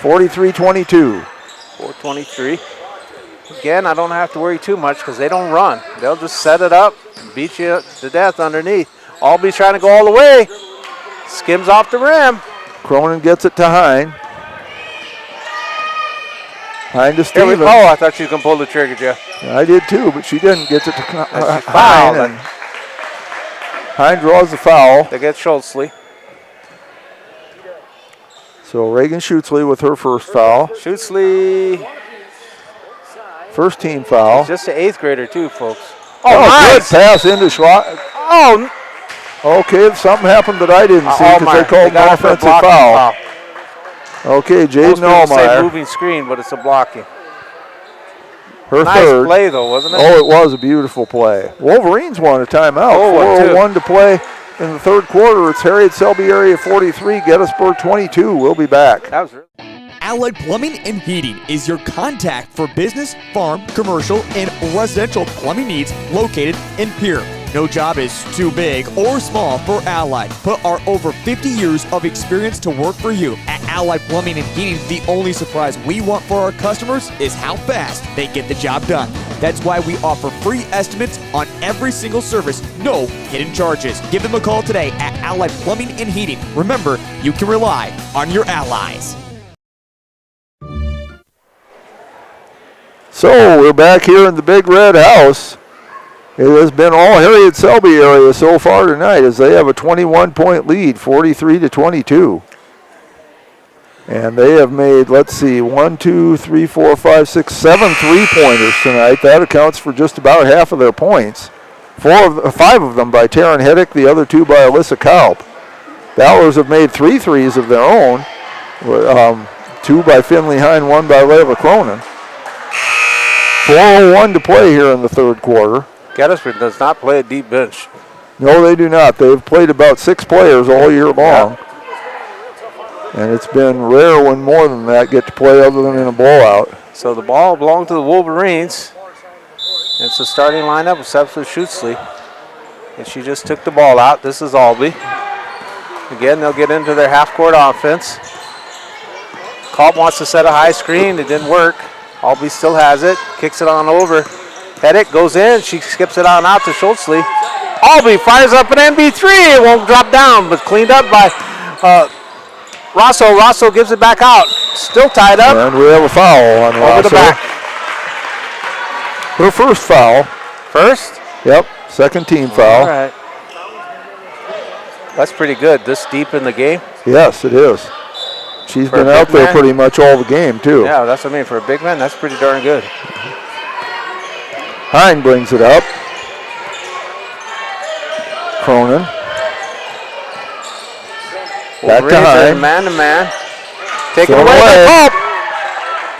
43-22. 4:23. Again, I don't have to worry too much because they don't run. They'll just set it up and beat you to death underneath. Albee's trying to go all the way. Skims off the rim. Cronin gets it to Hine. Hine to Here we Stevens. go. Oh, I thought she was going to pull the trigger, Jeff. I did too, but she didn't. Gets it to She Hine. fouled. And Hine draws the foul. They get Schultzley. So Reagan Schutzley with her first foul. Schutzley. First team foul. Just an 8th grader too, folks. Oh, nice. good pass into Schlachter. Oh. Okay, something happened that I didn't see because they called an offensive foul. Okay, Jaden Most people say Allmeyer. moving screen, but it's a blocking. Her Nice third. play, though, wasn't it? Oh, it was a beautiful play. Wolverines want a timeout. 4:01 to play in the third quarter. It's Harriet Selby Area 43, Gettysburg 22. We'll be back. That was Allied Plumbing and Heating is your contact for business, farm, commercial, and residential plumbing needs located in Pierre. No job is too big or small for Allied. Put our over 50 years of experience to work for you. At Allied Plumbing and Heating, the only surprise we want for our customers is how fast they get the job done. That's why we offer free estimates on every single service, no hidden charges. Give them a call today at Allied Plumbing and Heating. Remember, you can rely on your allies. So we're back here in the Big Red House. It has been all Harriet Selby area so far tonight as they have a 21-point lead, 43-22. And they have made, let's see, 1, 2, 3, 4, 5, 6, 7 3-pointers tonight. That accounts for just about half of their points. 5 of them by Taryn Heddick, the other 2 by Alyssa Kalp. Bowers have made 3 threes of their own, 2 by Finley Hine, 1 by Layla Cronin. 4:01 to play here in the third quarter. Gettysburg does not play a deep bench. No, they do not. They've played about 6 players all year long. And it's been rare when more than that get to play other than in a blowout. So the ball belonged to the Wolverines. It's the starting lineup with substitute Schutzley. And she just took the ball out. This is Albee. Again, they'll get into their half-court offense. Culp wants to set a high screen. It didn't work. Albee still has it. Kicks it on over. Hedrick goes in. She skips it on out to Schutzley. Albee fires up an NB3. It won't drop down, but cleaned up by Rosso. Rosso gives it back out. Still tied up. And we have a foul on Rosso. Over the back. Her first foul. First? Yep, second team foul. All right. That's pretty good this deep in the game. Yes, it is. She's For been a out big there man. pretty much all the game, too. Yeah, that's what I mean. For a big man, that's pretty darn good. Hine brings it up. Cronin. Back to Hine. Man to man. Taken Thrown away away. by Culp.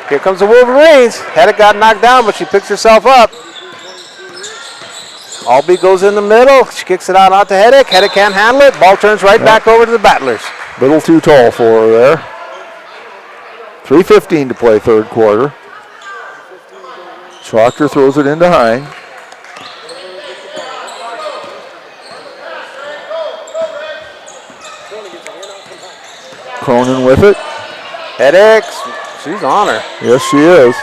Here comes the Wolverines. Hedrick got knocked down, but she picks herself up. Albee goes in the middle. She kicks it out to Hedrick. Hedrick can't handle it. Ball turns right back over to the Battlers. Little too tall for her there. 3:15 to play third quarter. Schwachter throws it into Hine. Cronin with it. Hedrick, she's on her. Yes, she is.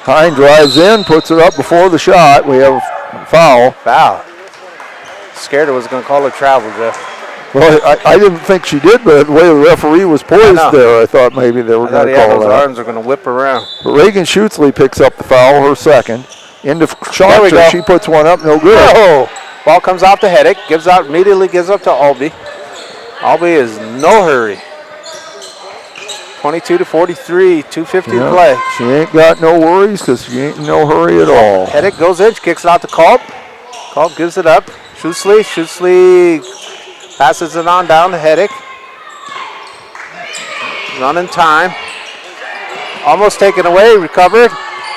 Hine drives in, puts it up before the shot. We have a foul. Foul. Scared I was going to call her travel, Jeff. Well, I didn't think she did, but the way the referee was poised there, I thought maybe they were going to call those that. arms are going to whip around. But Reagan Schutzley picks up the foul, her second. Into There we go. Schwachter, she puts one up, no good. Oh, ball comes out to Hedrick, immediately gives up to Albee. Albee is no hurry. 22 to 43, 2:50 to play. She ain't got no worries because she ain't in no hurry at all. Hedrick goes in, she kicks it out to Culp. Culp gives it up. Schutzley passes it on down to Hedrick. Running time. Almost taken away, recovered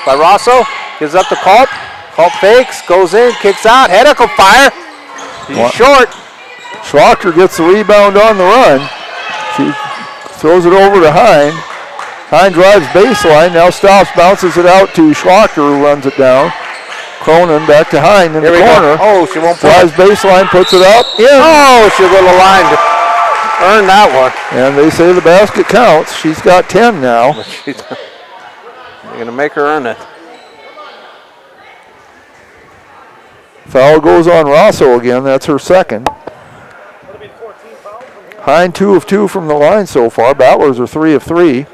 by Rosso. Gives up to Culp. Culp fakes, goes in, kicks out. Hedrick will fire. He's short. Schwachter gets the rebound on the run. She throws it over to Hine. Hine drives baseline, now stops, bounces it out to Schwachter, who runs it down. Cronin back to Hine in the corner. Oh, she won't drives baseline, puts it up. In. Oh, she will line to earn that one. And they say the basket counts. She's got 10 now. They're going to make her earn it. Foul goes on Rosso again. That's her second. Hine 2 of 2 from the line so far. Battlers are 3 of 3.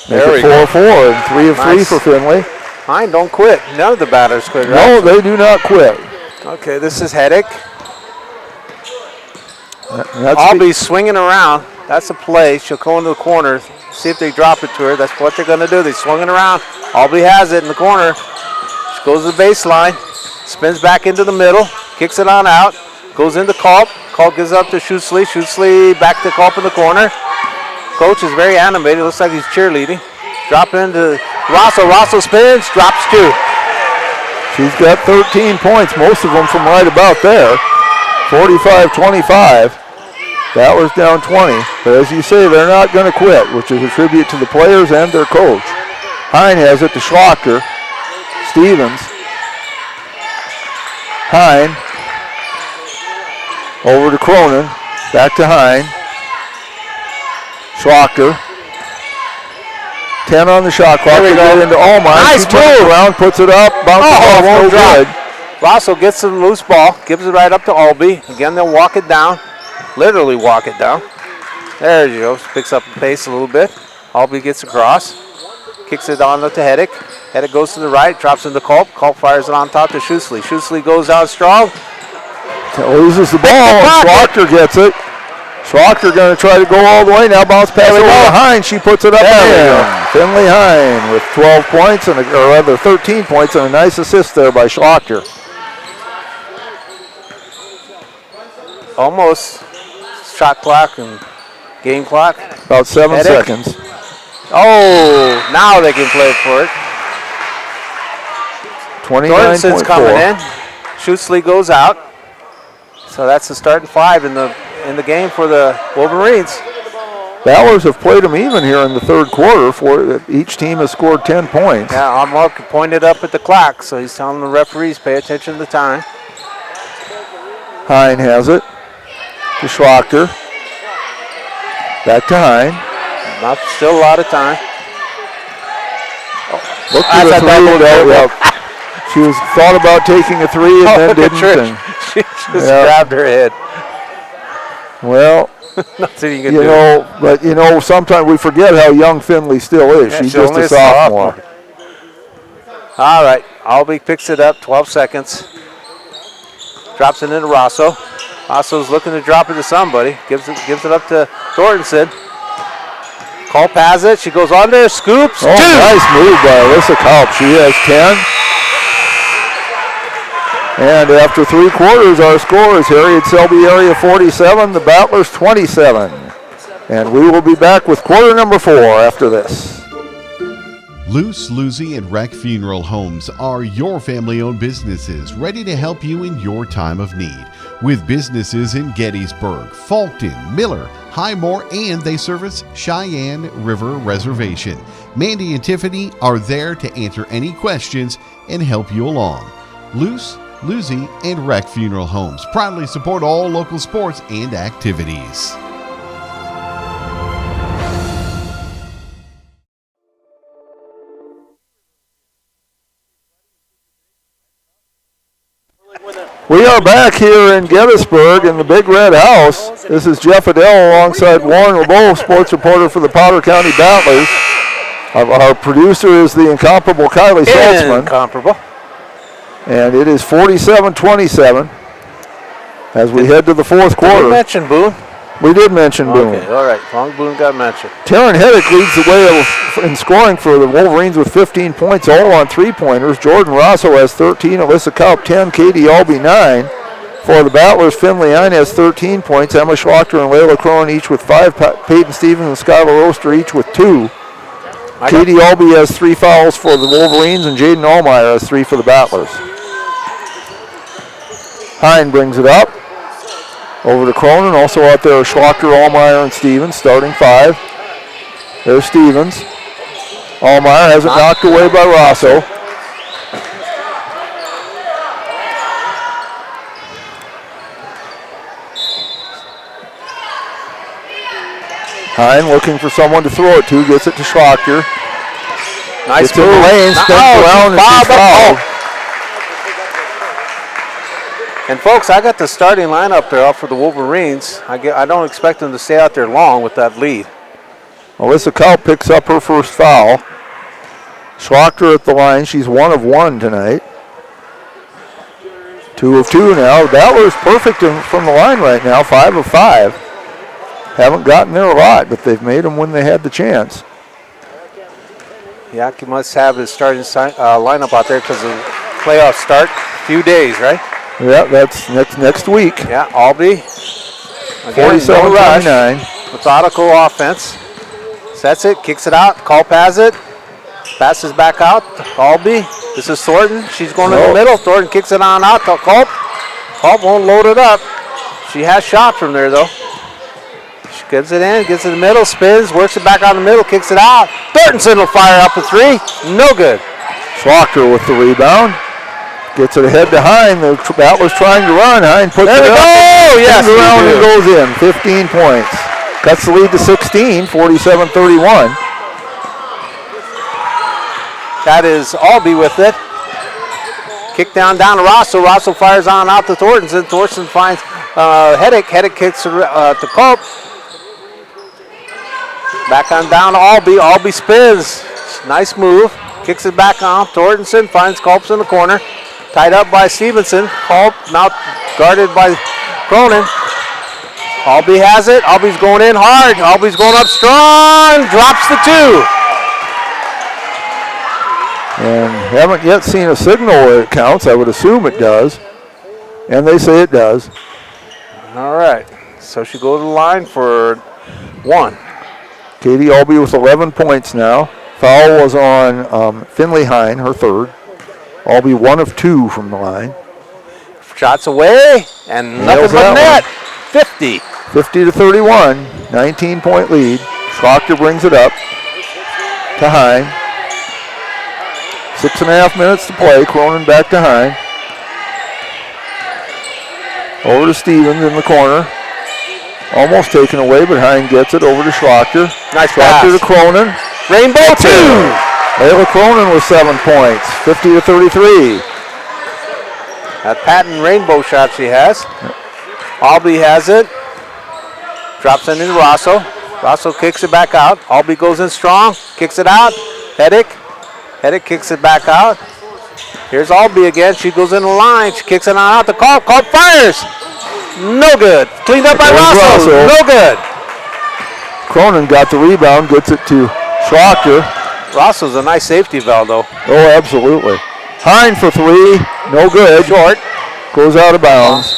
There we 4 of 4 and 3 of 3 Nice. for Finley. Hine don't quit. None of the batters quit, right? No, they do not quit. Okay, this is Hedrick. That's Albee swinging around. That's a play. She'll go into the corner, see if they drop it to her. That's what they're going to do. They're swinging around. Albee has it in the corner. She goes to the baseline, spins back into the middle, kicks it on out, goes into Culp. Culp gives up to Schutzley. Schutzley back to Culp in the corner. Coach is very animated. Looks like he's cheerleading. Drop into Rosso. Rosso spins, drops 2. She's got 13 points, most of them from right about there. 45-25. Battlers down 20. But as you say, they're not going to quit, which is a tribute to the players and their coach. Hine has it to Schwachter. Stevens. Hine. Over to Cronin. Back to Hine. Schwachter. 10 on the shot clock. There we go. Into Allmeyer. Nice She turns move. around, puts it up, bounces off, no won't drop. good. Rosso gets the loose ball, gives it right up to Albee. Again, they'll walk it down. Literally walk it down. There you go. Picks up the pace a little bit. Albee gets across. Kicks it on up to Hedrick. Hedrick goes to the right, drops into Culp. Culp fires it on top to Schutzley. Schutzley goes down strong. Loses the ball, and Schwachter gets it. Schwachter going to try to go all the way. Now bounce pass over to Hine. She puts it up there. Finley Hine with 12 points, or rather 13 points, and a nice assist there by Schwachter. Almost shot clock and game clock. About 7 Hedrick. seconds. Oh, now they can play for it. 29.4. Jorgensen's coming in. Schutzley goes out. So that's the starting 5 in the game for the Wolverines. Battlers have played them even here in the third quarter. Each team has scored 10 points. Yeah, our mark pointed up at the clock, so he's telling the referees pay attention to the time. Hine has it to Schlachter. Back to Hine. Not still a lot of time. Look for the three. She was thought about taking a 3 and then didn't. And, she just grabbed her head. Well, nothing you can do. But sometimes we forget how young Finley still is. Yeah, she's just a sophomore. All right, Albee picks it up, 12 seconds. Drops it into Rosso. Rosso's looking to drop it to somebody. Gives it up to Thornton. Culp has it. She goes under, scoops. 2. Nice move by Alyssa Culp. She has 10. And after 3 quarters, our score is Harriet Selby area 47, the Battlers 27. And we will be back with quarter number 4 after this. Luce, Lucy, and Wreck Funeral Homes are your family-owned businesses ready to help you in your time of need. With businesses in Gettysburg, Fulton, Miller, Highmore, and they service Cheyenne River Reservation. Mandy and Tiffany are there to answer any questions and help you along. Luce, Lucy, and Wreck Funeral Homes proudly support all local sports and activities. We are back here in Gettysburg in the Big Red House. This is Jeff Adele alongside Warren LeBeau, sports reporter for the Powder County Battlers. Our producer is the incomparable Kylie Saltzman. Incomparable. And it is 47-27 as we head to the fourth quarter. Did we mention Boone? We did mention Boone. Okay, all right. Long Boone got mentioned. Taryn Heddick leads the way in scoring for the Wolverines with 15 points, all on three-pointers. Jordan Rosso has 13, Alyssa Kaup 10, Katie Albee 9. For the Battlers, Finley Hine has 13 points, Emma Schlachter and Layla Cronin each with 5, Peyton Stevens and Skylar Oster each with 2. Katie Albee has 3 fouls for the Wolverines, and Jaden Allmeyer has 3 for the Battlers. Hine brings it up. Over to Cronin, also out there are Schlachter, Allmeyer, and Stevens, starting 5. There's Stevens. Allmeyer has it knocked away by Rosso. Hine looking for someone to throw it to, gets it to Schlachter. Nice move. Lane, spins around, and she's fouled. And folks, I got the starting lineup there up for the Wolverines. I don't expect them to stay out there long with that lead. Alyssa Kaup picks up her first foul. Schlachter at the line. She's 1 of 1 tonight. 2 of 2 now. The Battlers perfect from the line right now. 5 of 5. Haven't gotten there a lot, but they've made them when they had the chance. Yaki must have his starting lineup out there because the playoffs start a few days, right? Yeah, that's next week. Yeah, Albee. 47-29. Methodical offense. Sets it, kicks it out. Culp has it. Passes back out. Albee. This is Thornton. She's going in the middle. Thornton kicks it on out to Culp. Culp won't load it up. She has shot from there, though. She gives it in, gets it in the middle, spins, works it back out in the middle, kicks it out. Thornton will fire up a 3. No good. Schlachter with the rebound. Gets it ahead to Hine. The Battlers trying to run. Hine puts it up. Oh, yes, around and goes in. 15 points. Cuts the lead to 16, 47-31. That is Albee with it. Kick down to Rosso. Rosso fires on out to Thornton. Thornton finds Heddick. Heddick kicks to Culp. Back on down to Albee. Albee spins. Nice move. Kicks it back on. Thornton finds Culp's in the corner. Tied up by Stevenson. Culp now guarded by Cronin. Albee has it. Albee's going in hard. Albee's going up strong. Drops the 2. And haven't yet seen a signal where it counts. I would assume it does. And they say it does. All right. So she goes to the line for 1. Katie Albee with 11 points now. Foul was on Finley Hine, her 3rd. Albee 1 of 2 from the line. Shots away, and nothing but net. 50. 50-31, 19-point lead. Schlochter brings it up to Hine. 6.5 minutes to play. Cronin back to Hine. Over to Stevens in the corner. Almost taken away, but Hine gets it over to Schlochter. Nice pass. Schlochter to Cronin. Rainbow 2. Layla Cronin with 7 points. 50-33. That patent rainbow shot she has. Albee has it. Drops it into Rosso. Rosso kicks it back out. Albee goes in strong. Kicks it out. Heddick. Heddick kicks it back out. Here's Albee again. She goes in the line. She kicks it out to Culp. Culp fires. No good. Cleaned up by Rosso. No good. Cronin got the rebound. Gets it to Schlochter. Rosso's a nice safety valve, though. Oh, absolutely. Hine for 3. No good. Short. Goes out of bounds.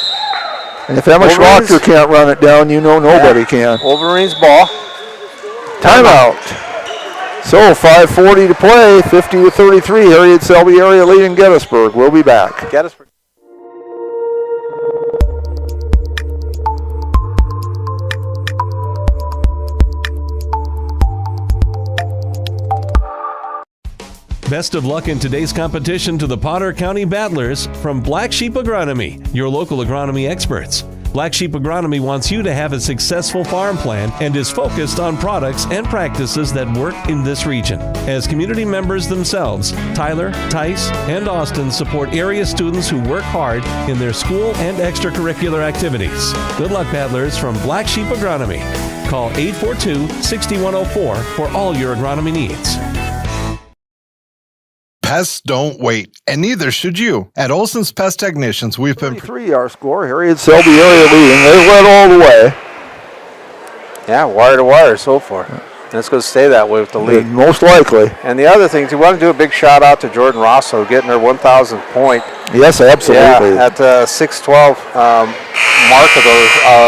And if Emma Schlochter can't run it down, you know nobody can. Wolverines ball. Timeout. So 5:40 to play. 50-33. Harriet Selby area leading Gettysburg. We'll be back. Gettysburg. Best of luck in today's competition to the Potter County Battlers from Black Sheep Agronomy, your local agronomy experts. Black Sheep Agronomy wants you to have a successful farm plan and is focused on products and practices that work in this region. As community members themselves, Tyler, Tice, and Austin support area students who work hard in their school and extracurricular activities. Good luck, Battlers from Black Sheep Agronomy. Call 842-6104 for all your agronomy needs. Pests don't wait, and neither should you. At Olson's Pest Technicians, we've been... 3 our score. Harriet Selby area leading. They led all the way. Yeah, wire to wire so far. And it's going to stay that way with the lead. Most likely. And the other thing, we want to do a big shout out to Jordan Rosso getting her 1,000th point. Yes, absolutely. Yeah, at the 6:12 mark of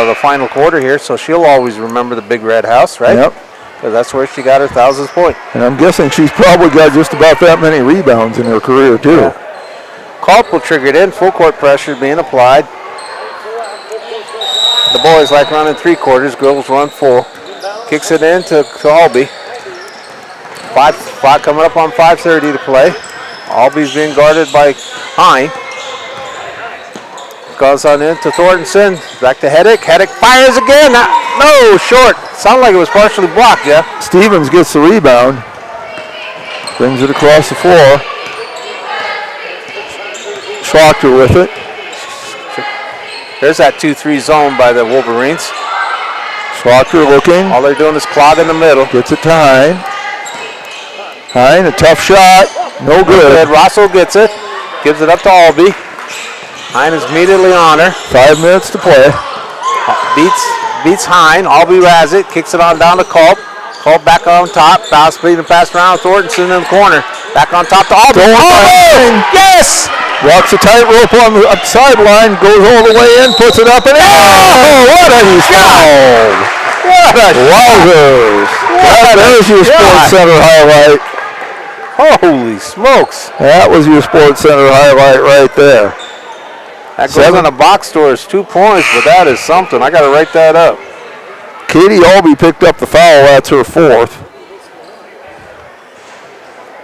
the final quarter here. So she'll always remember the Big Red House, right? Yep. Because that's where she got her 1,000th point. And I'm guessing she's probably got just about that many rebounds in her career, too. Yeah. Culp will trigger it in. Full court pressure being applied. The boys like running 3/4. Girls run full. Kicks it in to Albee. 5 coming up on 5:30 to play. Albee's being guarded by Hine. Goes on in to Thornton. Back to Heddick. Heddick fires again. No, short. Sounded like it was partially blocked, Jeff. Stevens gets the rebound. Brings it across the floor. Schlochter with it. There's that 2-3 zone by the Wolverines. Schlochter looking. All they're doing is clogging the middle. Gets it to Hine. Hine, a tough shot. No good. Rosso gets it. Gives it up to Albee. Hine is immediately on her. 5 minutes to play. Beats Hine. Albee has it. Kicks it on down to Culp. Culp back on top. Bounce speed and pass around. Thornton in the corner. Back on top to Albee. Yes! Walks a tightrope on the sideline. Goes all the way in. Puts it up and in. Oh, what a shot! What a wowzers! There's your Sports Center highlight. Holy smokes! That was your Sports Center highlight right there. That goes on a box score as 2 points, but that is something. I got to write that up. Katie Albee picked up the foul. That's her 4th.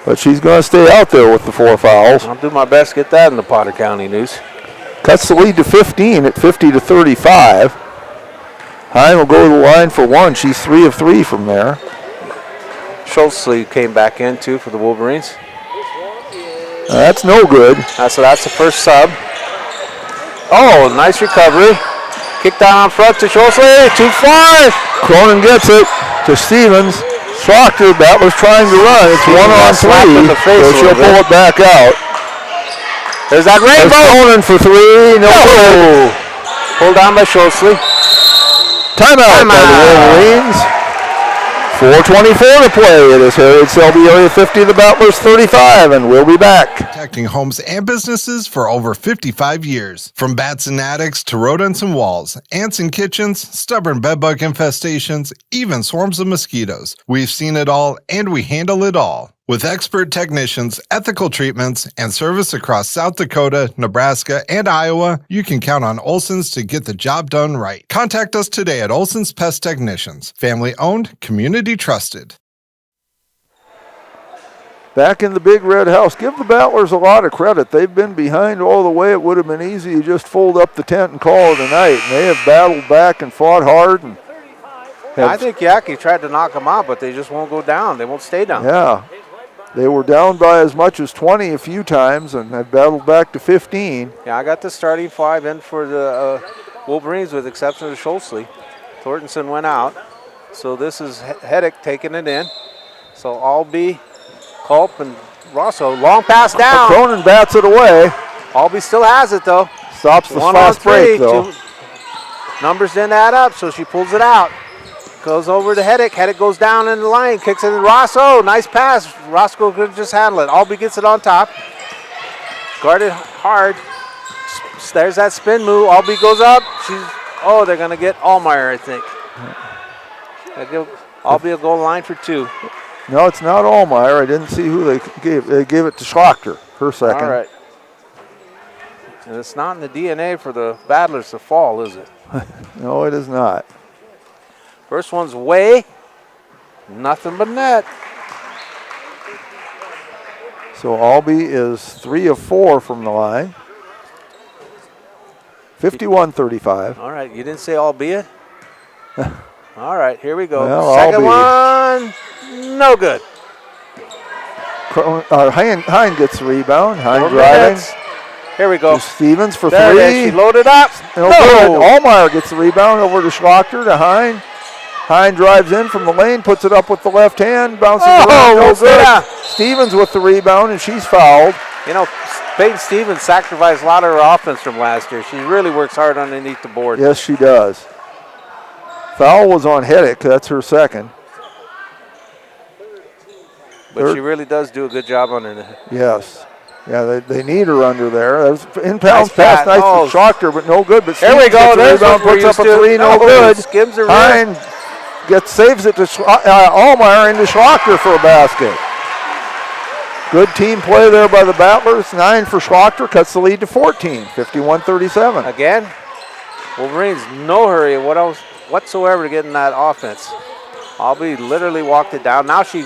But she's going to stay out there with the 4 fouls. I'll do my best to get that in the Potter County News. Cuts the lead to 15 at 50-35. Hine will go to the line for 1. She's 3 of 3 from there. Schultz came back in too for the Wolverines. That's no good. So that's the first sub. Oh, nice recovery. Kick down on front to Schultz. Too far. Cronin gets it to Stevens. Schlochter, Battler's trying to run. It's 1-on-3, so she'll pull it back out. There's that rainbow. Cronin for 3. No good. Pulled down by Schultz. Timeout by the Wolverines. 4:24 to play. It is Harriet Selby area 50, the Battlers 35, and we'll be back. Protecting homes and businesses for over 55 years. From bats and attics to rodents and walls, ants in kitchens, stubborn bedbug infestations, even swarms of mosquitoes. We've seen it all, and we handle it all. With expert technicians, ethical treatments, and service across South Dakota, Nebraska, and Iowa, you can count on Olson's to get the job done right. Contact us today at Olson's Pest Technicians. Family owned, community trusted. Back in the big red house, give the Battlers a lot of credit. They've been behind all the way. It would have been easy to just fold up the tent and call it a night. And they have battled back and fought hard. And I think Yaki tried to knock them out, but they just won't go down. They won't stay down. Yeah. They were down by as much as 20 a few times and have battled back to 15. Yeah, I got the starting 5 in for the Wolverines with exception of Schultzley. Thorntonson went out. So this is Heddick taking it in. So Albee, Culp, and Rosso. Long pass down. Cronin bats it away. Albee still has it, though. Stops the 1 fast on 3. break, though. Numbers didn't add up, so she pulls it out. Goes over to Heddick. Heddick goes down in the lane, kicks it to Rosso. Nice pass. Roscoe could just handle it. Albee gets it on top. Guarded hard. There's that spin move. Albee goes up. They're going to get Allmeyer, I think. Albee will go line for 2. No, it's not Allmeyer. I didn't see who they gave. They gave it to Schlachter, her second. All right. And it's not in the DNA for the Battlers to fall, is it? No, it is not. First one's way. Nothing but net. So Albee is 3 of 4 from the line. 51-35. All right, you didn't say albeit? All right, here we go. Well, second one, no good. Hine gets the rebound. Hine 4 driving. minutes. Here we go. To Stevens for there 3. It is. She loaded up. No good. Allmeyer gets the rebound over to Schlachter to Hine. Hine drives in from the lane, puts it up with the left hand, bounces around, no good. Stevens with the rebound, and she's fouled. You know, Peyton Stevens sacrificed a lot of her offense from last year. She really works hard underneath the board. Yes, she does. Foul was on Heddick. That's her second. But she really does do a good job under the. Yes. Yeah, they need her under there. That was in-pounds Nice pass, pass. nice Oh. for Schochter, but no good. But There we Stevens go. gets the There's rebound, what we're puts up used a to. 3, no Oh, good. skims the Hine saves it to Allmeyer into Schlachter for a basket. Good team play there by the Battlers. 9 for Schlachter, cuts the lead to 14, 51-37. Again, Wolverines no hurry whatsoever to get in that offense. Albee literally walked it down. Now she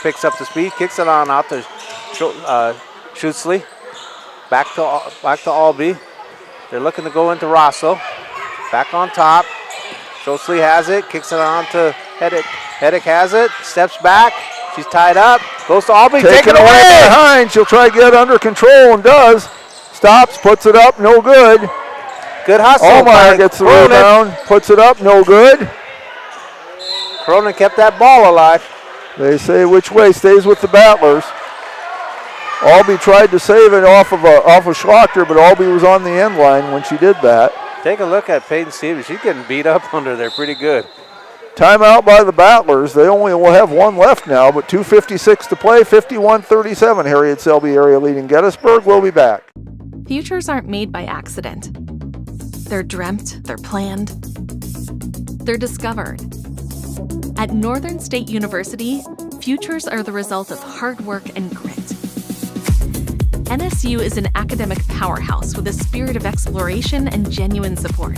picks up the speed, kicks it on out to Schutzley. Back to Albee. They're looking to go into Rosso. Back on top. Schutzley has it, kicks it on to Heddick. Heddick has it, steps back. She's tied up, goes to Albee, take it away. Behind, she'll try to get under control and does. Stops, puts it up, no good. Good hustle. Allmeyer gets the rebound, puts it up, no good. Cronin kept that ball alive. They say which way stays with the Battlers. Albee tried to save it off of Schlachter, but Albee was on the end line when she did that. Take a look at Peyton Stevens. She's getting beat up under there pretty good. Timeout by the Battlers. They only will have 1 left now, but 2:56 to play, 51-37. Harriet Selby area leading Gettysburg. We'll be back. Futures aren't made by accident. They're dreamt, they're planned, they're discovered. At Northern State University, futures are the result of hard work and grit. NSU is an academic powerhouse with a spirit of exploration and genuine support,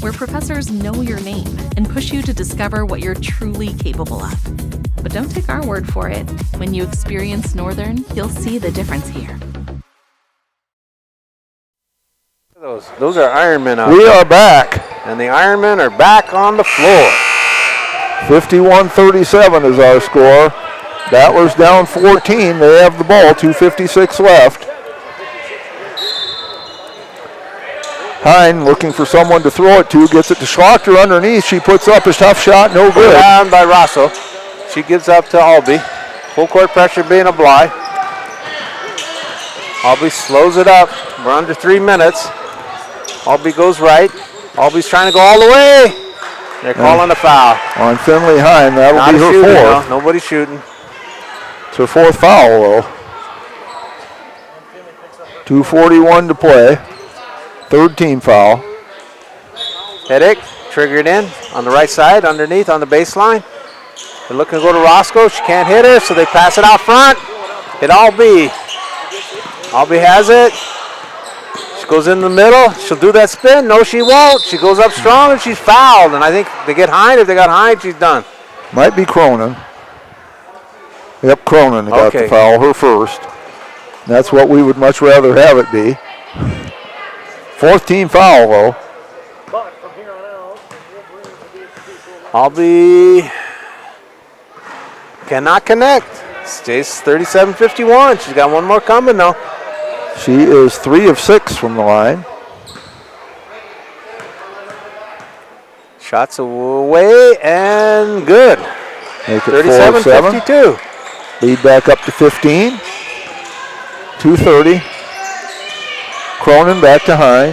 where professors know your name and push you to discover what you're truly capable of. But don't take our word for it. When you experience Northern, you'll see the difference here. Those are Ironmen out We there. are back. And the Ironmen are back on the floor. 51-37 is our score. Battlers down 14. They have the ball, 2:56 left. Hine looking for someone to throw it to, gets it to Schlachter underneath. She puts up a tough shot, no good. Down by Rosso. She gives up to Albee. Full court pressure being applied. Albee slows it up. We're under 3 minutes. Albee goes right. Albee's trying to go all the way. They're calling a foul. On Finley Hine, that'll Not be her shooting, fourth. no. Nobody's shooting. It's her fourth foul, though. 2:41 to play. Third team foul. Heddick triggered in on the right side, underneath on the baseline. They're looking to go to Roscoe. She can't hit her, so they pass it out front. Hit Albee. Albee has it. She goes in the middle. She'll do that spin. No, she won't. She goes up strong, and she's fouled. And I think they get Hine. If they got Hine, she's done. Might be Cronin. Yep, Cronin got the foul, her first. That's what we would much rather have it be. 4th team foul, though. Albee cannot connect. Stays 37-51. She's got one more coming, though. She is 3 of 6 from the line. Shots away and good. Make it 37-52. Lead back up to 15. 2:30. Cronin back to Hine.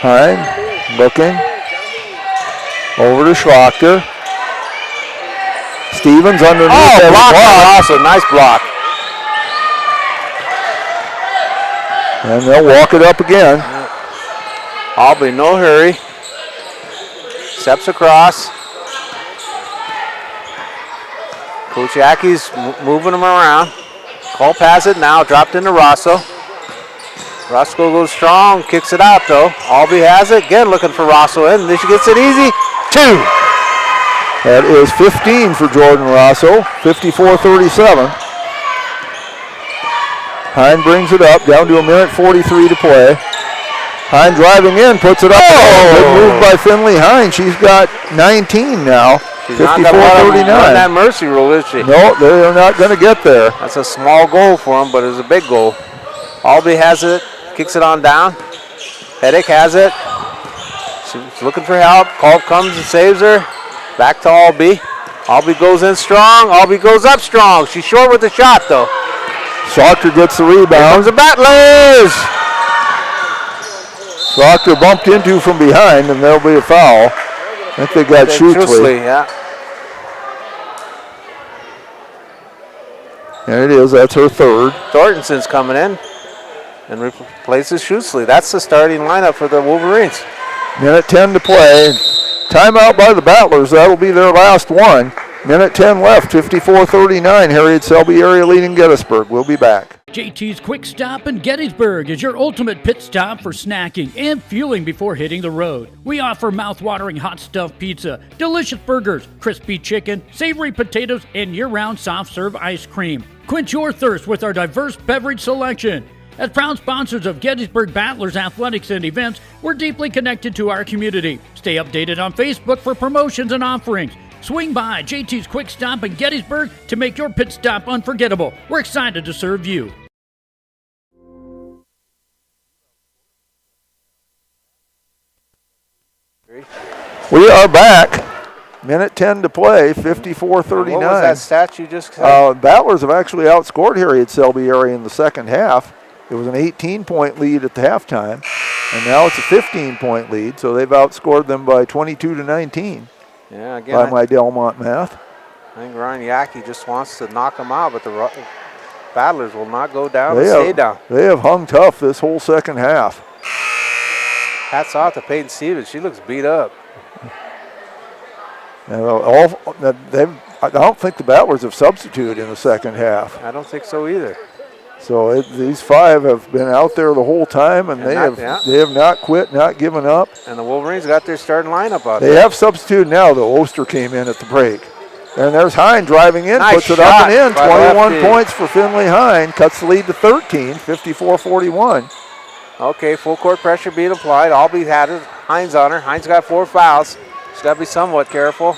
Hine looking. Over to Schlachter. Stevens underneath. Oh, block. Awesome. Nice block. And they'll walk it up again. Albee, no hurry. Steps across. Coach Yackey's moving them around. Culp has it now, dropped into Rosso. Roscoe goes strong, kicks it out though. Albee has it, again looking for Rosso in, and then she gets it easy. 2. That is 15 for Jordan Rosso, 54-37. Hine brings it up, down to 1:43 to play. Hine driving in, puts it up. Good move by Finley Hine. She's got 19 now. 54-39. That mercy rule, is she? No, they are not going to get there. That's a small goal for them, but it's a big goal. Albee has it, kicks it on down. Heddick has it. She's looking for help. Culp comes and saves her. Back to Albee. Albee goes in strong. Albee goes up strong. She's short with the shot, though. Schlachter gets the rebound. Here comes the Battlers. Schlachter bumped into from behind, and there'll be a foul. I think they got Schutzley. Yeah. There it is. That's her third. Thorntonson's coming in and replaces Schutzley. That's the starting lineup for the Wolverines. 1:10 to play. Timeout by the Battlers. That'll be their last one. 1:10 left. 54-39. Harriet Selby area leading Gettysburg. We'll be back. JT's Quick Stop in Gettysburg is your ultimate pit stop for snacking and fueling before hitting the road. We offer mouth-watering hot stuffed pizza, delicious burgers, crispy chicken, savory potatoes, and year-round soft-serve ice cream. Quench your thirst with our diverse beverage selection. As proud sponsors of Gettysburg Battlers athletics and events, we're deeply connected to our community. Stay updated on Facebook for promotions and offerings. Swing by JT's Quick Stop in Gettysburg to make your pit stop unforgettable. We're excited to serve you. We are back. 1:10 to play, 54-39. What was that stat you just said? Battlers have actually outscored Harriet Selby area in the second half. It was an 18-point lead at the halftime, and now it's a 15-point lead, so they've outscored them by 22-19. Yeah, again, by my Delmont math. I think Ryan Yackey just wants to knock them out, but the Battlers will not go down and stay down. They have hung tough this whole second half. Hats off to Peyton Stevens. She looks beat up. And I don't think the Battlers have substituted in the second half. I don't think so either. So these 5 have been out there the whole time, and they have not quit, not given up. And the Wolverines got their starting lineup out there. They have substituted now, though. Oster came in at the break. And there's Hine driving in, nice puts it up and in. 21 lefty. Points for Finley Hine, cuts the lead to 13, 54-41. Okay, full court pressure being applied. Albee had it. Hines on her. Hines got 4 fouls. She's got to be somewhat careful.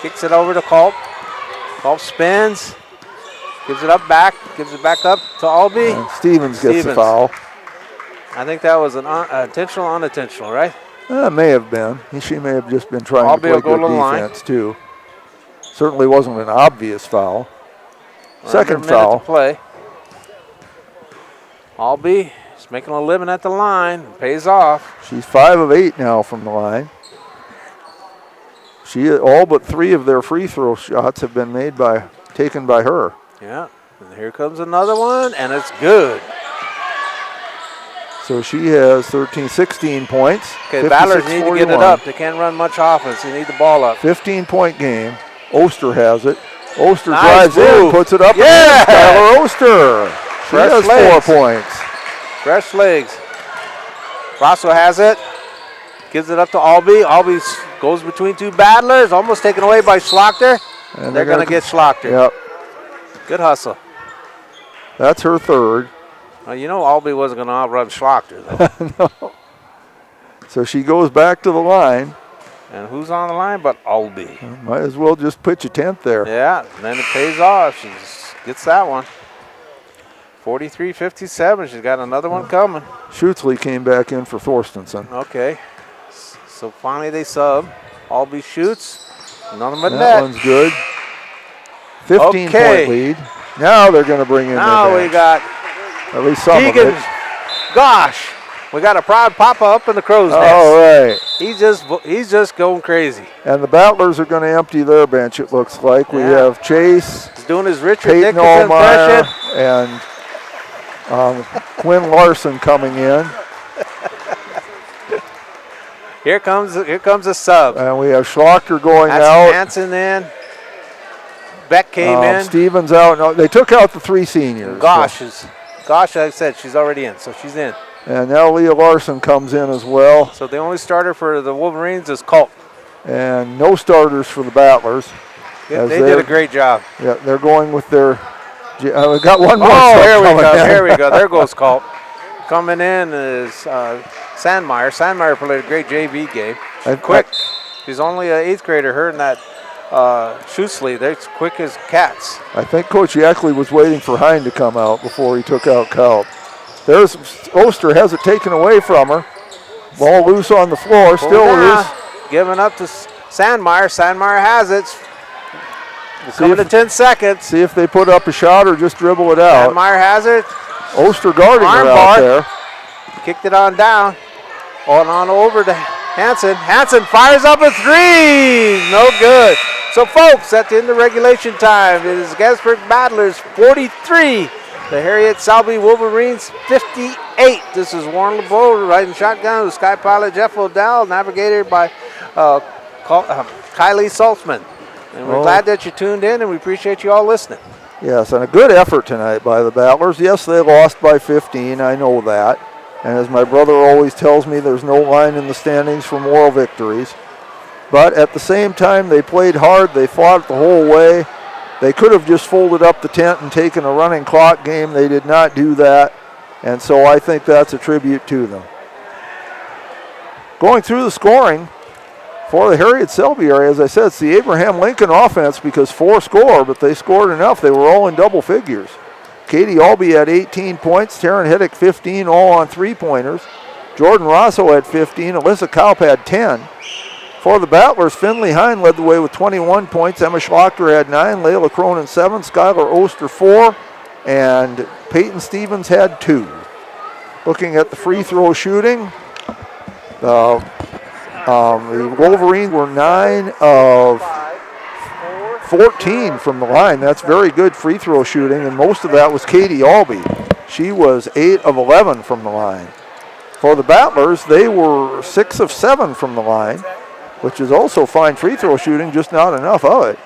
Kicks it over to Culp. Culp spins. Gives it back up to Albee. And Stevens gets the foul. I think that was an intentional, unintentional, right? May have been. She may have just been trying Albee to play will go good to the defense, line. too. Certainly wasn't an obvious foul. Second foul. To play. Albee is making a living at the line. Pays off. She's 5 of 8 now from the line. All but 3 of their free throw shots have been taken by her. Yeah, and here comes another one, and it's good. So she has 16 points. Okay, Battlers need to get it up. They can't run much offense. They need the ball up. 15-point game. Oster has it. Oster Nice drives in, move. puts it up. Yeah! Skylar Oster. She Fresh has legs. 4 points. Fresh legs. Rosso has it. Gives it up to Albee. Albee goes between two Battlers. Almost taken away by Schlachter. And they're going to get Schlachter. Yep. Good hustle. That's her third. Well, you know Albee wasn't going to outrun Schlachter, though. No. So she goes back to the line. And who's on the line but Albee? Might as well just pitch a 10th there. Yeah, and then it pays off. She just gets that one. 43-57. She's got another one coming. Schutzley came back in for Thorstensen. Okay. So finally they sub. Albee shoots. None of them at net. That one's good. 15-point lead. Now they're going to bring in Now we got at least some Keegan. of it. Gosh, we got a proud papa up in the crow's nest. All right. He's just going crazy. And the Battlers are going to empty their bench, it looks like. We have Chase. He's doing his Richard Peyton Dickinson Allmeyer impression. and Quinn Larson coming in. Here comes a sub. And we have Schlachter going That's out. Hanson in. Beck came in. Stevens out. No, they took out the 3 seniors. Gosh, like I said, she's already in, so she's in. And now Leah Larson comes in as well. So the only starter for the Wolverines is Colt. And no starters for the Battlers. They did a great job. Yeah, they're going with their. We got one more. Oh, here we go. Here we go. There goes Colt. Coming in is Sandmeyer. Sandmeyer played a great JV game. Quick. She's only an 8th grader. Her and that Schutzley, they're as quick as cats. I think Coach Yackley was waiting for Hine to come out before he took out Kalb. There's Oster, has it taken away from her. Ball loose on the floor, still loose. Giving up to Sandmeyer. Sandmeyer has it. Coming to 10 seconds. See if they put up a shot or just dribble it out. Sandmeyer has it. Oster guarding her out there. Kicked it on down. On over to Hanson. Hanson fires up a 3. No good. So, folks, at the end of regulation time, it is Gettysburg Battlers 43. The Harriet Selby Wolverines 58. This is Warren LeBeau riding shotgun with Sky Pilot Jeff Odell, navigated by Kylie Saltzman. And we're glad that you tuned in, and we appreciate you all listening. Yes, and a good effort tonight by the Battlers. Yes, they lost by 15. I know that. And as my brother always tells me, there's no line in the standings for moral victories. But at the same time, they played hard. They fought the whole way. They could have just folded up the tent and taken a running clock game. They did not do that. And so I think that's a tribute to them. Going through the scoring for the Harriet Selby area, as I said, it's the Abraham Lincoln offense because 4 score, but they scored enough. They were all in double figures. Katie Albee had 18 points, Taryn Hiddick 15, all on 3-pointers. Jordan Rosso had 15, Alyssa Kaup had 10. For the Battlers, Finley Hine led the way with 21 points. Emma Schlachter had 9, Layla Cronin 7, Skylar Oster 4, and Peyton Stevens had 2. Looking at the free throw shooting, the Wolverines were 9 of 14 from the line. That's very good free throw shooting, and most of that was Katie Albee. She was 8 of 11 from the line. For the Battlers, they were 6 of 7 from the line, which is also fine free throw shooting, just not enough of it.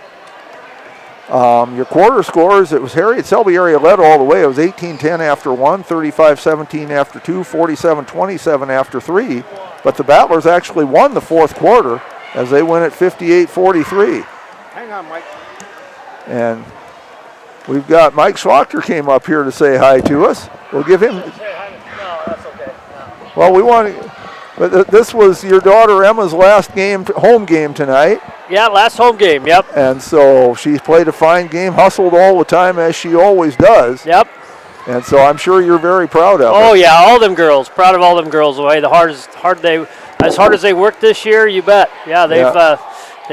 Your quarter scores, it was Harriet Selby area led all the way. It was 18-10 after 1, 35-17 after 2, 47-27 after 3. But the Battlers actually won the 4th quarter as they win at 58-43. Hang on, Mike. And we've got Mike Schlachter came up here to say hi to us. We'll give him. No, that's okay. No. Well, we want to. But this was your daughter Emma's last home game tonight. Yeah, last home game, yep. And so she played a fine game, hustled all the time as she always does. Yep. And so I'm sure you're very proud of her. Oh yeah, all them girls. Proud of all them girls. As hard as they worked this year, you bet. Yeah, they're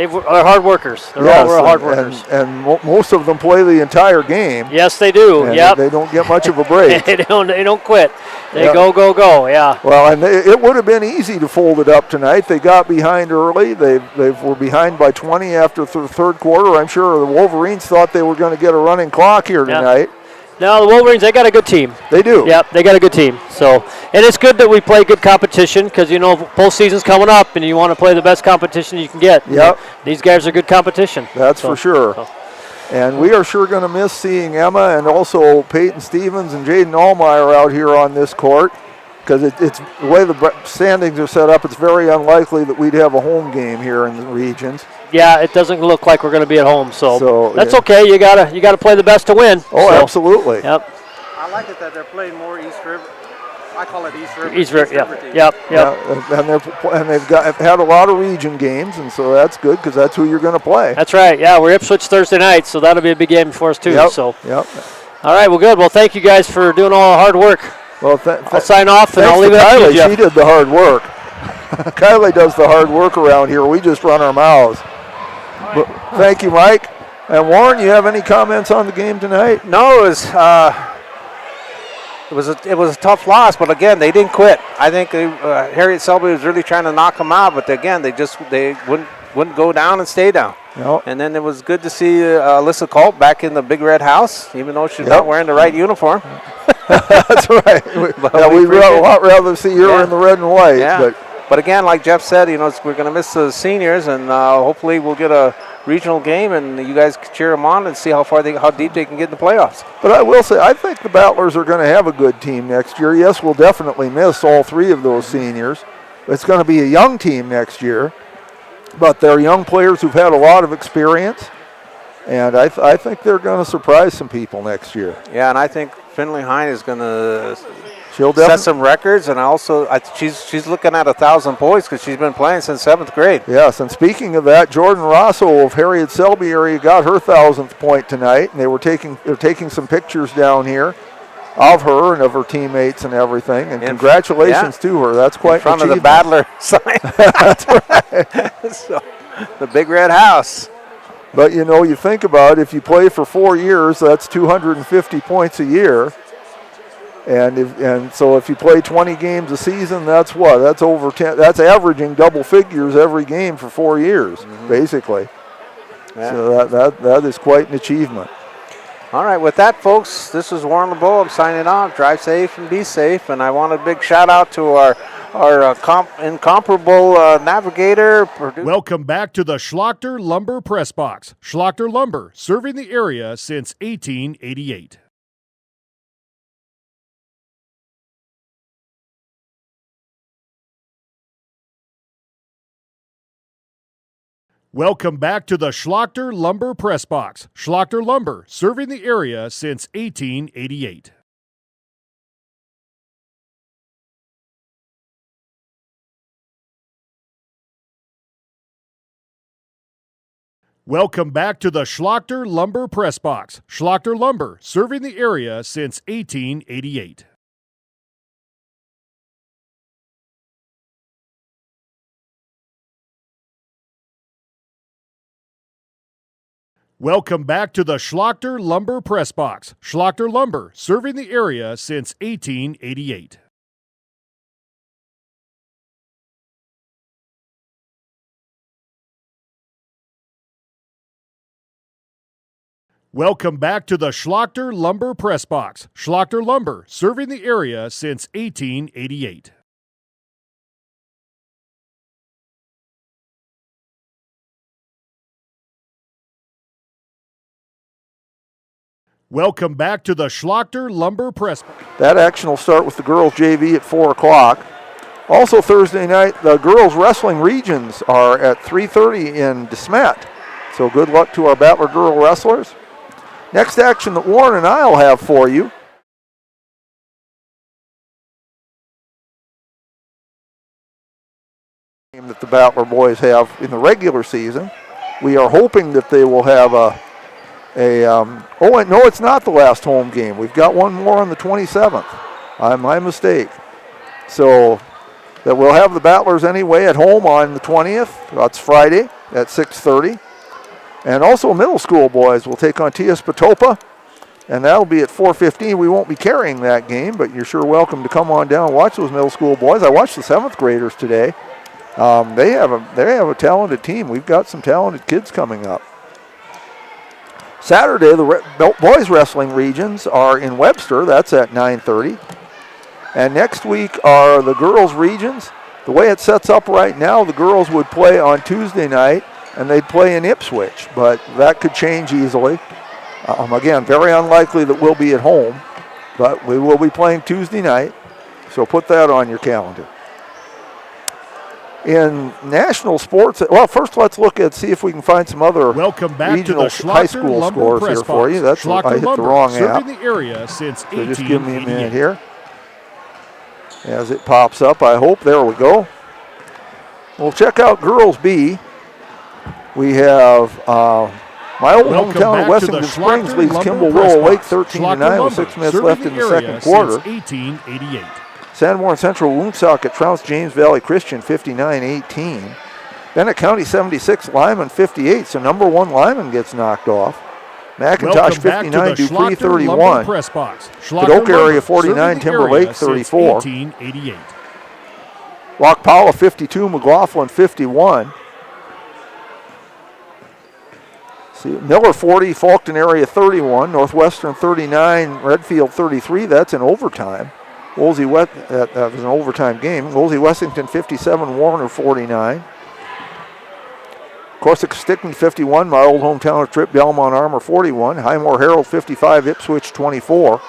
hard workers. They're all hard workers. And most of them play the entire game. Yes, they do. And yep. They don't get much of a break. They don't quit. They go. Yeah. Well, and it would have been easy to fold it up tonight. They got behind early. They were behind by 20 after the 3rd quarter. I'm sure the Wolverines thought they were going to get a running clock here tonight. No, the Wolverines, they got a good team. They do. Yep, they got a good team. So, and it's good that we play good competition because, postseason's coming up and you want to play the best competition you can get. Yep. These guys are good competition. That's for sure. And we are sure going to miss seeing Emma and also Peyton Stevens and Jaden Allmeyer out here on this court because it's the way the standings are set up, it's very unlikely that we'd have a home game here in the regions. Yeah, it doesn't look like we're going to be at home, so that's okay. You gotta play the best to win. Oh, absolutely. Yep. I like it that they're playing more East River. I call it East River. East River, teams. yep. And they've had a lot of region games, and so that's good because that's who you're going to play. That's right. Yeah, we're Ipswich Thursday night, so that'll be a big game for us too. Yep. So. Yep. All right. Well, good. Well, thank you guys for doing all the hard work. Well, I'll sign off and I'll leave it up to to you, Jeff. She did the hard work. Kylie does the hard work around here. We just run our mouths. But thank you, Mike. And Warren, you have any comments on the game tonight? No, it was a tough loss, but again, they didn't quit. I think Harriet Selby was really trying to knock them out, but again, they wouldn't go down and stay down. Yep. And then it was good to see Alyssa Colt back in the Big Red House, even though she's not wearing the right uniform. We'd a lot rather see her in the red and white. Yeah. But again, like Jeff said, we're going to miss the seniors, and hopefully we'll get a regional game, and you guys can cheer them on and see how deep they can get in the playoffs. But I will say, I think the Battlers are going to have a good team next year. Yes, we'll definitely miss all three of those seniors. It's going to be a young team next year, but they're young players who've had a lot of experience, and I think they're going to surprise some people next year. Yeah, and I think Finley Hine is going to She'll set some records, and also she's looking at 1,000 points because she's been playing since 7th grade. Yes, and speaking of that, Jordan Rosso of Harriet Selby area got her 1,000th point tonight, and they're taking some pictures down here of her and of her teammates and everything. And congratulations to her. That's quite in front an of the Battler sign. That's right. So, the Big Red House. But you think about it, if you play for 4 years, that's 250 points a year. And so if you play 20 games a season, that's what? That's over 10. That's averaging double figures every game for 4 years, basically. Yeah. So that is quite an achievement. All right, with that, folks, this is Warren LeBeau. I'm signing off. Drive safe and be safe. And I want a big shout out to our incomparable navigator. Welcome back to the Schlachter Lumber Press Box. Schlachter Lumber, serving the area since 1888. Welcome back to the Schlachter Lumber Press Box. Schlachter Lumber, serving the area since 1888. Welcome back to the Schlachter Lumber Press Box. Schlachter Lumber, serving the area since 1888. Welcome back to the Schlachter Lumber Press Box. Schlachter Lumber, serving the area since 1888. Welcome back to the Schlachter Lumber Press Box. Schlachter Lumber, serving the area since 1888. Welcome back to the Schlachter Lumber Press. That action will start with the girls JV at 4 o'clock. Also Thursday night, the girls wrestling regions are at 3:30 in DeSmet. So good luck to our Battler girl wrestlers. Next action that Warren and I will have for you. That the Battler boys have in the regular season. We are hoping that they will have no, it's not the last home game. We've got one more on the 27th. My mistake. So that we'll have the Battlers anyway at home on the 20th. That's Friday at 6:30. And also middle school boys will take on Tias Patopa, and that'll be at 4:15. We won't be carrying that game, but you're sure welcome to come on down and watch those middle school boys. I watched the 7th graders today. They have a talented team. We've got some talented kids coming up. Saturday, the boys wrestling regions are in Webster. That's at 9:30. And next week are the girls regions. The way it sets up right now, the girls would play on Tuesday night, and they'd play in Ipswich, but that could change easily. Again, very unlikely that we'll be at home, but we will be playing Tuesday night, so put that on your calendar. In national sports, well, first let's see if we can find some other regional high school scores here for you. That's I hit the wrong app. The area since so just give me a minute here as it pops up. I hope. There we go. We'll check out girls B. We have my old hometown of Wessington Springs leads Kimball Willow Lake 13-9 with 6 minutes left in the second quarter. 1888. Sanborn Central Woonsocket trounced James Valley Christian 59-18. Bennett County 76, Lyman 58. So number 1 Lyman gets knocked off. McIntosh 59, Dupree 31. Padoka area 49, Timberlake 34. Lockpala 52, McLaughlin 51. Miller 40, Faulkton area 31, Northwestern 39, Redfield 33. That's in overtime. Woolsey that was an overtime game. Woolsey Wessington 57, Warner 49. Corsica Stickney 51, my old hometown of Tripp, Belmont Armour 41. Highmore Herald 55, Ipswich 24.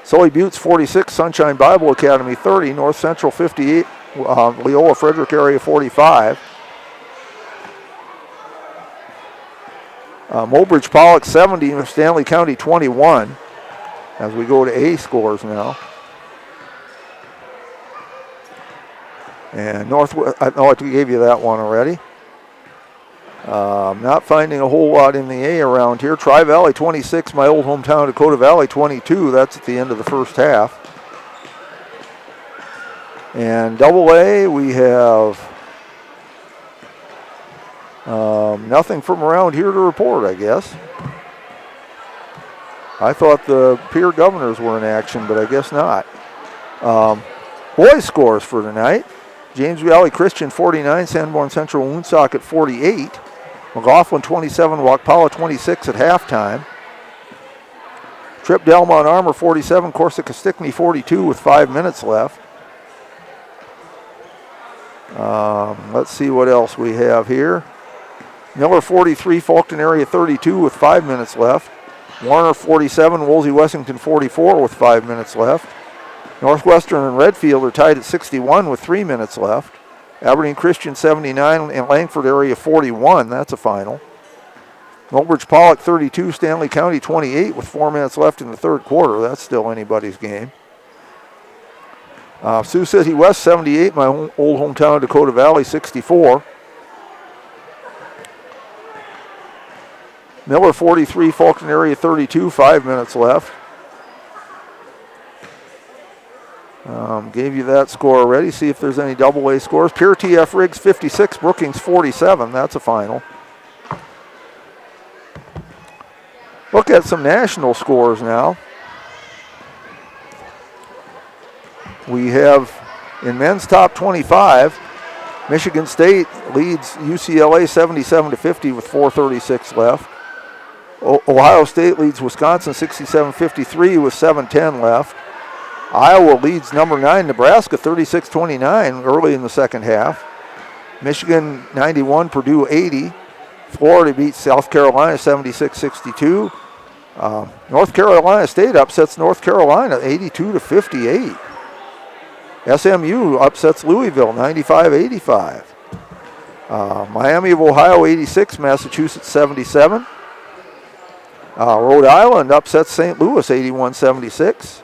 Sully Buttes 46, Sunshine Bible Academy 30, North Central 58, Leola Frederick area 45. Mobridge Pollock 70, Stanley County 21. As we go to A scores now. And Northwest, I gave you that one already. Not finding a whole lot in the A around here. Tri-Valley 26, my old hometown Dakota Valley 22. That's at the end of the first half. And double A, we have nothing from around here to report, I guess. I thought the peer governors were in action, but I guess not. Boys scores for tonight. James Valley Christian 49, Sanborn Central Woonsocket 48. McLaughlin 27, Waukpala 26 at halftime. Tripp Delmont Armour 47, Corsica Stickney 42 with 5 minutes left. Let's see what else we have here. Miller 43, Faulkton area 32 with 5 minutes left. Warner 47, Woolsey Wessington 44 with 5 minutes left. Northwestern and Redfield are tied at 61 with 3 minutes left. Aberdeen Christian 79 and Langford area 41, that's a final. Mobridge Pollock 32, Stanley County 28 with 4 minutes left in the third quarter. That's still anybody's game. Sioux City West 78, my old hometown Dakota Valley 64. Miller 43, Faulkton area 32, 5 minutes left. Gave you that score already. See if there's any double A scores. Pierre TF Riggs 56, Brookings 47. That's a final. Look at some national scores now. We have in men's top 25, Michigan State leads UCLA 77-50 with 4:36 left. Ohio State leads Wisconsin 67-53 with 7:10 left. Iowa leads number 9 Nebraska 36-29 early in the second half. Michigan 91, Purdue 80. Florida beats South Carolina 76-62. North Carolina State upsets North Carolina 82-58. SMU upsets Louisville 95-85. Miami of Ohio 86, Massachusetts 77. Rhode Island upsets St. Louis 81-76.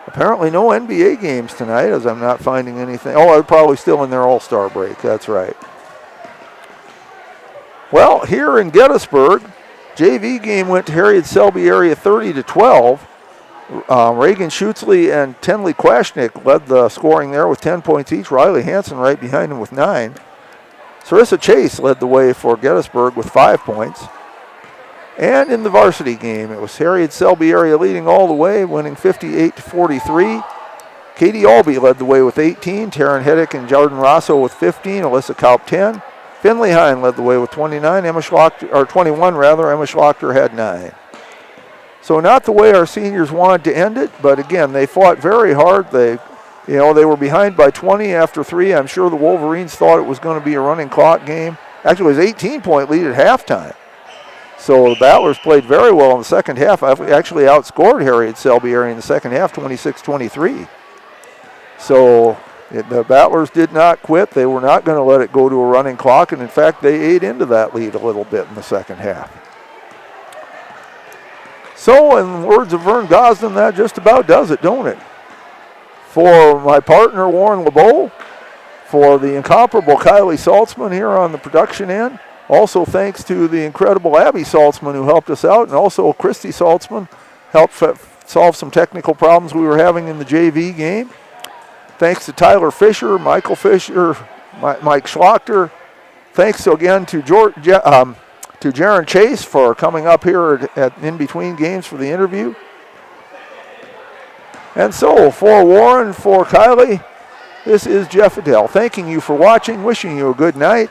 Apparently no NBA games tonight, as I'm not finding anything. Oh, they're probably still in their All-Star break. That's right. Well, here in Gettysburg, JV game went to Harriet Selby area 30-12. Reagan Schutzley and Tenley Kwashnik led the scoring there with 10 points each. Riley Hansen right behind him with 9. Sarissa Chase led the way for Gettysburg with 5 points. And in the varsity game, it was Harriet Selby area leading all the way, winning 58-43. Katie Albee led the way with 18. Taryn Heddick and Jordan Rosso with 15. Alyssa Kaup 10. Finley Hine led the way with 29, 21 rather. Emma Schlachter had 9. So not the way our seniors wanted to end it, but again, they fought very hard. They were behind by 20 after 3. I'm sure the Wolverines thought it was going to be a running clock game. Actually, it was 18-point lead at halftime. So the Battlers played very well in the second half. Actually outscored Harriet Selby area in the second half, 26-23. So the Battlers did not quit. They were not going to let it go to a running clock, and in fact, they ate into that lead a little bit in the second half. So, in the words of Vern Gosden, that just about does it, don't it? For my partner, Warren LeBeau, for the incomparable Kylie Saltzman here on the production end, also thanks to the incredible Abby Saltzman who helped us out, and also Christy Saltzman helped solve some technical problems we were having in the JV game. Thanks to Tyler Fisher, Michael Fisher, Mike Schlachter. Thanks again to Jaron Chase for coming up here at in between games for the interview. And so, for Warren, for Kylie, this is Jeff Adele. Thanking you for watching, wishing you a good night.